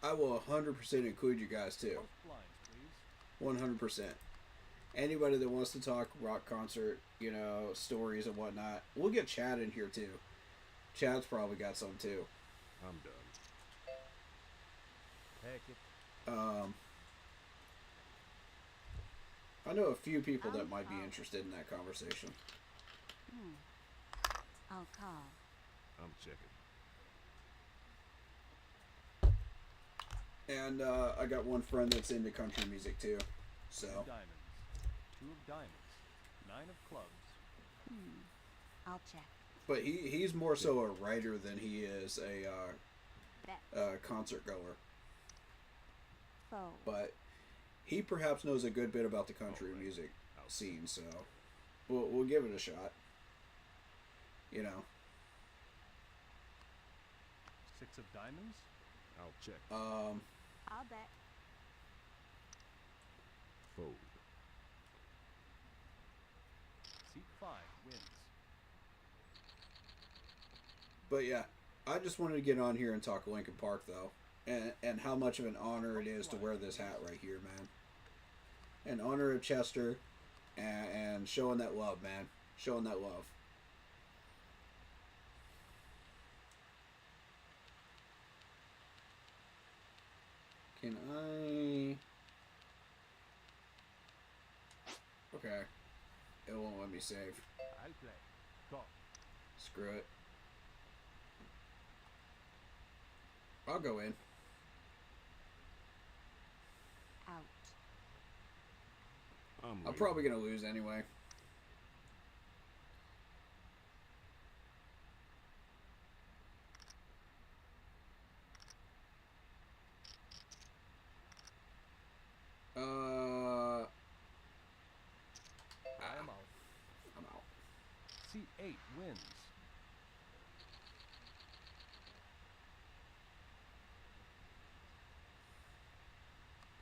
I will 100% include you guys too. Post blinds, please. 100%. Anybody that wants to talk rock concert, you know, stories and whatnot, we'll get Chad in here too. Chad's probably got some too. I'm done. Heck it. I know a few people that might be interested in that conversation. I'll call. I'm checking. And I got one friend that's into country music too. So, 2 diamonds. 2 of diamonds. 9 of clubs. I'll check. but he's more so a writer than he is Bet. a concert goer. Fold. But he perhaps knows a good bit about the country Alright. music I'll scene, so we'll give it a shot. You know, 6 of diamonds. I'll check. I'll bet. Fold. Seat 5 wins. but yeah, I just wanted to get on here and talk Linkin Park though, and how much of an honor it is to wear this hat right here, man. In honor of Chester, and showing that love, man, showing that love. Can I... Okay. It won't let me save. I'll play. Go. Screw it. I'll go in. Out. I'm waiting. probably gonna lose anyway. I am out. I'm out. C8 wins.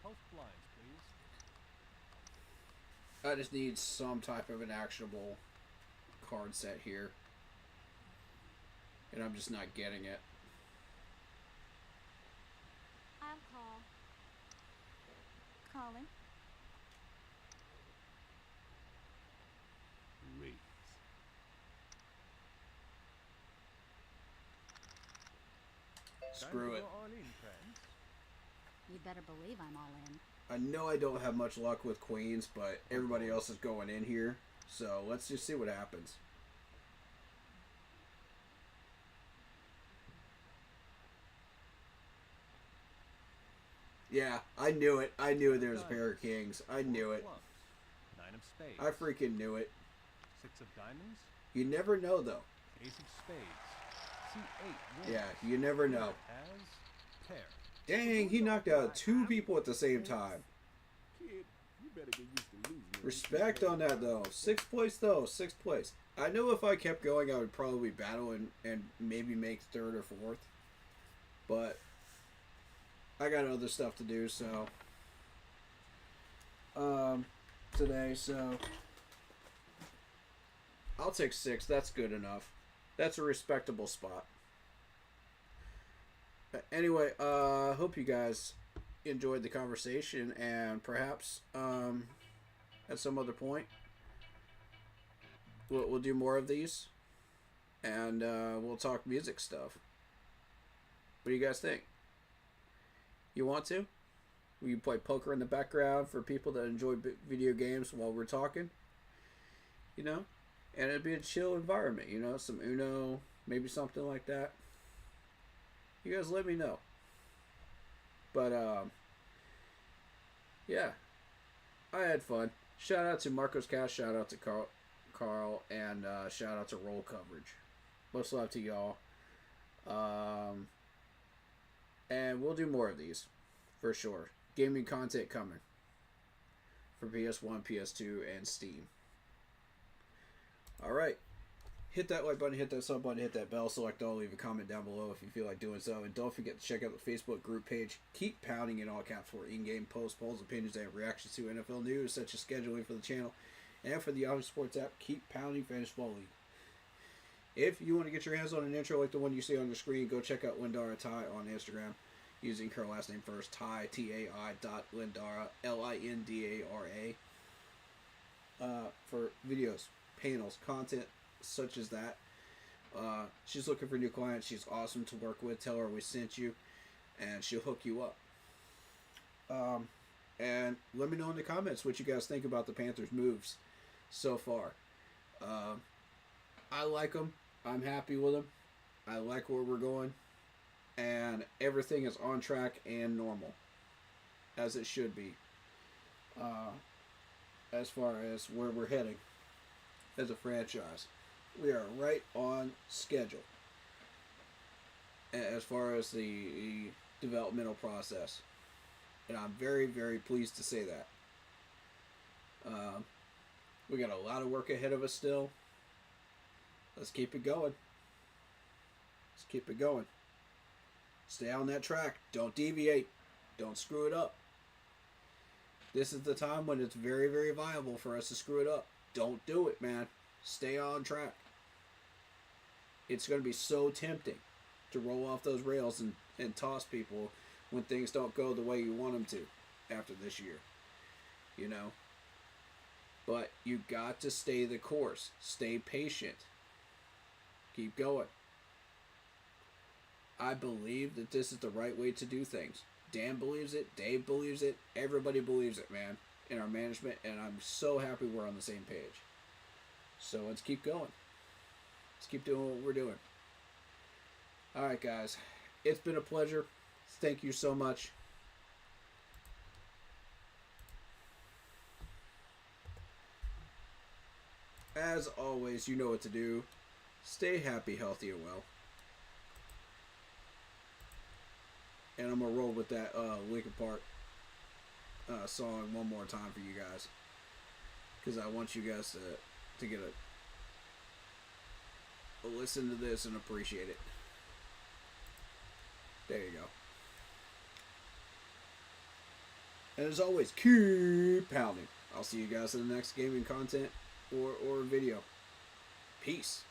Post blinds, please. I just need some type of an actionable card set here. And I'm just not getting it. I'll call. Calling. Raise. Screw Time to it. go all in, friends. You better believe I'm all in. I know I don't have much luck with queens, but everybody else is going in here. So let's just see what happens. Yeah, I knew it. I knew there was a pair of kings. I knew it. Clubs. 9 of spades. I freaking knew it. 6 of diamonds. You never know, though. Ace of spades. C8 wins. Yeah, you never know. As pair. Dang, he knocked out 2 people at the same time. Kid, you better get used to losing. Respect on that, though. 6th place, though. 6th place. I know if I kept going, I would probably battle and maybe make 3rd or 4th. But I got other stuff to do, so today, so I'll take 6th. That's good enough. That's a respectable spot. But anyway, hope you guys enjoyed the conversation, and perhaps at some other point we'll do more of these, and we'll talk music stuff. What do you guys think? You want to? Will you play poker in the background for people that enjoy video games while we're talking? You know? And it'd be a chill environment, you know? Some Uno, maybe something like that. You guys let me know. But, yeah. I had fun. Shout out to Marcos Cash, shout out to Carl, and shout out to Roll Coverage. Much love to y'all. And we'll do more of these, for sure. Gaming content coming for PS1, PS2, and Steam. Alright. Hit that like button, hit that sub button, hit that bell, select all, leave a comment down below if you feel like doing so. And don't forget to check out the Facebook group page. Keep pounding in all caps for in-game posts, polls, opinions, and reactions to NFL news, such as scheduling for the channel. And for the Yahoo Sports app, keep pounding Fantasy Football League. If you want to get your hands on an intro like the one you see on the screen, go check out Lindara Ty on Instagram using her last name first, Ty, T-A-I .Lindara, L-I-N-D-A-R-A, for videos, panels, content such as that. She's looking for new clients. She's awesome to work with. Tell her we sent you, and she'll hook you up. And let me know in the comments what you guys think about the Panthers' moves so far. I like them. I'm happy with them. I like where we're going. And everything is on track and normal. As it should be. As far as where we're heading as a franchise. We are right on schedule. As far as the developmental process. And I'm very, very pleased to say that. We got a lot of work ahead of us still. Let's keep it going. Let's keep it going. Stay on that track. Don't deviate. Don't screw it up. This is the time when it's very, very viable for us to screw it up. Don't do it, man. Stay on track. It's going to be so tempting to roll off those rails and toss people when things don't go the way you want them to after this year. You know? But you got to stay the course. Stay patient. Keep going. I believe that this is the right way to do things. Dan believes it. Dave believes it. Everybody believes it, man, in our management. And I'm so happy we're on the same page. So let's keep going. Let's keep doing what we're doing. All right, guys. It's been a pleasure. Thank you so much. As always, you know what to do. Stay happy, healthy, and well. And I'm going to roll with that Linkin Park song one more time for you guys. Because I want you guys to get a listen to this and appreciate it. There you go. And as always, keep pounding. I'll see you guys in the next gaming content or video. Peace.